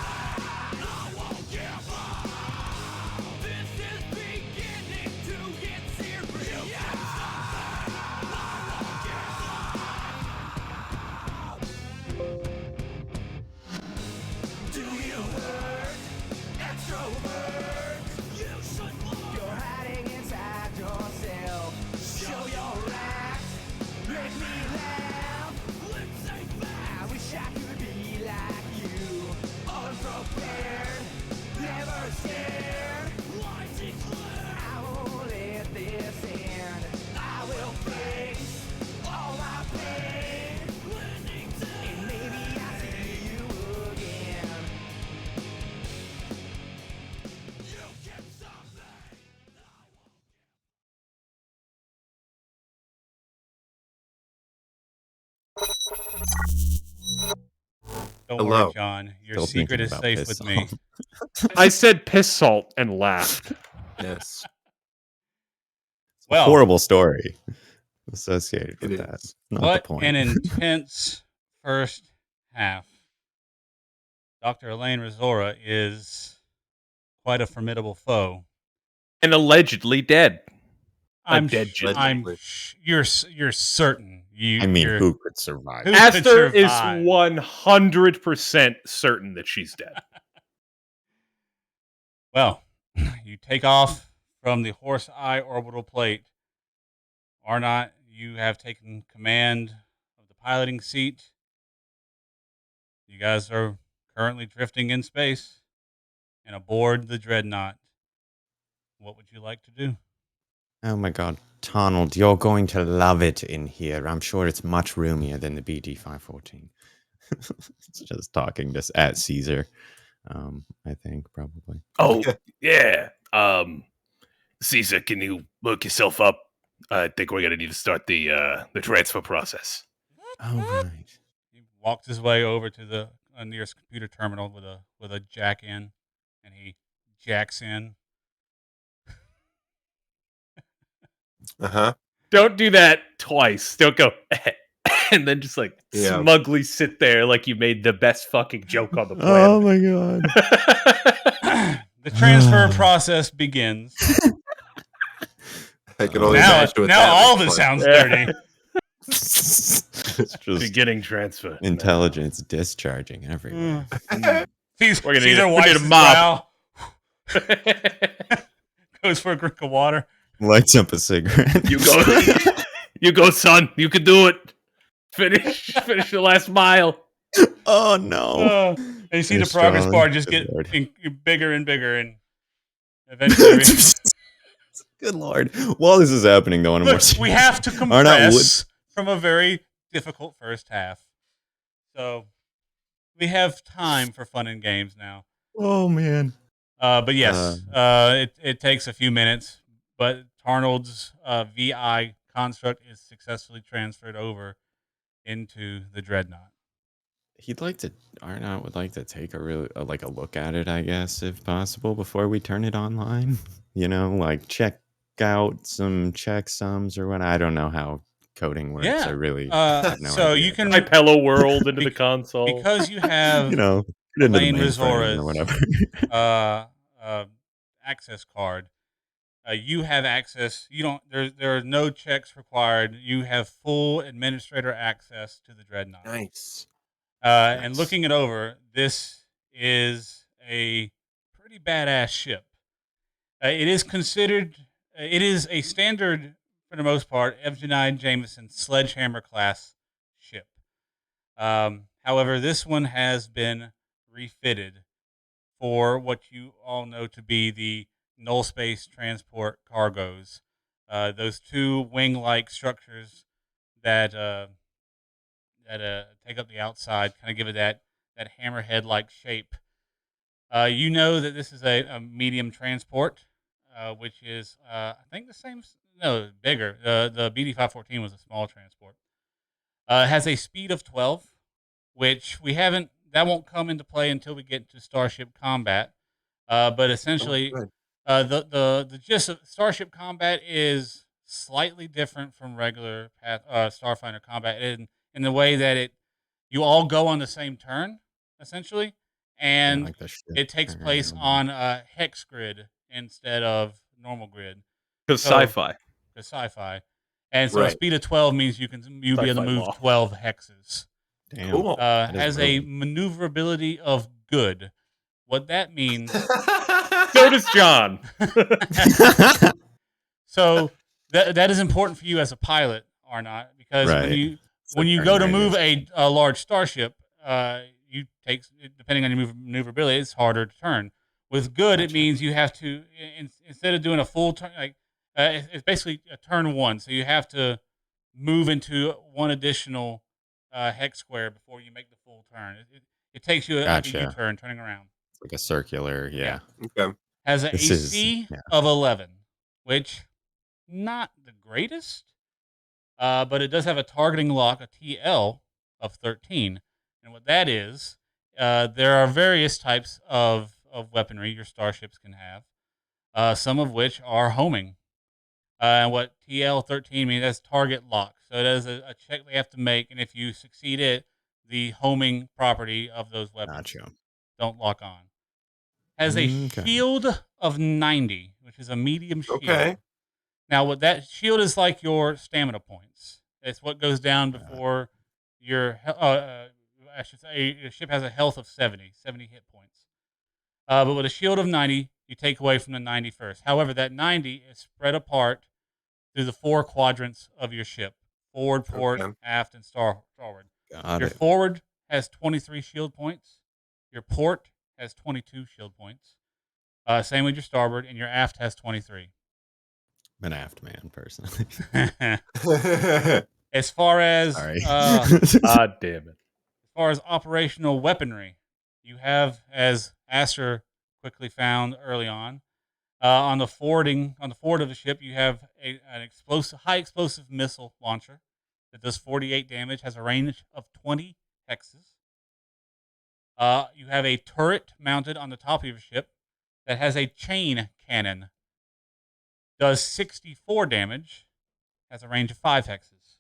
me, I won't give up. This is beginning to get serious. You can stop me, I won't give up. Do you hurt? Extrovert? You should look. You're hiding inside yourself. Show your act. Make me laugh. Let's say fast. I wish I could be like you. Unprepared. Never scared. Life's clear. I won't let this end. I will face all my pain. And maybe I see you again. You can stop me. Don't Hello. worry, John. Your Still secret thinking is about safe piss with me. salt. I said piss salt and laughed. Yes. Well, Horrible story associated It with that. is. Not what the point. an intense first half. Dr. Elaine Reisora is quite a formidable foe. And allegedly dead. I'm dead sh- gentleman. I'm Allegedly. sh- you're certain. I mean, you're, who could survive? Who could Aster is survive? 100% certain that she's dead. Well, you take off from the Horse Eye orbital plate. Arnot, you have taken command of the piloting seat. You guys are currently drifting in space and aboard the Dreadnought. What would you like to do? Oh my god, Donald, you're going to love it in here. I'm sure it's much roomier than the BD 514. It's just talking just at Caesar. I think probably. Oh, yeah. Caesar, can you look yourself up? I think we're gonna need to start the transfer process. Oh right. He walks his way over to the nearest computer terminal with a jack in, and he jacks in. Uh-huh. Don't do that twice. Don't go and then just like Yeah. smugly sit there like you made the best fucking joke on the Oh planet. my god. The transfer process begins. I can only Now, imagine what now that all looks this like. sounds Yeah. dirty. It's just Beginning transfer. intelligence discharging everywhere. Caesar, We're gonna Caesar need a- wipes we need a his mop. brow, goes for a drink of water. Lights up a cigarette. You go, you go, son. You can do it. Finish the last mile. Oh no. And you see You're the progress strong. bar just Good get Lord. bigger and bigger, and eventually, Good lord. While this is happening, though, on a more look, we serious- have to Arnot compress from a very difficult first half. So we have time for fun and games now. Oh man. But yes, it takes a few minutes, but Tarnold's VI construct is successfully transferred over into the Dreadnought. Arnot would like to take a look at it, I guess, if possible, before we turn it online. You know, like check out some checksums or what. I don't know how coding works. Yeah. I really have no So idea. you can, Type hello world into the console. because you have You know, put it into the Elaine mainframe Reisora's or whatever. access card, you have access. You don't. There are no checks required. You have full administrator access to the Dreadnought. Nice. And Nice. looking it over, this is a pretty badass ship. It is considered. It is a standard, for the most part, Evgeniya-Jamison sledgehammer class ship. However, this one has been refitted for what you all know to be the null space transport cargoes. Those two wing-like structures that take up the outside, kind of give it that hammerhead-like shape. You know that this is a medium transport, which is I think the same. No, bigger. The BD-514 was a small transport. It has a speed of 12, which we haven't. That won't come into play until we get to Starship Combat. But essentially, the gist of Starship Combat is slightly different from regular Starfinder Combat in the way that you all go on the same turn, essentially, and like the ship it takes turn. place on a hex grid instead of normal grid. Because So- sci-fi. The sci-fi, and so a Right. speed of 12 means you'll be able to Sci-fi move law. 12 hexes. Damn. Cool. That is Has a brutal. maneuverability of good. What that means. So does John. So that is important for you as a pilot, Arnot, because Right. when you go to move a large starship, you take, depending on your maneuverability, it's harder to turn. With good, it Gotcha. means you have to instead of doing a full turn, like it's basically a turn one, so you have to move into one additional hex square before you make the full turn. It takes you like a Gotcha. U-turn, turning around. It's like a circular, yeah. Okay. Has an This is- AC yeah. of 11, which not the greatest, but it does have a targeting lock, a TL of 13. And what that is, there are various types of weaponry your starships can have, some of which are homing. And what TL13 means, that's target lock. So it is a check they have to make, and if you succeed it, the homing property of those weapons Gotcha. don't lock on. Has a Okay. shield of 90, which is a medium shield. Okay. Now, what that shield is like your stamina points. It's what goes down before your. I should say your ship has a health of 70 hit points. But with a shield of 90, you take away from the 90 first. However, that 90 is spread apart through the 4 quadrants of your ship: forward, port, Okay. aft, and starboard. Got Your it. forward has 23 shield points. Your port has 22 shield points. Same with your starboard, and your aft has 23. I'm an aft man, personally. As far as Sorry. God damn it. as far as operational weaponry, you have, as Aster quickly found early on the forward of the ship, you have an high explosive missile launcher that does 48 damage, has a range of 20 hexes. You have a turret mounted on the top of your ship that has a chain cannon, does 64 damage, has a range of 5 hexes.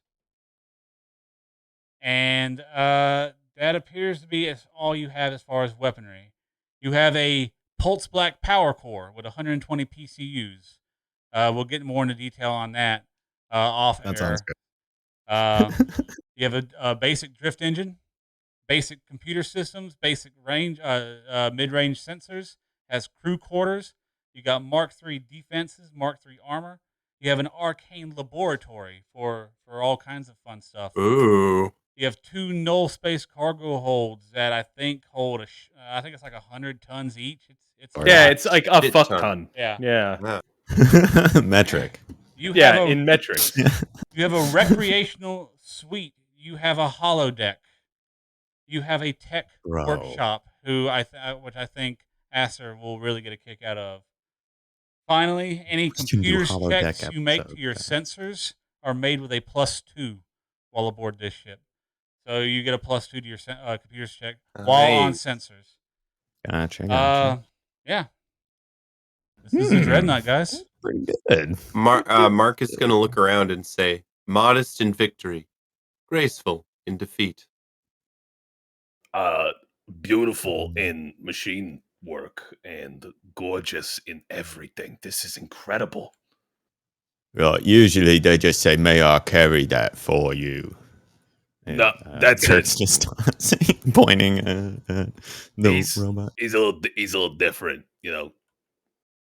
And that appears to be all you have as far as weaponry. You have a Pulse Black Power Core with 120 PCUs. We'll get more into detail on that off air. That sounds good. You have a basic drift engine, basic computer systems, basic range, mid-range sensors, has crew quarters. You got Mark III defenses, Mark III armor. You have an arcane laboratory for all kinds of fun stuff. Ooh. You have 2 null space cargo holds that I think hold I think it's like 100 tons each. It's a Yeah, lot. it's like a Shit fuck ton. ton. Yeah. Yeah. Metric. You Yeah, have in metrics. you have a recreational suite. You have a holodeck. You have a tech Bro. workshop, which I think Aster will really get a kick out of. Finally, any Let's do computer holodeck checks you make to episode, your guys. sensors are made with a +2 while aboard this ship. So you get a +2 to your computer check while on Nice. sensors. Gotcha. Yeah. This is the Dreadnought, guys. Pretty good. Mark is going to look around and say, modest in victory, graceful in defeat. Beautiful in machine work and gorgeous in everything. This is incredible. Right, usually they just say, "May I carry that for you?" And, No, that's Kurt's it. just pointing at the robot. He's a little different, you know.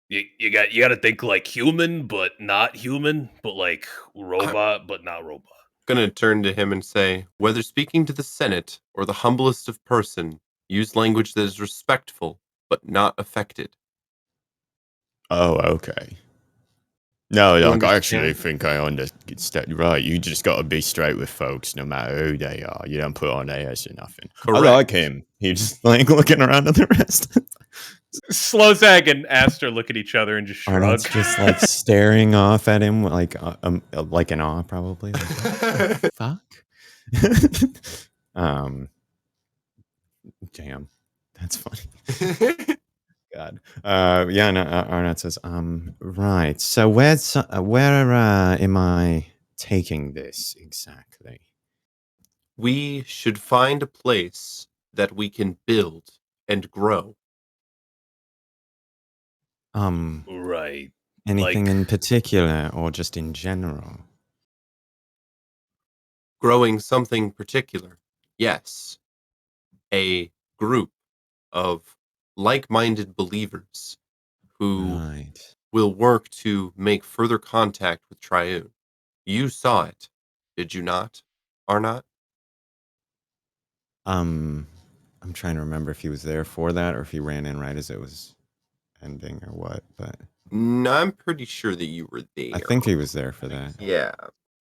You got to think like human, but not human, but like robot, but not robot. Gonna turn to him and say, whether speaking to the Senate or the humblest of person, use language that is respectful but not affected. Oh, okay. No, You like, I actually understand? think I understand. Right, you just got to be straight with folks, no matter who they are. You don't put on airs or nothing. Correct. I like him. He's just like looking around at the rest. Slowzag and Aster look at each other and just shrug. Arnott's just like staring off at him, like an awe, probably. Like, what the fuck. Damn, that's funny. God. Yeah, no, Arnott says, right. So where am I taking this exactly? We should find a place that we can build and grow. Right. Anything Like- in particular or just in general? Growing something particular. Yes. A group of like-minded believers who Right. will work to make further contact with Triune. You saw it, did you not, Arnot? I'm trying to remember if he was there for that or if he ran in right as it was ending or what, but No, I'm pretty sure that you were there. I think he was there for that. Yeah.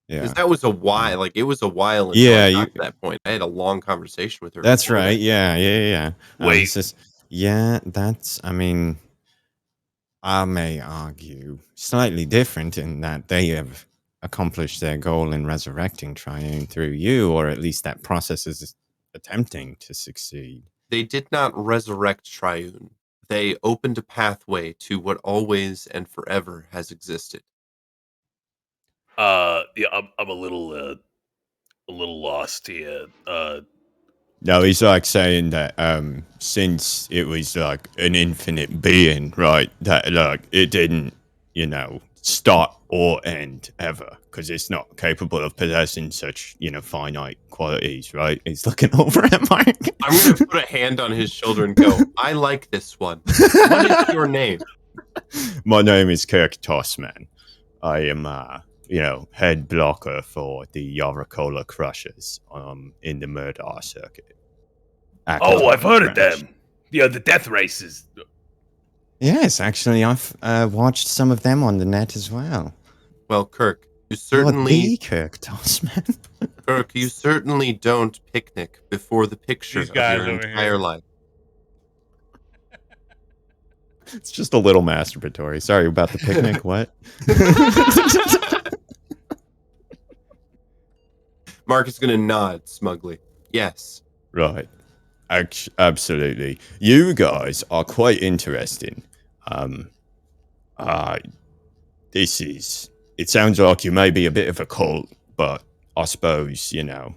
Yeah. Because that was a while. Like, it was a while until Yeah, I got to that point. I had a long conversation with her. That's before right. that. Yeah. He Wait. says, yeah, I mean, I may argue slightly different in that they have accomplished their goal in resurrecting Triune through you, or at least that process is attempting to succeed. They did not resurrect Triune. They opened a pathway to what always and forever has existed. Yeah, I'm a little lost here. No, he's like saying that since it was like an infinite being, right, that like it didn't, start or end ever, because it's not capable of possessing such, finite qualities, right? He's looking over at Mark. I'm going to put a hand on his shoulder and go, I like this one. What is your name? My name is Kirk Tossman. I am, head blocker for the Yaracola Crushers in the Murdar circuit. Oh, I've heard of them. Yeah, the death races. Yes, actually, I've watched some of them on the net as well. Well, Kirk, you You're certainly... the Kirk Tossman. Kirk, you certainly don't picnic before the picture These of guys your over entire here. life. It's just a little masturbatory. Sorry about the picnic. What? Mark is going to nod smugly. Yes. Right. Absolutely. You guys are quite interesting. It sounds like you may be a bit of a cult, but I suppose, no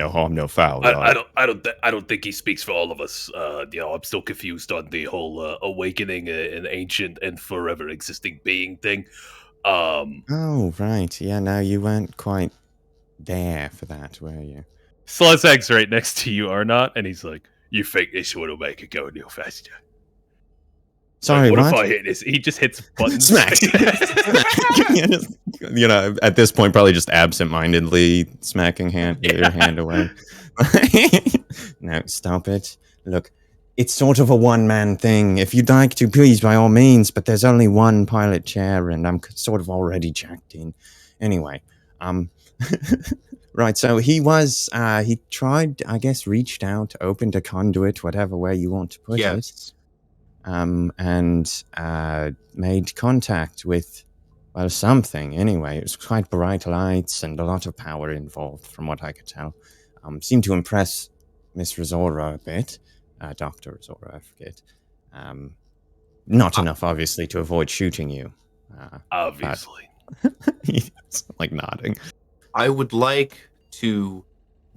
harm, no foul. Right? I don't think he speaks for all of us. I'm still confused on the whole awakening an ancient and forever existing being thing. Oh, right. Yeah, no, you weren't quite there for that, were you? Sluzag's right next to you, Arnot, and he's like, "You think this will make it go no faster?" Sorry, What what? if I hit this? He just hits buttons. Smack. At this point, probably just absent-mindedly smacking your hand away. No, stop it. Look, it's sort of a one-man thing. If you'd like to, please, by all means, but there's only one pilot chair, and I'm sort of already jacked in. Anyway, right, so he tried, I guess, reached out, opened a conduit, whatever way you want to put it. And made contact with, well, something. Anyway, it was quite bright lights and a lot of power involved, from what I could tell. Seemed to impress Miss Reisora a bit. Dr. Reisora, I forget. Not enough, obviously, to avoid shooting you. Obviously. He's like nodding. I would like to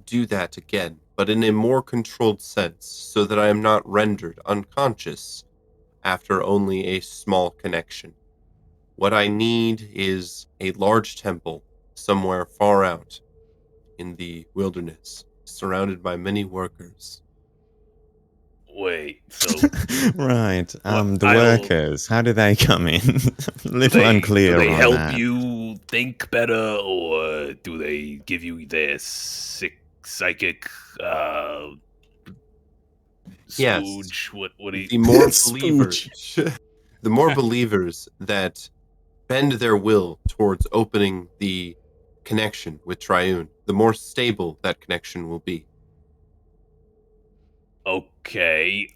do that again, but in a more controlled sense, so that I am not rendered unconscious after only a small connection. What I need is a large temple somewhere far out in the wilderness, surrounded by many workers. Wait, so Right. Well, The I don't- workers, how do they come in? A little do unclear they on help that. you think better, or do they give you their psychic Yes. spooge? What do you? The more Spooge. believers, the more believers that bend their will towards opening the connection with Triune, the more stable that connection will be. Okay.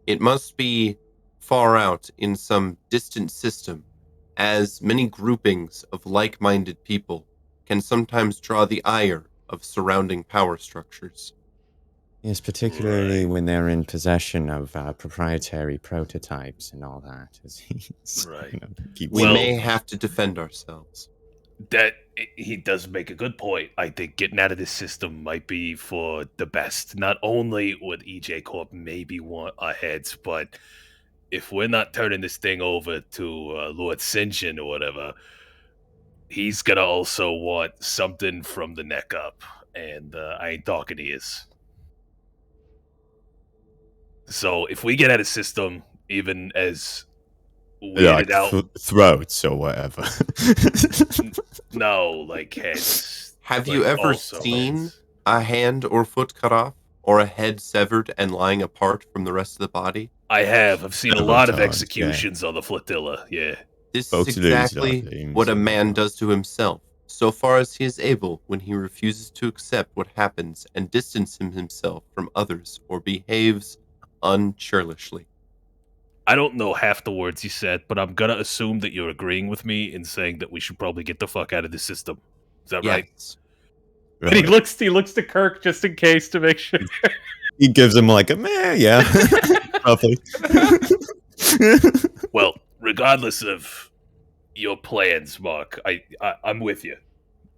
It must be far out in some distant system, as many groupings of like-minded people can sometimes draw the ire of surrounding power structures. Yes, particularly Right. when they're in possession of proprietary prototypes and all that. As he's, Right. keeps We Well- may have to defend ourselves. He does make a good point. I think getting out of this system might be for the best. Not only would EJ Corp maybe want our heads, but if we're not turning this thing over to Lord Sinjin or whatever, he's gonna also want something from the neck up, and I ain't talking ears. So if we get out of the system, even as weirded out, throats or whatever. no, like heads. Have Like, you ever also seen heads. a hand or foot cut off, or a head severed and lying apart from the rest of the body? I have. I've seen a Several lot of times, yeah. executions on the flotilla. Yeah. This Folks is lose exactly their limbs what a and man whatnot. does to himself, so far as he is able when he refuses to accept what happens and distance himself from others or behaves unchurlishly. I don't know half the words you said, but I'm gonna assume that you're agreeing with me in saying that we should probably get the fuck out of the system. Is that right? Yes. And he Right. looks to Kirk just in case to make sure. He gives him like a meh, yeah. Roughly. Well, regardless of your plans, Mark, I'm with you.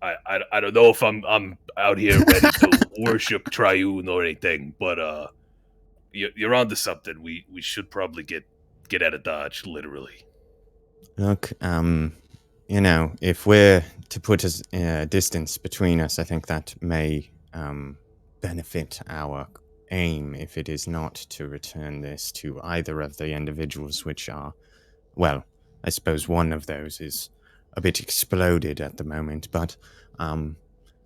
I don't know if I'm out here ready to worship Triune or anything, but you're onto something. We should probably get out of Dodge, literally. Look, if we're to put a distance between us, I think that may benefit our aim if it is not to return this to either of the individuals which are, well, I suppose one of those is a bit exploded at the moment, but I'm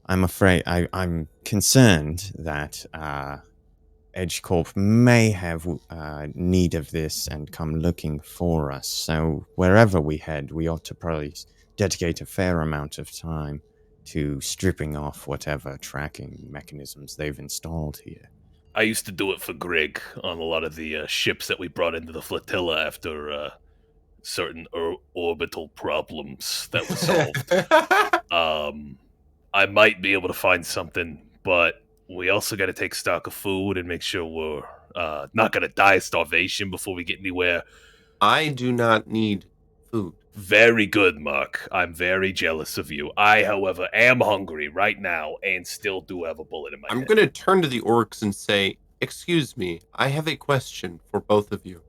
afraid I'm concerned that Edge Corp may have need of this and come looking for us. So wherever we head, we ought to probably dedicate a fair amount of time to stripping off whatever tracking mechanisms they've installed here. I used to do it for Greg on a lot of the ships that we brought into the flotilla after certain orbital problems that were solved. I might be able to find something, but we also got to take stock of food and make sure we're not going to die of starvation before we get anywhere. I do not need food. Very good, Mark. I'm very jealous of you. I, however, am hungry right now and still do have a bullet in my I'm head. going to turn to the orcs and say, "Excuse me, I have a question for both of you."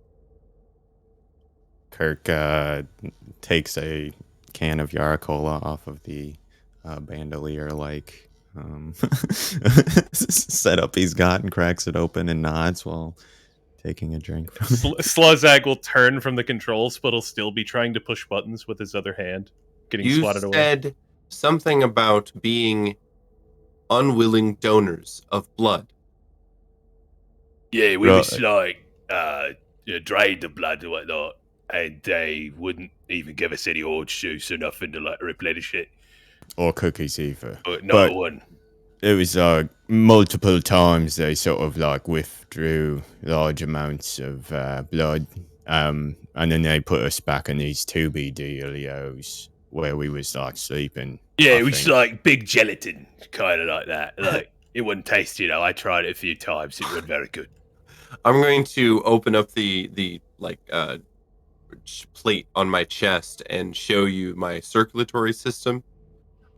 Kirk takes a can of Yaracola off of the bandolier-like setup he's got and cracks it open and nods while taking a drink from it. Slazag will turn from the controls, but he'll still be trying to push buttons with his other hand, getting You swatted away. said something about being unwilling donors of blood. Yeah, we Right. was like drained the blood and whatnot, and they wouldn't even give us any orange juice or nothing to like replenish it. Or cookies either. But But- not one. It was multiple times they sort of like withdrew large amounts of blood, and then they put us back in these 2B dealios where we was like sleeping. Yeah, I it was think. like big gelatin, kind of like that. Like it wouldn't taste, I tried it a few times. It wasn't very good. I'm going to open up the plate on my chest and show you my circulatory system,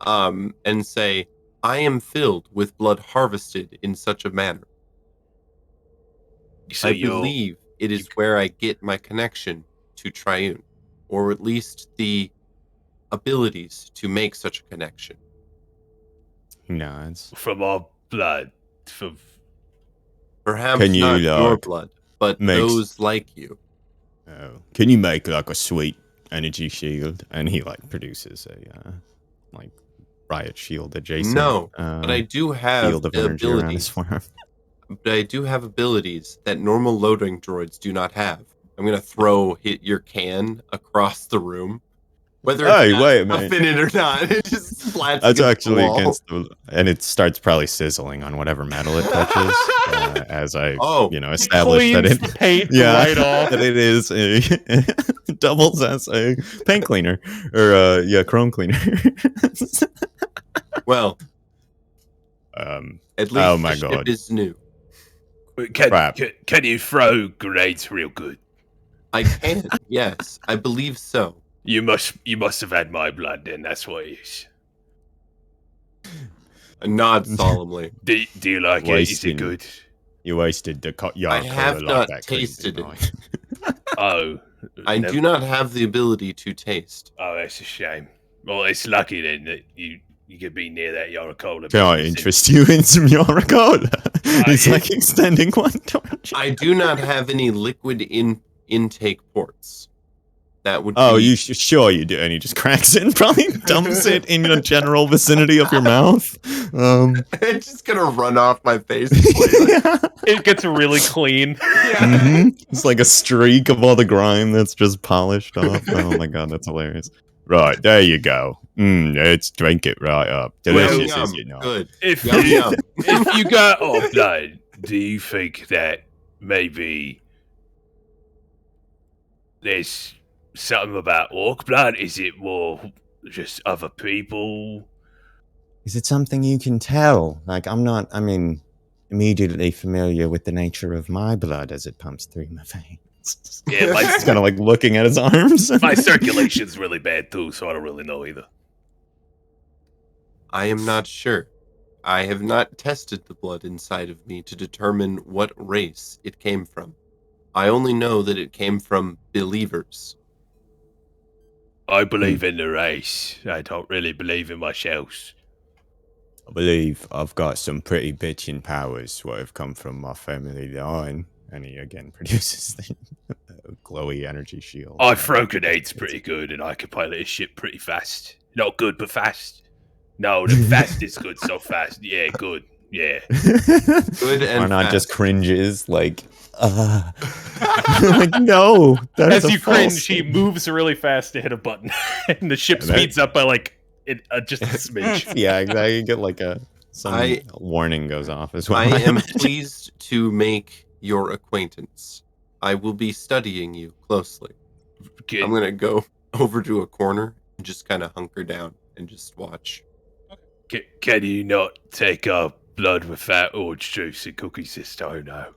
and say, I am filled with blood harvested in such a manner. So I believe it is where I get my connection to Triune, or at least the abilities to make such a connection. He nods. from our blood, from Perhaps Can you, not your like, blood, but makes- those like you. Oh, can you make like a sweet energy shield? And he like produces a like riot shield adjacent. No, but I do have field of energy around his abilities. forearm. But I do have abilities that normal loading droids do not have. I'm gonna hit your can across the room, whether Hey, it's wait, a mate. minute or not. It just splats. That's against actually the wall. against the, and it starts probably sizzling on whatever metal it touches. As I, establish that Cleans it, the paint yeah, right off. that it is doubles as a paint cleaner or chrome cleaner. Well, at least oh my the ship God. is new. can you throw grenades real good? I can, yes, I believe so. You must have had my blood then. That's what it is. I nod solemnly. Do you like it? Is it good? You wasted the I have not tasted it. Oh, I do not have the ability to taste. Oh, that's a shame. Well, it's lucky then that you could be near that Yaracola. Can I interest you in some Yaracola? It's yeah. like extending one torch. I do not have any liquid intake ports. That would. Oh, be... you sure you do? And he just cracks it and probably dumps it in the general vicinity of your mouth. It's just gonna run off my face. It gets really clean. It's like a streak of all the grime that's just polished off. Oh my God, that's hilarious. Right, there you go. Let's drink it right up. Delicious, Yum, as you know. Good. If Yum, yum. if you got our blood, do you think that maybe there's something about orc blood? Is it more just other people? Is it something you can tell? Like, I'm not, immediately familiar with the nature of my blood as it pumps through my veins. Yeah, He's kind of like looking at his arms. my circulation's really bad too, so I don't really know either. I am not sure. I have not tested the blood inside of me to determine what race it came from. I only know that it came from believers. I believe in the race. I don't really believe in myself. I believe I've got some pretty bitchin' powers what have come from my family line. And he again produces the glowy energy shield. I throw grenades pretty good, and I can pilot a ship pretty fast. Not good, but fast. No, the fast is good, so fast. Yeah, good. Yeah. Good and Arnot fast. just cringes like, like no. That As is a you false cringe, he statement. moves really fast to hit a button, and the ship And that- speeds up by like just a smidge. Yeah, exactly. You get like some warning goes off as well. I am pleased to make your acquaintance. I will be studying you closely. I'm going to go over to a corner and just kind of hunker down and just watch. Can you not take our blood without orange juice and cookies this time now?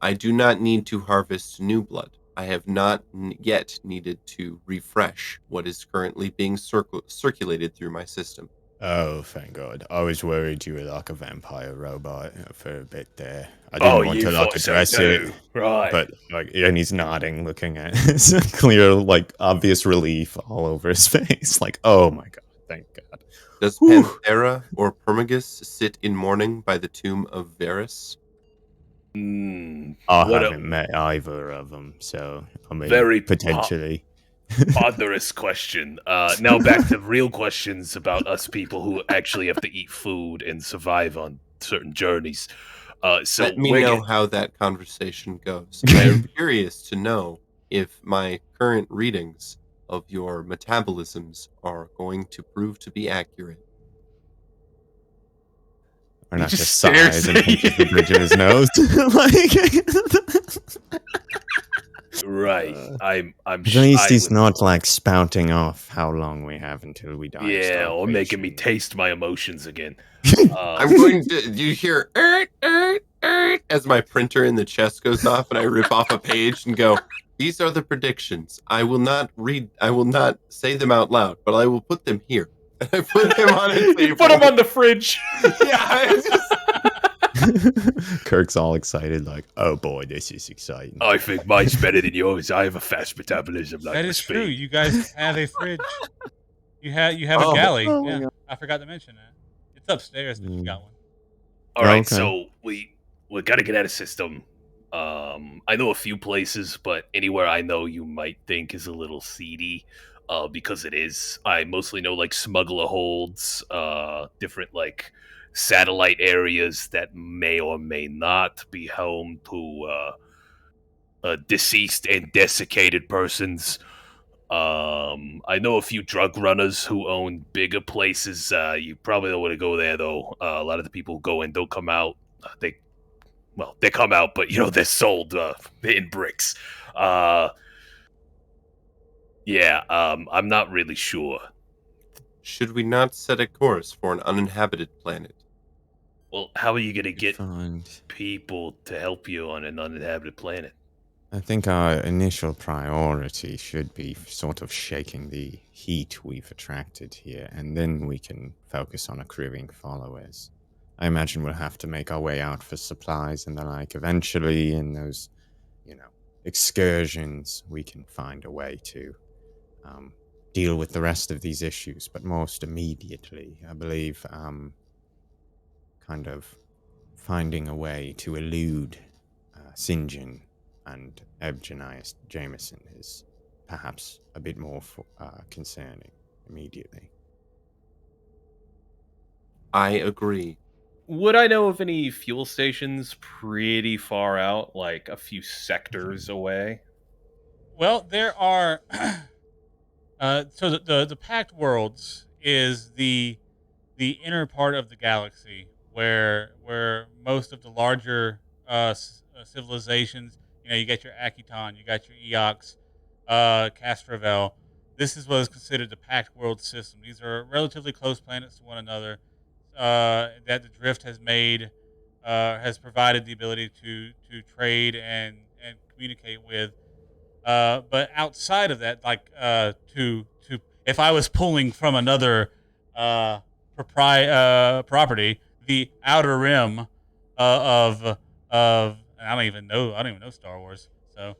I do not need to harvest new blood. I have not yet needed to refresh what is currently being circulated through my system. Oh, thank God. I was worried you were like a vampire robot for a bit there. I didn't want to like address it. Right. But like, and he's nodding, looking at his clear, like obvious relief all over his face. Like, oh my God, thank God. Does Panthera or Permagus sit in mourning by the tomb of Varys? I haven't met either of them, so I mean, very potentially. Ponderous question. Now back to real questions about us people who actually have to eat food and survive on certain journeys. So let me know how that conversation goes. I am curious to know if my current readings of your metabolisms are going to prove to be accurate. Or not just just stares sighs and at pinches you. the bridge of his nose. Right. I'm At least he's not like spouting off how long we have until we die. of Yeah, or making me starvation. taste my emotions again. I'm going to. You hear as my printer in the chest goes off, and I rip off a page and go. These are the predictions. I will not say them out loud, but I will put them here. And I put him on a table. You put him on the fridge. Yeah, it's just... Kirk's all excited, like, "Oh boy, this is exciting." I think mine's better than yours. I have a fast metabolism like That the is true. speed. You guys have a fridge. You have Oh. a galley. Oh my Yeah, God. I forgot to mention that. It's upstairs, but you got one. All right, Okay. so we gotta get out of system. I know a few places, but anywhere I know you might think is a little seedy, because it is. I mostly know like smuggler holds, different like satellite areas that may or may not be home to deceased and desiccated persons. I know a few drug runners who own bigger places. You probably don't want to go there though. A lot of the people who go in don't come out. They come out, but they're sold in bricks. I'm not really sure. Should we not set a course for an uninhabited planet? Well, how are you gonna get Find. people to help you on an uninhabited planet? I think our initial priority should be sort of shaking the heat we've attracted here, and then we can focus on accruing followers. I imagine we'll have to make our way out for supplies and the like. Eventually, in those, excursions, we can find a way to deal with the rest of these issues. But most immediately, I believe, kind of finding a way to elude Sinjin and Evgeniya-Jamison is perhaps a bit more concerning immediately. I agree. Would I know of any fuel stations pretty far out, like a few sectors away? Well, there are. So the Pact Worlds is the inner part of the galaxy where most of the larger civilizations. You got your Akiton, you got your Eox, Castrovel. This is what is considered the Pact World system. These are relatively close planets to one another that the Drift has made, has provided the ability to trade and communicate with. But outside of that, like to if I was pulling from another property, the outer rim of I don't even know Star Wars. So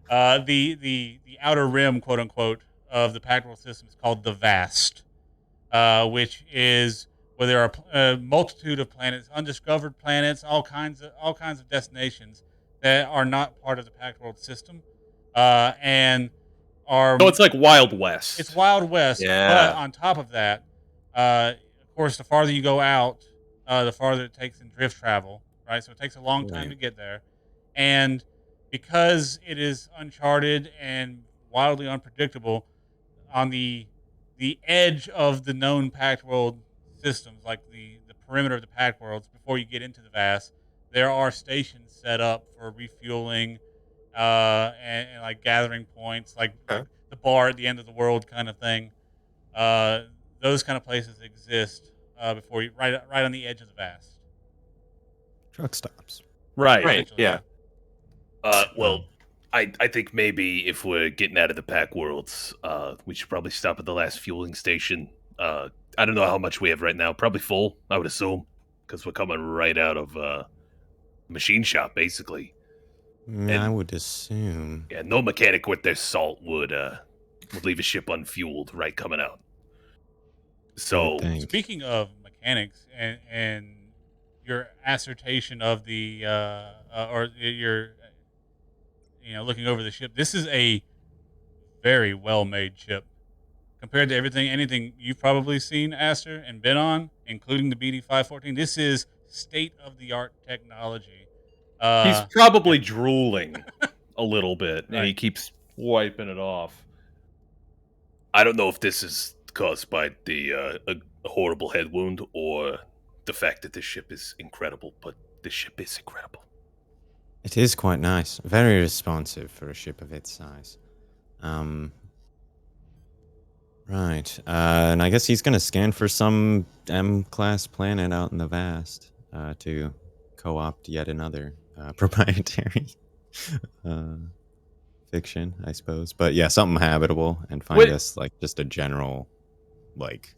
the outer rim, quote unquote, of the Pact World system is called the Vast, which is where there are a multitude of planets, undiscovered planets, all kinds of destinations that are not part of the Pact World system, and are. So it's like Wild West. It's Wild West, Yeah. but on top of that, of course, the farther you go out, the farther it takes in drift travel, right? So it takes a long time Right. to get there. And because it is uncharted and wildly unpredictable, on the edge of the known Pact World systems, like the perimeter of the Pact Worlds, before you get into the Vast, there are stations set up for refueling and like gathering points, like Okay. the bar at the end of the world kind of thing. Those kind of places exist before you right on the edge of the Vast. Truck stops. Right. Right, yeah. I think maybe if we're getting out of the Pack Worlds, we should probably stop at the last fueling station. I don't know how much we have right now. Probably full, I would assume, because we're coming right out of machine shop, basically. Yeah, I would assume. Yeah, no mechanic with their salt would leave a ship unfueled right coming out. So, Think. Speaking of mechanics and your assertion of the or your looking over the ship, this is a very well made ship compared to anything you've probably seen, Aster, and been on, including the BD 514. This is state of the art technology. He's probably drooling a little bit, and he Right. keeps wiping it off. I don't know if this is caused by the a horrible head wound or the fact that this ship is incredible, but this ship is incredible. It is quite nice. Very responsive for a ship of its size. Right. And I guess he's going to scan for some M-class planet out in the vast to co-opt yet another proprietary fiction, I suppose. But yeah, something habitable, and find Wait. us like just a general like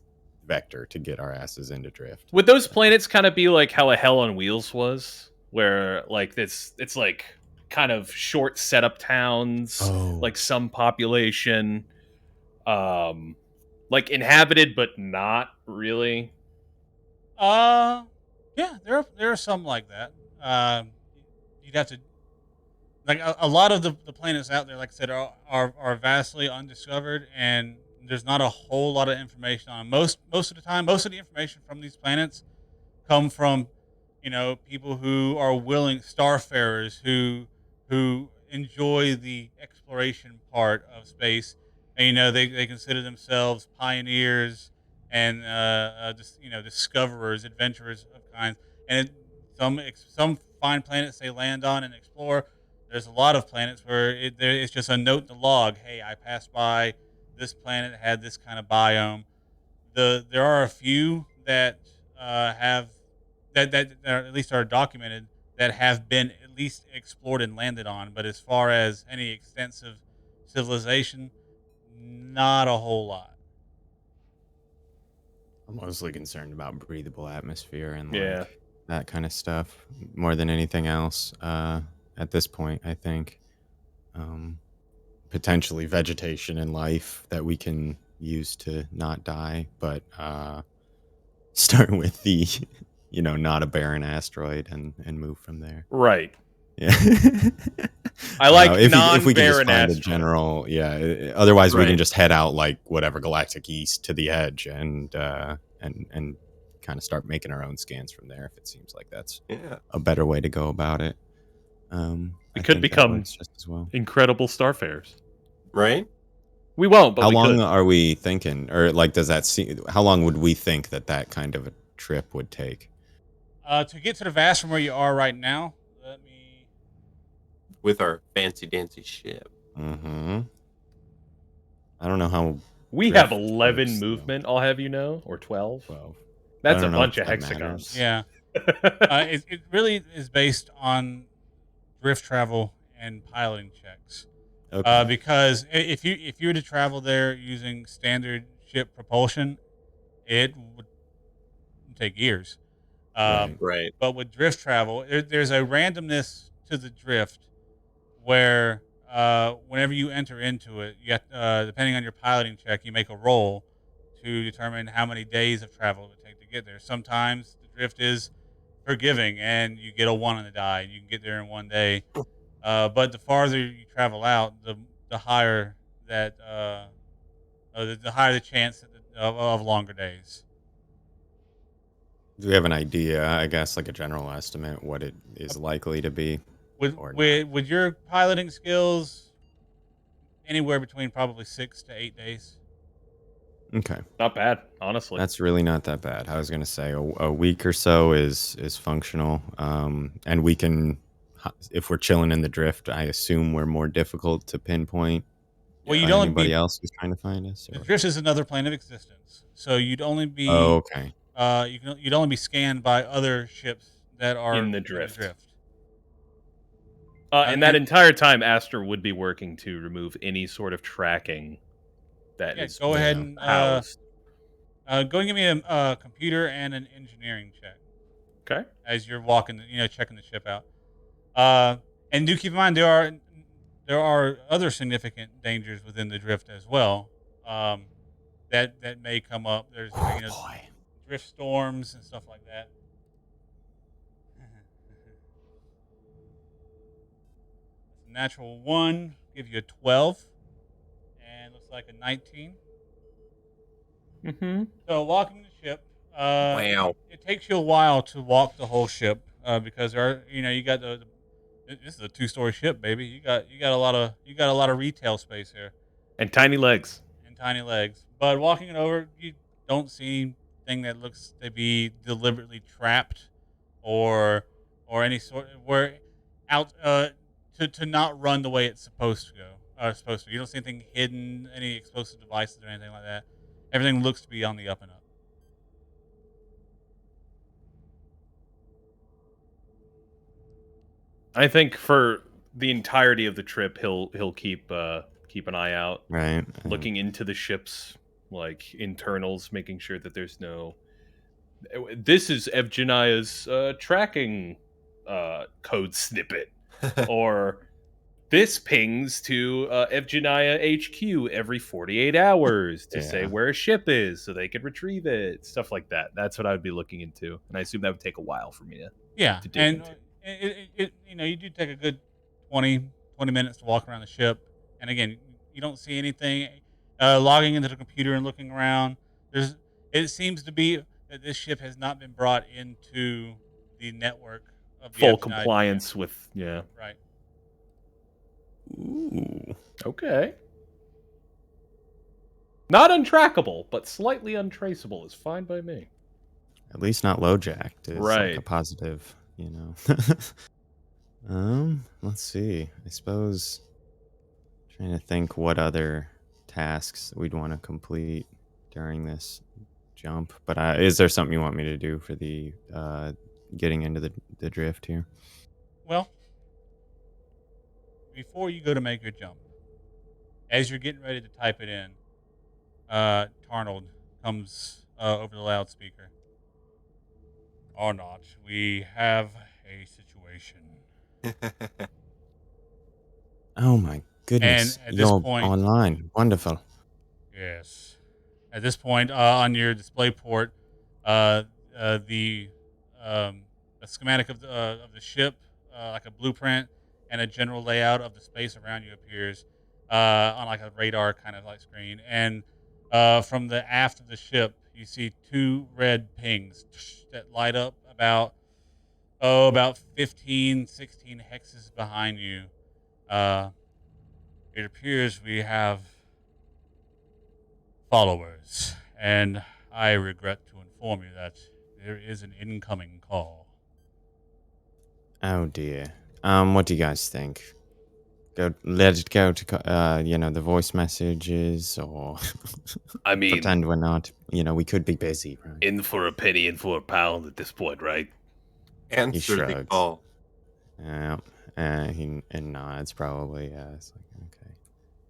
vector to get our asses into drift. Would those planets kind of be like how a Hell on Wheels was, where like it's like kind of short setup towns, like some population, like inhabited but not really. Yeah, there are some like that. You'd have to like a lot of the planets out there, like I said, are vastly undiscovered, and there's not a whole lot of information on them. Most of the time. Most of the information from these planets come from, people who are willing, starfarers who enjoy the exploration part of space, and they consider themselves pioneers and just discoverers, adventurers of kinds. And some fine planets they land on and explore. There's a lot of planets where it's just a note in the log. Hey, I passed by this planet that had this kind of biome. There are a few that have that are, at least are documented, that have been at least explored and landed on. But as far as any extensive civilization, not a whole lot. I'm mostly concerned about breathable atmosphere and Yeah. like that kind of stuff more than anything else. At this point, I think potentially vegetation and life that we can use to not die, but start with the not a barren asteroid and move from there. Right. Yeah. I like if we can just non-barren find a asteroids. general, otherwise we Right. can just head out like whatever galactic east to the edge and kind of start making our own scans from there if it seems like that's a better way to go about it. We I could think that become works just as well. incredible starfarers. Right? We won't, but How we long could. are we thinking, or like does that how long would we think that kind of a trip would take? To get to the vast from where you are right now, let me. With our fancy dancy ship. Mm-hmm. I don't know how We drift have 11 works, though. movement, I'll have you know, or 12. 12. That's I a don't know bunch if of that hexagons. matters. Yeah. It really is based on drift travel and piloting checks. Okay. Because if you were to travel there using standard ship propulsion, it would take years. Right. But with drift travel, there's a randomness to the drift where whenever you enter into it, you have, depending on your piloting check, you make a roll to determine how many days of travel it would take to get there. Sometimes the drift is forgiving and you get a 1 on the die and you can get there in 1 day. But the farther you travel out, the higher that the higher the chance of longer days. Do we have an idea, I guess, like a general estimate, what it is likely to be? With your piloting skills, anywhere between probably 6 to 8 days. Okay. Not bad, honestly. That's really not that bad. I was going to say a week or so is functional. And we can, if we're chilling in the drift, I assume we're more difficult to pinpoint. Well, you'd by only anybody be else who's trying to find us. the Or? drift is another plane of existence, so you'd only be okay. you'd only be scanned by other ships that are In the drift. And And that entire time, Aster would be working to remove any sort of tracking that is go ahead and housed. go and give me a computer and an engineering check. Okay. As you're walking, checking the ship out. And do keep in mind there are other significant dangers within the drift as well. That may come up. There's drift storms and stuff like that. Natural 1 give you a 12, and looks like a 19. Mm-hmm. So walking the ship, Wow. it takes you a while to walk the whole ship because there are, you got this is a 2-story ship, baby. You got a lot of retail space here And tiny legs. and tiny legs. But walking it over, you don't see anything that looks to be deliberately trapped or any sort where out to not run the way it's supposed to go. You don't see anything hidden, any explosive devices or anything like that. Everything looks to be on the up and up. I think for the entirety of the trip, he'll keep an eye out, Right. looking into the ship's like internals, making sure that there's no. This is Evgeniya's tracking code snippet, or this pings to Evgeniya HQ every 48 hours to say Yeah. where a ship is so they can retrieve it. Stuff like that. That's what I would be looking into, and I assume that would take a while for me to. Yeah, To dig and into. you do take a good 20 minutes to walk around the ship, and again, you don't see anything. Logging into the computer and looking around, it seems to be that this ship has not been brought into the network of the Full Evgenaya compliance with right. Ooh. Okay. Not untrackable, but slightly untraceable is fine by me. At least not low jacked is like a Right. positive, let's see. I suppose trying to think what other tasks we'd want to complete during this jump. But is there something you want me to do for the getting into the drift here? Well, before you go to make your jump, as you're getting ready to type it in, Tarnold comes over the loudspeaker. Arnot, we have a situation. Oh my goodness. And at this You're point, online. Wonderful. yes. At this point, on your display port, the a schematic of the ship, like a blueprint and a general layout of the space around you appears on like a radar kind of like screen. And from the aft of the ship, you see two red pings that light up about 15, 16 hexes behind you. It appears we have followers, and I regret to inform you that there is an incoming call. Oh dear. What do you guys think? Let it go to the voice messages, or I mean, pretend we're not. We could be busy, right? in for a penny, in for a pound at this point, right? Answer the shrugs. call. Yeah. He nods probably. Yeah. It's like okay.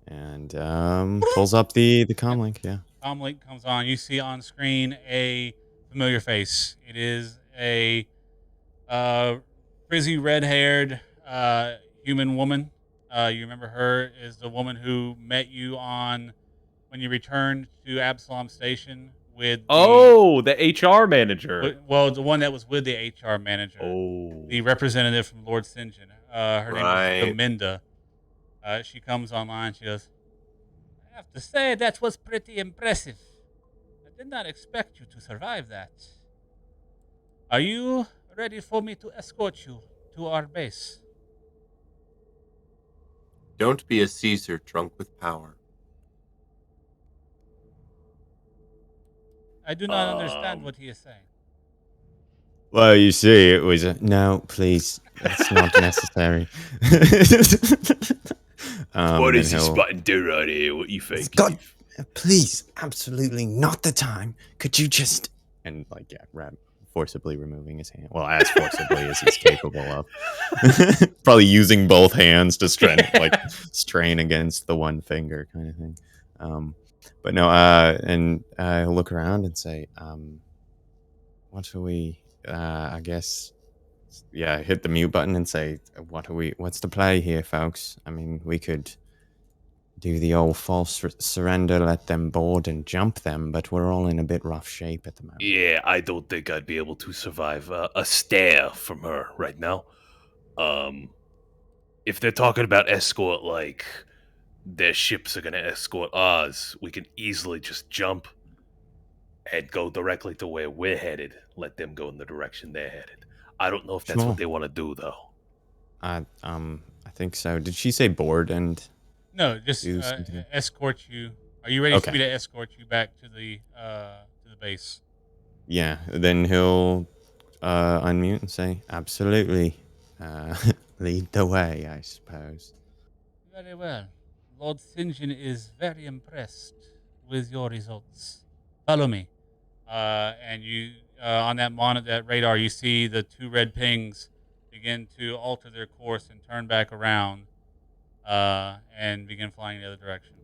And pulls up the comlink. Yeah. Comlink comes on. You see on screen a familiar face. It is a frizzy, red-haired human woman. You remember her is the woman who met you on when you returned to Absalom Station with the HR manager. the one that was with the HR manager. Oh. The representative from Lord St. John. Her name Right. is Dominda. She comes online. She goes, I have to say that was pretty impressive. I did not expect you to survive that. Are you ready for me to escort you to our base? Don't be a Caesar drunk with power. I do not understand what he is saying. Well, you see, it was no, please, it's not necessary. What then is this he'll- button do right here? What you think? God, please, absolutely not the time. Could you just and forcibly removing his hand? Well, as forcibly as he's capable of. Probably using both hands to strain against the one finger kind of thing. But no, and he'll look around and say, what shall we? I guess, yeah, hit the mute button and say, what's the play here, folks? I mean, we could do the old false surrender, let them board and jump them, but we're all in a bit rough shape at the moment. Yeah, I don't think I'd be able to survive a stare from her right now. If they're talking about escort, like their ships are going to escort ours, we can easily just jump and go directly to where we're headed. Let them go in the direction they're headed. I don't know if that's Sure. what they want to do, though. I think so. Did she say board and? No, just do something? escort you. Are you ready for Okay. me to escort you back to the base? Yeah. Then he'll unmute and say, absolutely. Lead the way, I suppose. Very well. Lord St. John is very impressed with your results. Follow me. And you on that monitor, that radar, you see the two red pings begin to alter their course and turn back around and begin flying the other direction.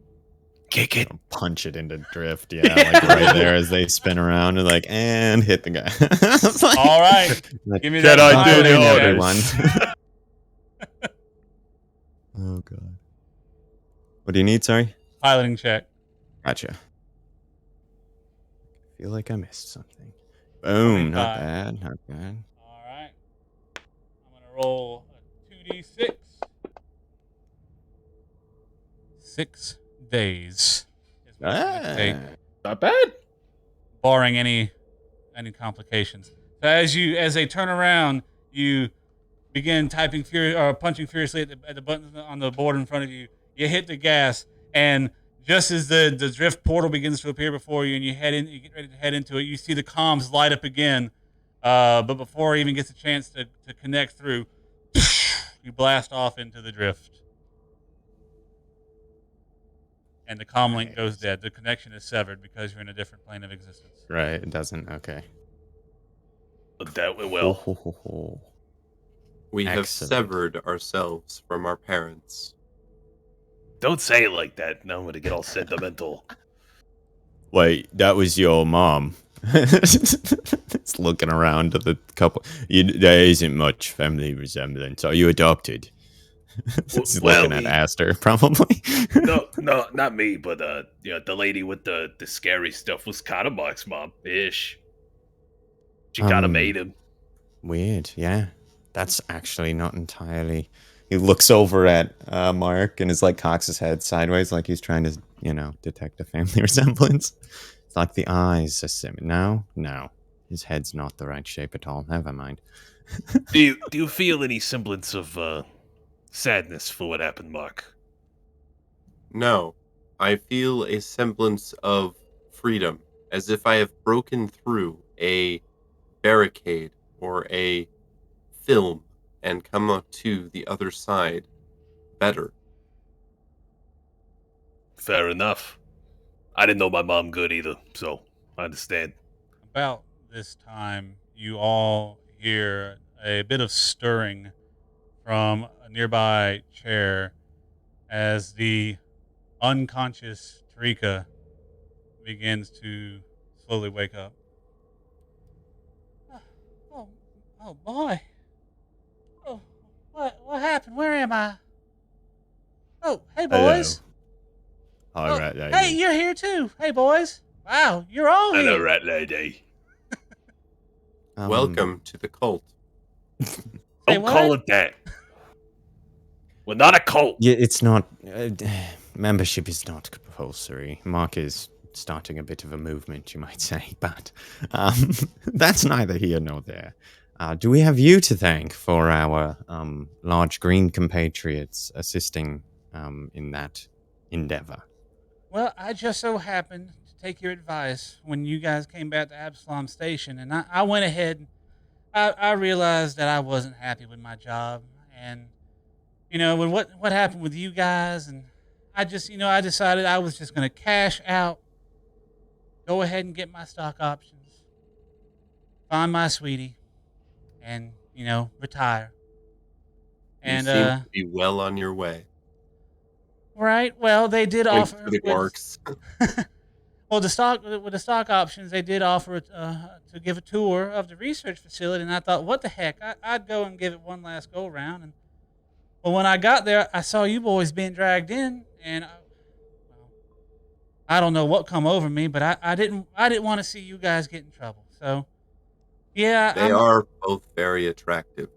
Kick it. Punch it into drift. Yeah, like right there as they spin around and and hit the guy. It's like- All right. like, Give me Can that I "Not do piloting the doing check. honors?" Oh god. What do you need? Sorry. Piloting check. Gotcha. Feel like I missed something. Boom. Not 25. bad. Not bad. All right. I'm going to roll a 2d6. 6 days is what it's gonna take, Not bad. barring any complications. So as they turn around, you begin typing punching furiously at the buttons on the board in front of you. You hit the gas, and just as the drift portal begins to appear before you, and you get ready to head into it, you see the comms light up again. But before it even gets a chance to connect through, you blast off into the drift. And the comm link goes dead. The connection is severed because you're in a different plane of existence. Right. It doesn't. Okay. But that went well. We have Excellent. severed ourselves from our parents. Don't say it like that. Now I'm going to get all sentimental. Wait, that was your mom. It's looking around at the couple. There isn't much family resemblance. Are you adopted? He's Well, looking at Aster, probably. No, not me, but the lady with the scary stuff was kind of Mark's mom-ish. She kind of made him. Weird, yeah. That's actually not entirely. He looks over at Mark and is like cocks his head sideways, like he's trying to, detect a family resemblance. It's like the eyes are similar. No, his head's not the right shape at all. Never mind. Do you feel any semblance of sadness for what happened, Mark? No, I feel a semblance of freedom, as if I have broken through a barricade or a film and come out to the other side better. Fair enough. I didn't know my mom good either, so I understand. About this time, you all hear a bit of stirring from a nearby chair as the unconscious Tarika begins to slowly wake up. Oh boy. Oh, what happened? Where am I? Oh, hey boys. All Oh, right, hey, you're here too. Hey boys. Wow, you're all here. Hello, rat lady. Welcome to the cult. Don't call it that. We're not a cult. Yeah, it's not. Membership is not compulsory. Mark is starting a bit of a movement, you might say, but that's neither here nor there. Do we have you to thank for our large green compatriots assisting in that endeavor? Well, I just so happened to take your advice when you guys came back to Absalom Station, and I went ahead. I realized that I wasn't happy with my job, and when what happened with you guys, and I just I decided I was just going to cash out, go ahead and get my stock options, find my sweetie, and retire. And you seem to be well on your way. Right. Well, they did Thanks offer for the marks. Well, the stock options, they did offer to give a tour of the research facility, and I thought, what the heck? I'd go and give it one last go around. And when I got there, I saw you boys being dragged in, and I don't know what come over me, but I didn't want to see you guys get in trouble. So, yeah, They are both very attractive.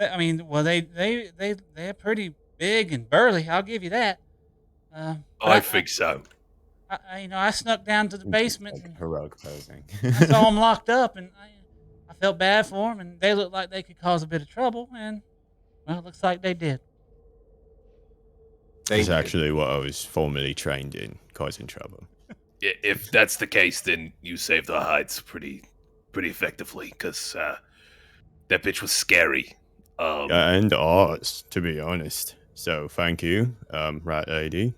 I mean, well, they're pretty big and burly. I'll give you that. I think so. I snuck down to the basement. And Heroic posing. I saw them locked up, and I felt bad for them, and they looked like they could cause a bit of trouble, and well, it looks like they did. That's actually what I was formerly trained in, causing trouble. If that's the case, then you saved our hides pretty effectively, because that bitch was scary. And ours, to be honest. So thank you, right lady.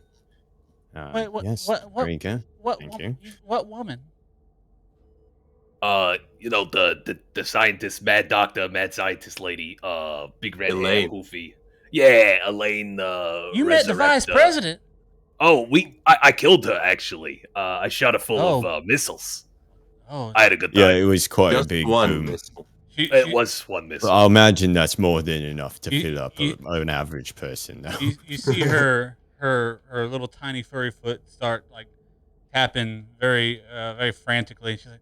Wait, yes, what? Thank you. What woman? The scientist, mad scientist lady, big red hair, Elaine. goofy. Yeah, Elaine. You met the vice president. Oh, I killed her actually. I shot her full of missiles. Oh, I had a good Yeah, time. it was quite a Just big one boom. missile. It was one missile. I'll imagine that's more than enough to You- fill up you- an average person, though. you see her little tiny furry foot start like tapping very frantically. She's like,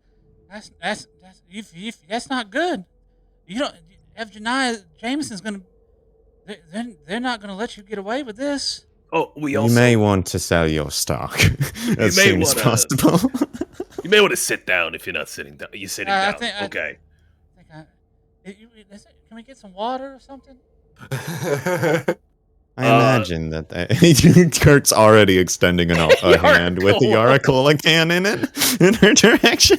that's not good. You don't. Evgeniya-Jamison's gonna. They're not gonna let you get away with this. Oh, we You also may want to sell your stock as may soon as wanna- possible. you may want to sit down if you're not sitting down. You're sitting I down. Okay. Can we get some water or something? I imagine that Kurt's already extending a hand with the Yaracola can in it in her direction.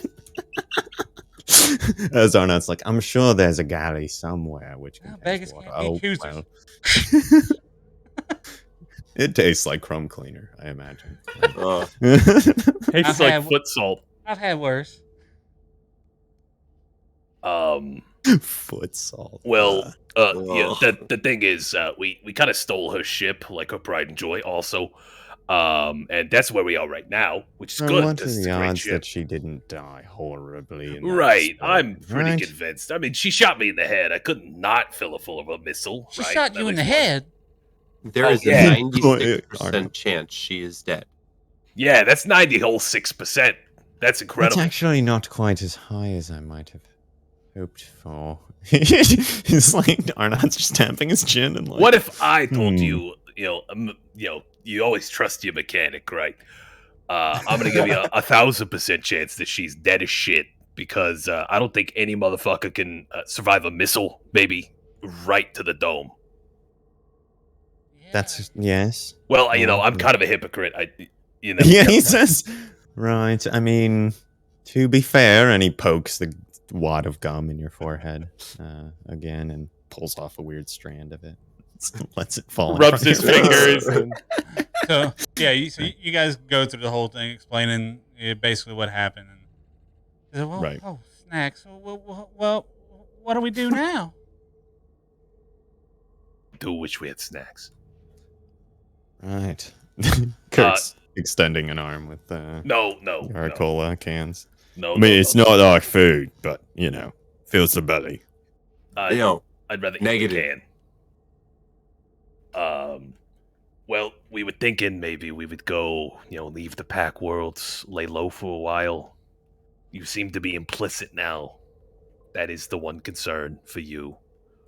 As Arnot's like, I'm sure there's a galley somewhere which can Vegas water. can't be choosers. Well. It tastes like crumb cleaner, I imagine. Tastes like had- foot salt. I've had worse. Foot salt. Well, yeah. The thing is, we kind of stole her ship, like her pride and joy, also. And that's where we are right now, which is good. What are This is the a great odds ship. that she didn't die horribly? In that Right, sport, I'm pretty right? convinced. I mean, she shot me in the head. I couldn't not fill her full of a missile. She right? shot At you in the least once. head. There Oh, is yeah. a 96% chance she is dead. Yeah, that's 96%. That's It's incredible. actually not quite as high as I might have hoped for. It's like Arnot's just tapping his chin and like. What if I told Hmm. you, you always trust your mechanic, right? I'm gonna give you 1,000% chance that she's dead as shit because I don't think any motherfucker can survive a missile, maybe right to the dome. That's yes. Well, I'm Yeah. kind of a hypocrite. Yeah, he says. Right. I mean, to be fair, and he pokes the wad of gum in your forehead again and pulls off a weird strand of it. Lets it fall. in Rubs front his of your face. fingers. And, So yeah, you guys go through the whole thing explaining basically what happened. And he said, well, Right. Oh, snacks. Well, what do we do now? do wish we had snacks. Right. Kurt's extending an arm with No. Yaracola cans. No, I mean, it's not like food, but, fills the belly. I'd rather Negative. eat the can. Well, we were thinking maybe we would go, leave the Pact Worlds, lay low for a while. You seem to be implicit now. That is the one concern for you.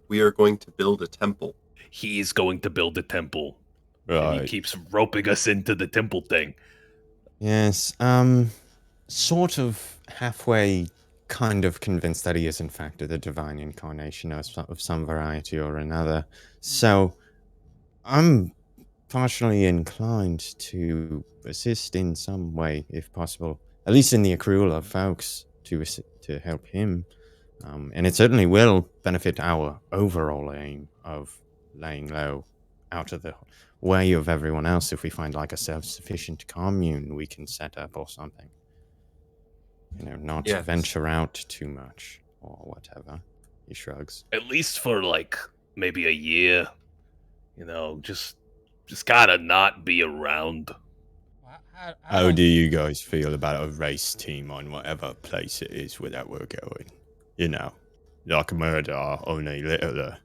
We are going to build a temple. He is going to build a temple. And he Right. keeps roping us into the temple thing. Yes. Sort of halfway kind of convinced that he is in fact the divine incarnation of some variety or another. So I'm partially inclined to assist in some way, if possible, at least in the accrual of folks to help him. And it certainly will benefit our overall aim of laying low out of the way of everyone else if we find like a self-sufficient commune we can set up or something. Not Yes. venture out too much or whatever. He shrugs. At least for maybe a year. Just kind of not be around. How do you guys feel about a race team on whatever place it is where that we're going? Like murder, only littler.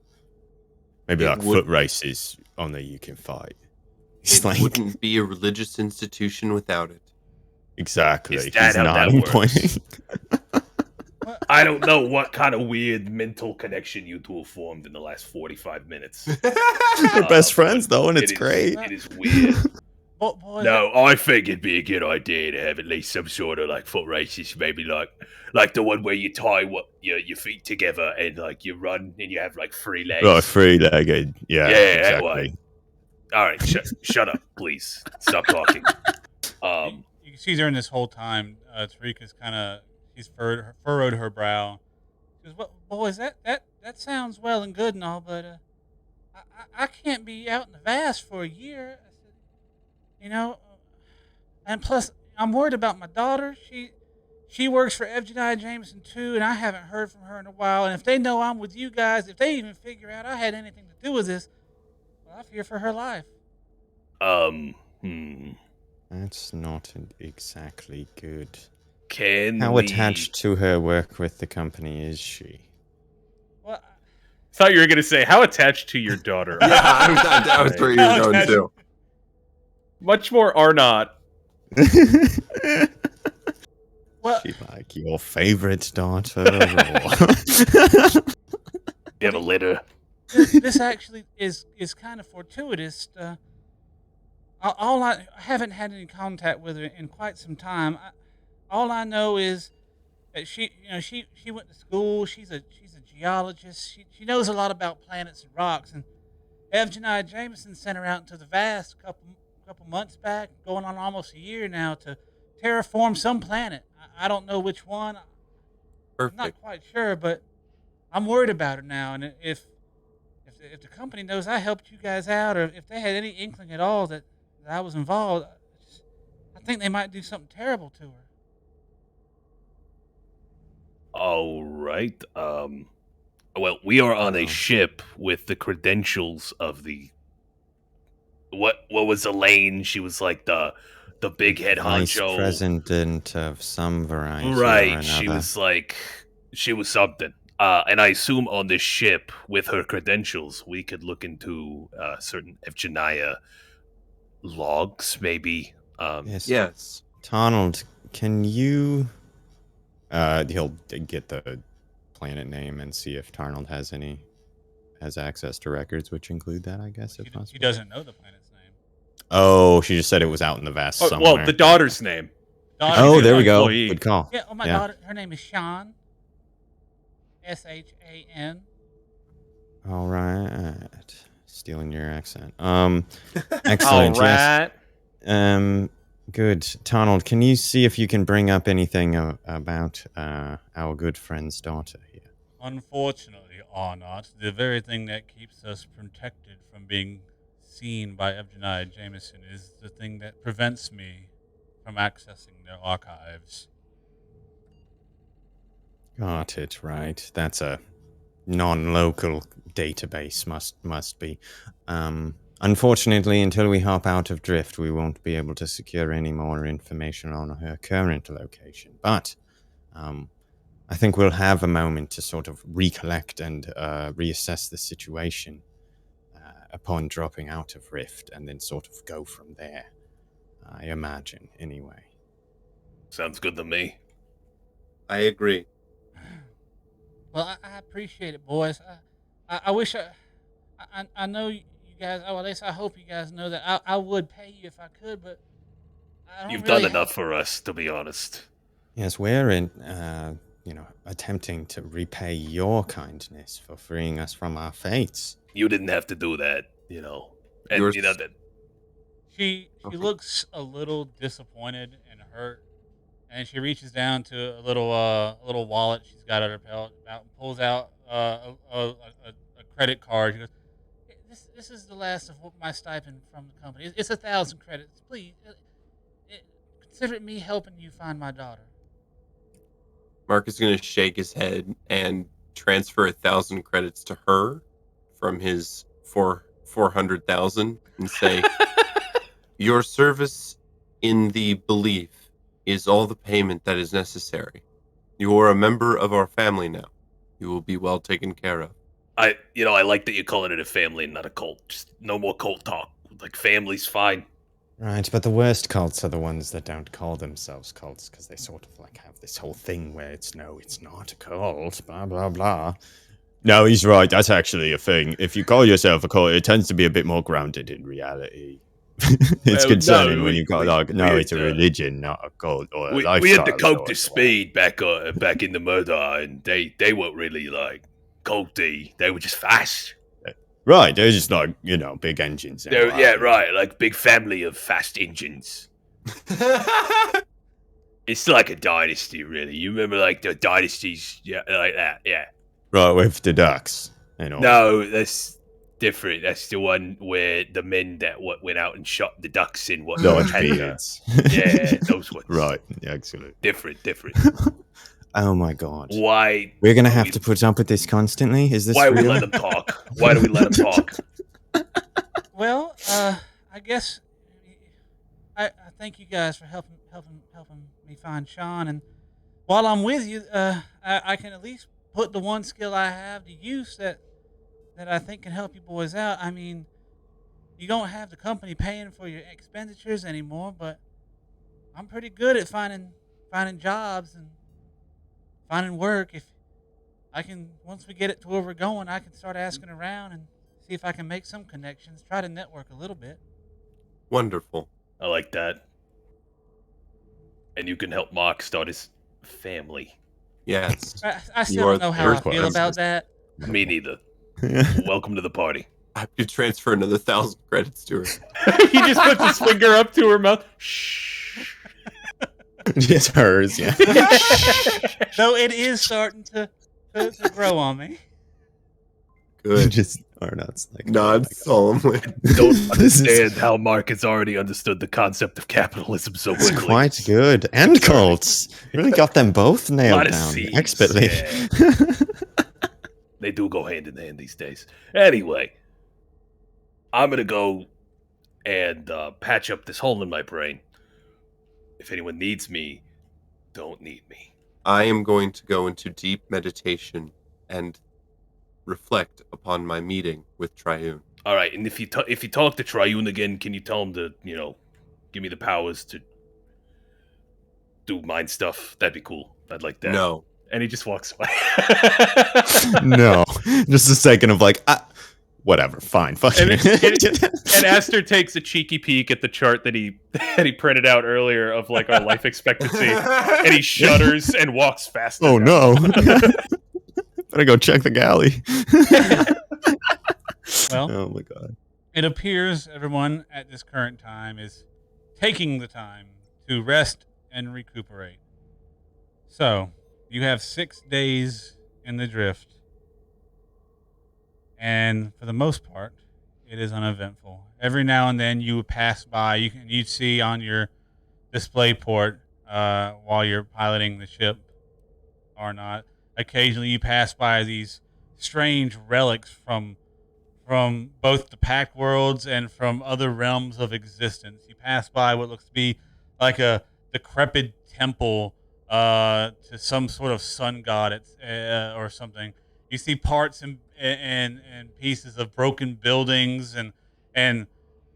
Maybe It like would- foot races, only you can fight. It's It like, wouldn't be a religious institution without it. exactly. Is that He's how that nodding, works? pointing. I don't know what kind of weird mental connection you two have formed in the last 45 minutes. They're best friends, though, and It it's is- great. It is weird. Boy, No, I think it'd be a good idea to have at least some sort of foot races, maybe like the one where you tie your feet together and you run and you have 3 legs. Right, three-legged. Yeah, that exactly. one. All right, shut up, please. Stop talking. You can see during this whole time, Tarika's she's furrowed her brow. She goes, "Well, boys, that sounds well and good and all, but I can't be out in the vast for a year. I said, and plus I'm worried about my daughter. She works for Evgeniya-Jamison too, and I haven't heard from her in a while. And if they know I'm with you guys, if they even figure out I had anything to do with this, well, I fear for her life." That's not exactly good. Can How we... attached to her work with the company is she? Well, Thought you were gonna say, how attached to your daughter? Yeah, that was where you were going too. Much more Arnot. well, She like your favorite daughter? You have a litter? this actually is kind of fortuitous. I haven't had any contact with her in quite some time. All I know is that she went to school. She's a geologist. She knows a lot about planets and rocks. And Evgeniya-Jamison sent her out into the vast a couple months back, going on almost a year now, to terraform some planet. I don't know which one. Perfect. I'm not quite sure, but I'm worried about her now. And if the company knows I helped you guys out, or if they had any inkling at all that I was involved, I think they might do something terrible to her. All right. Well, we are on a ship with the credentials of the... What was Elaine? She was like the big head Vice honcho. president of some variety. Right. Or She another. was like... She was something. And I assume on this ship, with her credentials, we could look into certain Evgeniya logs, maybe. Yes. Donald, can you... he'll get the planet name and see if Tarnold has access to records, which include that, I guess, if possible. He doesn't know the planet's name. Oh, she just said it was out in the vast somewhere. Well, the daughter's name. Oh, there we go. Employee. Good call. Yeah, my daughter, her name is Sean. Shan. All right. Stealing your accent. Excellent. All right. Yes. Good. Donald, can you see if you can bring up anything about our good friend's daughter here? Unfortunately, Arnot, the very thing that keeps us protected from being seen by Evgeniya-Jamison is the thing that prevents me from accessing their archives. Got it, right. That's a non-local database, must be. Unfortunately, until we hop out of Drift, we won't be able to secure any more information on her current location. But I think we'll have a moment to sort of recollect and reassess the situation upon dropping out of Rift, and then sort of go from there. I imagine, anyway. Sounds good to me. I agree. Well, I appreciate it, boys. I wish I know you guys. Well, at least I hope you guys know that I would pay you if I could, but I don't You've really done enough for us, to be honest. Yes, we're attempting to repay your kindness for freeing us from our fates. You didn't have to do that, And that. She looks a little disappointed and hurt, and she reaches down to a little wallet she's got at her belt, and pulls out a credit card. She goes, "This is the last of my stipend from the company. It's 1,000 credits. Please, consider me helping you find my daughter." Mark is going to shake his head and transfer 1,000 credits to her from his 400,000 and say, "Your service in the belief is all the payment that is necessary. You are a member of our family now. You will be well taken care of." I like that you're calling it a family and not a cult. Just no more cult talk. Like, family's fine. Right, but the worst cults are the ones that don't call themselves cults, because they sort of like have this whole thing where it's not a cult, blah, blah, blah. No, he's right. That's actually a thing. If you call yourself a cult, it tends to be a bit more grounded in reality. It's concerning when you've got it's a religion, not a cult or a lifestyle. We had the cult to speed back in the murder, and they weren't really like culty. They were just fast. Right, they're just like, big engines. Yeah, right, like big family of fast engines. It's like a dynasty, really. You remember like the dynasties, yeah, like that, yeah. Right, with the ducks and all. No, that's different. That's the one where the men that went out and shot the ducks in what? Large beards. Yeah, those ones. Right, excellent. Different. Oh my god. Why? We're going to have to put up with this constantly? Is this Why real? we let them talk? Why do we let them talk? Well, I guess I thank you guys for helping me find Sean. And while I'm with you, I can at least put the one skill I have to use that I think can help you boys out. I mean, you don't have the company paying for your expenditures anymore, but I'm pretty good at finding jobs and finding work. If I can, once we get it to where we're going, I can start asking around and see if I can make some connections. Try to network a little bit. Wonderful. I like that. And you can help Mark start his family. Yes. I still don't know how I feel about that. Me neither. Welcome to the party. I could transfer another 1,000 credits to her. He just puts his finger up to her mouth. Shh. It's hers, yeah. Though it is starting to grow on me. Good. Just Arnot's like Nod solemnly. Don't understand how Mark has already understood the concept of capitalism so It's quickly. quite good. And cults. Really got them both nailed of down seeds, expertly. yeah. They do go hand in hand these days. Anyway, I'm going to go and patch up this hole in my brain. If anyone needs me, don't need me. I am going to go into deep meditation and reflect upon my meeting with Triune. All right, and if you talk to Triune again, can you tell him to, give me the powers to do mind stuff? That'd be cool. I'd like that. No. And he just walks away. No. Just a second of like, whatever, fine, fuck And, it. and Aster takes a cheeky peek at the chart that he printed out earlier of like our life expectancy, and he shudders and walks faster. Oh no. Better go check the galley. Well, oh my god. it appears everyone at this current time is taking the time to rest and recuperate. So, you have 6 days in the drift. And for the most part, it is uneventful. Every now and then you pass by, you see on your display port while you're piloting the ship or not. Occasionally you pass by these strange relics from both the Pact Worlds and from other realms of existence. You pass by what looks to be like a decrepit temple to some sort of sun god or something. You see parts and pieces of broken buildings and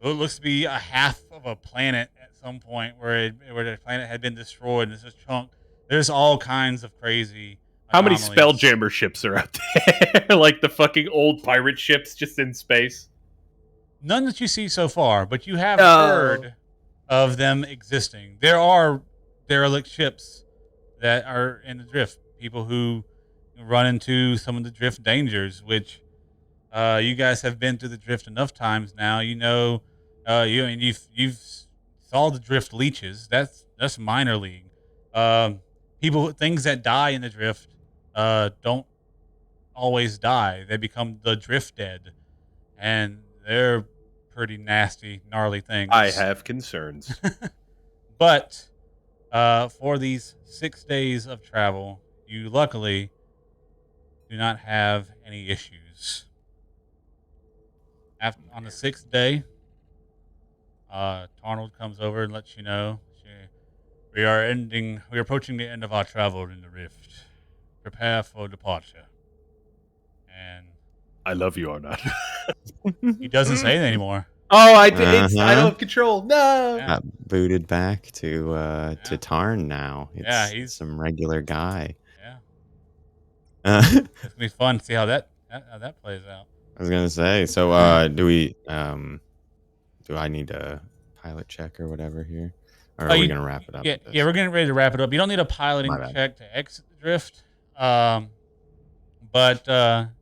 what looks to be a half of a planet at some point where the planet had been destroyed and it's just chunk. There's all kinds of crazy. How many anomalies. Spelljammer ships are out there? Like the fucking old pirate ships just in space? None that you see so far, but you have heard of them existing. There are derelict ships that are in the drift. People who run into some of the drift dangers, which you guys have been through the drift enough times now. You know, you've saw the drift leeches. That's minor league. Things that die in the drift don't always die. They become the drift dead, and they're pretty nasty, gnarly things. I have concerns. But for these 6 days of travel, you luckily do not have any issues. On the 6th day, Arnold comes over and lets you know we are approaching the end of our travel in the rift. Prepare for departure. And I love you, Arnot. he doesn't say it anymore. Oh, I did. I don't have control. No. Yeah. Got booted back to Tarn now. It's he's some regular guy. Yeah, I it's gonna be fun to see how that plays out. was gonna say. So, do I need a pilot check or whatever here, or are we gonna wrap it up? Yeah, with this? yeah, we're getting ready to wrap it up. You don't need a piloting My bad. check to exit the drift, but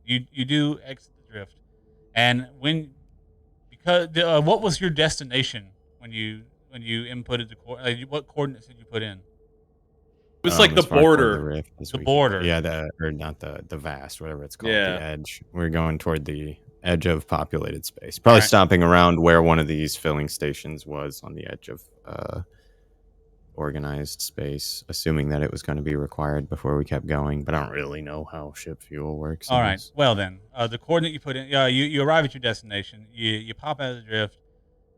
you do exit the drift. And what was your destination when you inputted the what coordinates did you put in? It was like the as far toward border. the rift this The weekend. border. Yeah, or not the vast, whatever it's called. Yeah. The edge. We're going toward the edge of populated space. Probably Right. stopping around where one of these filling stations was on the edge of organized space, assuming that it was going to be required before we kept going. But I don't really know how ship fuel works. All right. Well then, the coordinate you put in, you arrive at your destination. You pop out of the drift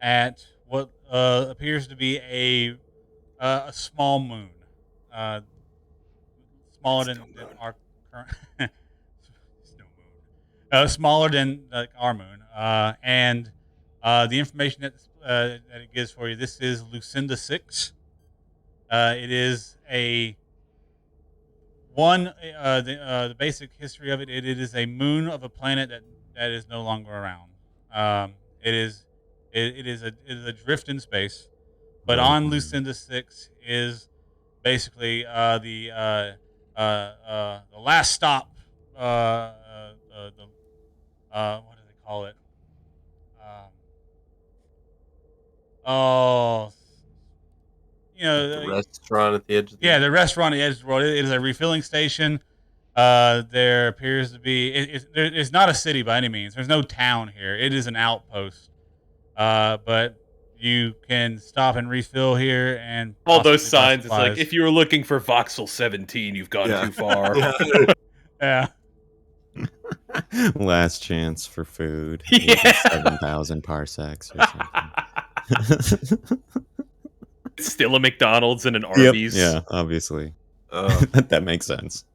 at what appears to be a small moon, smaller than our current snow moon, smaller than like our moon, and the information that it gives for you. This is Lucinda 6. It is a the basic history of it. It is a moon of a planet that is no longer around. It is a drift in space, but Right. on Lucinda 6 is basically the last stop. What do they call it? The restaurant at the edge of the the restaurant at the edge of the road. It is a refilling station. There appears to be. It's not a city by any means. There's no town here. It is an outpost. But you can stop and refill here, and All those possibly buy signs. It's like, supplies. if you were looking for Voxel 17, you've gone Yeah. too far. Yeah. Last chance for food. Yeah. 7,000 parsecs or something. Still a McDonald's and an Yep. Arby's. Yeah, obviously. Oh, That makes sense.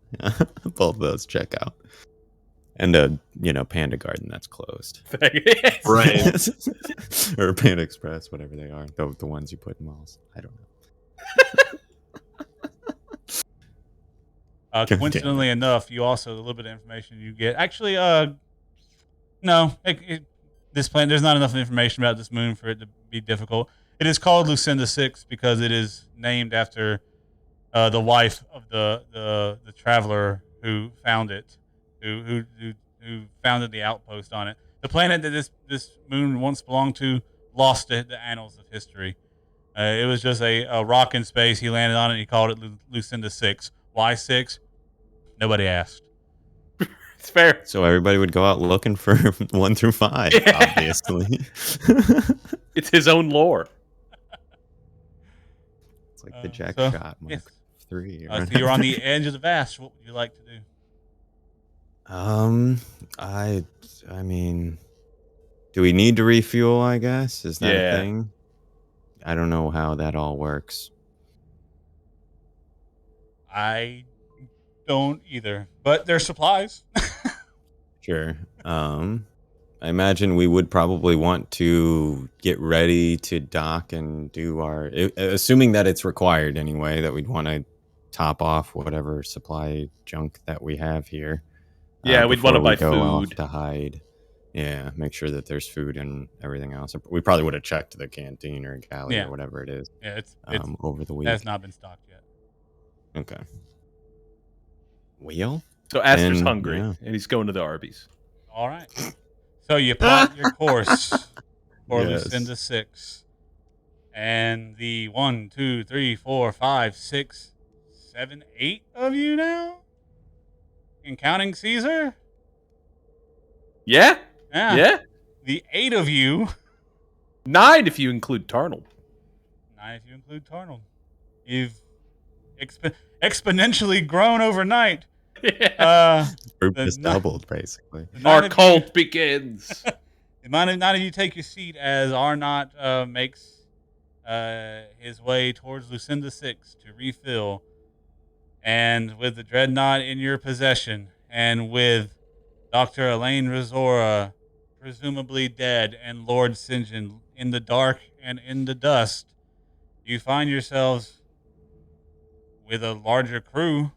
Both of those check out. And Panda Garden that's closed. right. Or Panda Express, whatever they are. The ones you put in malls. I don't know. Coincidentally enough, you also a little bit of information you get. Actually, no, this planet. There's not enough information about this moon for it to be difficult. It is called Lucinda 6 because it is named after the wife of the traveler who found it, who founded the outpost on it. The planet that this moon once belonged to lost the annals of history. It was just a rock in space. He landed on it and he called it Lucinda 6. Why 6? Nobody asked. It's fair. So everybody would go out looking for 1 through 5, Yeah. obviously. It's his own lore. It's like the Jack so, Shot Mark yes. 3. So you're on the edge of the vast. What would you like to do? I mean, do we need to refuel, I guess? Is that Yeah. a thing? I don't know how that all works. I don't either, but there's supplies. Sure. I imagine we would probably want to get ready to dock and do assuming that it's required anyway, that we'd want to top off whatever supply junk that we have here. Yeah, we'd want to before we buy go off food. to hide. Yeah, make sure that there's food and everything else. We probably would have checked the canteen or galley Yeah. or whatever it is Yeah, it's over the week. has not been stocked yet. Okay. Well, So Aster's And, hungry, yeah. and he's going to the Arby's. All right. So you plot your course for Yes. Lucinda 6. And the 1, 2, 3, 4, 5, 6, 7, 8 of you now? And counting Caesar? Yeah? Yeah. Yeah? The 8 of you. 9 if you include Tarnold. 9 if you include Tarnold. You've exponentially grown overnight. group the just ni- doubled basically. The 9 Our of you- cult begins. The 9 of you take your seat as Arnot makes his way towards Lucinda 6 to refill. And with the Dreadnought in your possession, and with Dr. Elaine Reisora presumably dead, and Lord St. John in the dark and in the dust, you find yourselves with a larger crew,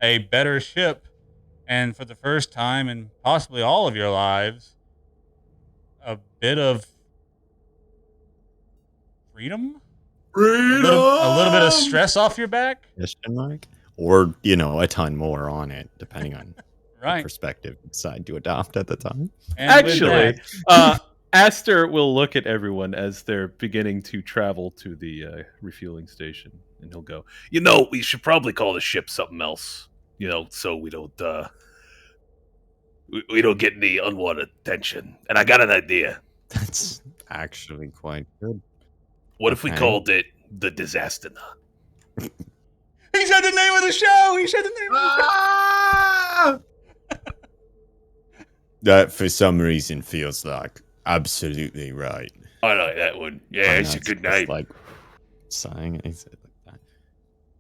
a better ship, and for the first time in possibly all of your lives, a bit of freedom? A little bit of stress off your back? Question mark? Or, a ton more on it, depending on the Right. perspective you decide to adopt at the time. And with Actually, that- Aster will look at everyone as they're beginning to travel to the refueling station, and he'll go, we should probably call the ship something else, so we don't we don't get any unwanted attention. And I got an idea. That's actually quite good. What if we Okay. called it the Disastronaut? he said the name of the show! He said the name of the show! That, for some reason, feels like absolutely right. I like that one. Yeah, it's a Arnot's good just, name. like sighing, and he said like that.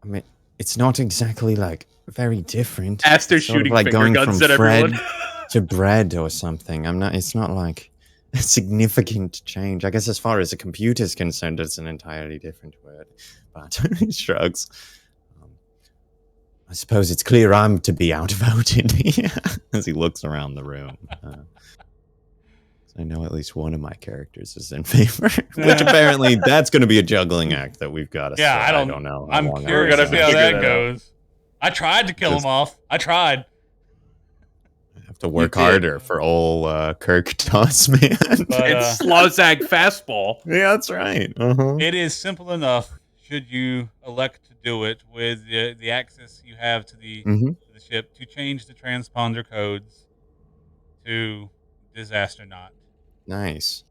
I mean, it's not exactly like very different. Aster It's sort of shooting like finger going guns from at everyone. Fred to bread or something. It's not like a significant change. I guess as far as a computer is concerned, it's an entirely different word. But he shrugs. I suppose it's clear I'm to be outvoted here as he looks around the room. So I know at least one of my characters is in favor, which apparently that's going to be a juggling act that we've got to. Yeah, I don't know. How I'm long curious gonna to see have how to figure that that out. goes. I tried to kill him Just- off. I tried. I have to work did. harder for old Kirk Toss, man. But, It's Slozag fastball. yeah, that's right. Uh-huh. It is simple enough should you elect to do it with the access you have to the ship to change the transponder codes to Disastronaut. Nice.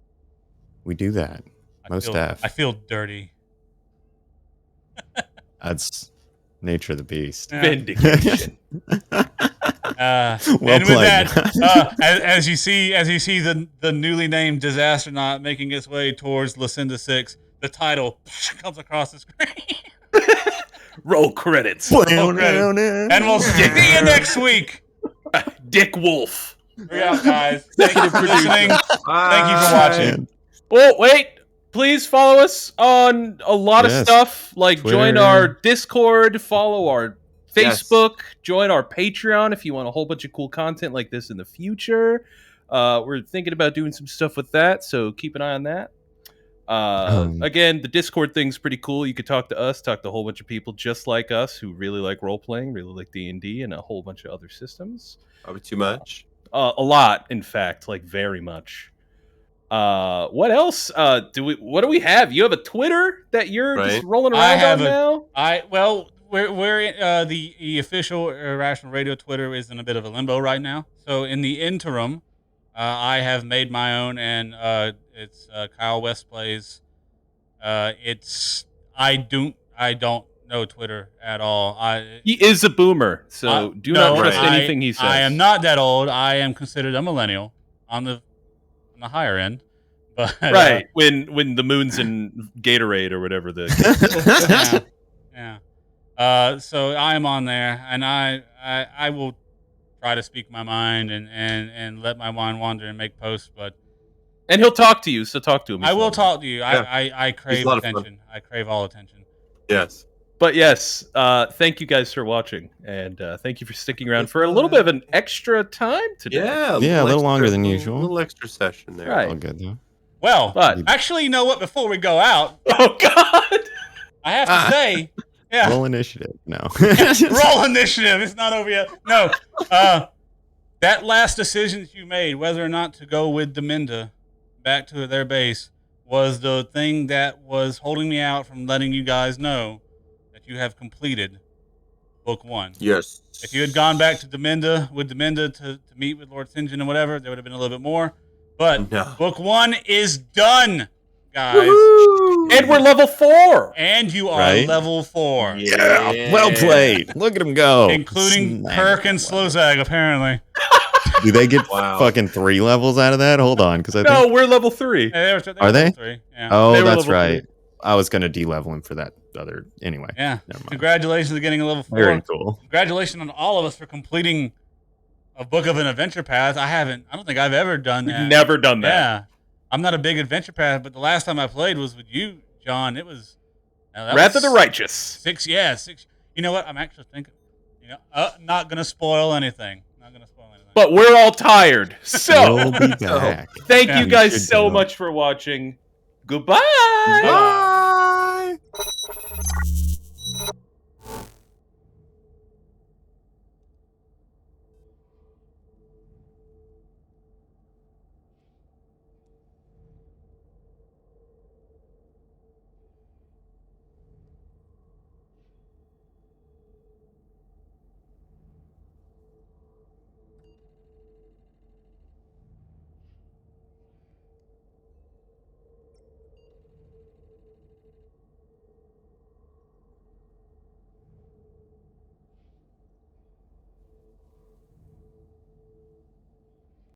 We do that. Most def. I feel dirty. That's nature of the beast. Yeah. Vindication. Well And with played. that, as you see the newly named Disastronaut making its way towards Lucinda 6, the title comes across the screen. Roll credits. And we'll see you next week. Dick Wolf. We're out, guys. Thank you for listening. Thank you for watching. Oh, wait. Please follow us on a lot of Yes. stuff. Like, join Twitter. our Discord, follow our Yes. Facebook, join our Patreon if you want a whole bunch of cool content like this in the future. We're thinking about doing some stuff with that, so keep an eye on that. Again, the Discord thing's pretty cool. You could talk to us, talk to a whole bunch of people just like us who really like role-playing, really like D&D, and a whole bunch of other systems. Probably too much. A lot, in fact, like very much. What else? What do we have? You have a Twitter that you're just Right. rolling I around have on now? We're the official Irrational Radio Twitter is in a bit of a limbo right now. So in the interim, I have made my own, and it's Kyle West Plays. I don't know Twitter at all. He is a boomer, so do not no, trust right. anything he says. I am not that old. I am considered a millennial on the higher end. But right when the moon's in Gatorade or whatever the. yeah. So I am on there, and I will try to speak my mind and let my mind wander and make posts, but. And he'll talk to you, so talk to him. I will talk to you. Yeah. I crave a lot of fun. attention. I crave all attention. Yes. But yes, thank you guys for watching, and thank you for sticking around for a little bit of an extra time today. Yeah. Yeah, a little longer than A usual. little extra session there. Right. All good though. Well, But- actually, you know what? Before we go out, Oh God! I have to say, yeah, Roll initiative. No. roll initiative. It's not over yet. No, that last decision that you made, whether or not to go with Deminda back to their base, was the thing that was holding me out from letting you guys know that you have completed book 1. Yes. If you had gone back to Deminda to meet with Lord St. John and whatever, there would have been a little bit more. But No. book 1 is done, guys. And we're level 4. And you are Right? level 4. Yeah, well played. Look at him go. Including Snap. Kirk and Slozag, apparently. Do they get Wow. fucking 3 levels out of that? Hold on, because I No, think. we're level 3. Yeah, Are were they? level 3. Yeah. Oh, They were that's level right. I was gonna de-level him for that other. Anyway. Yeah. Never mind. Congratulations on getting a level 4. Very cool. Congratulations on all of us for completing a book of an adventure path. I don't think I've ever done We've that. never done that. Yeah. I'm not a big adventure path, but the last time I played was with you, John. It was Wrath of the Righteous. 6. You know what? I'm actually thinking. Not gonna spoil anything. Not gonna spoil anything. But we're all tired. So We'll be back. thank Yeah. you guys Good so job. much for watching. Goodbye. Bye.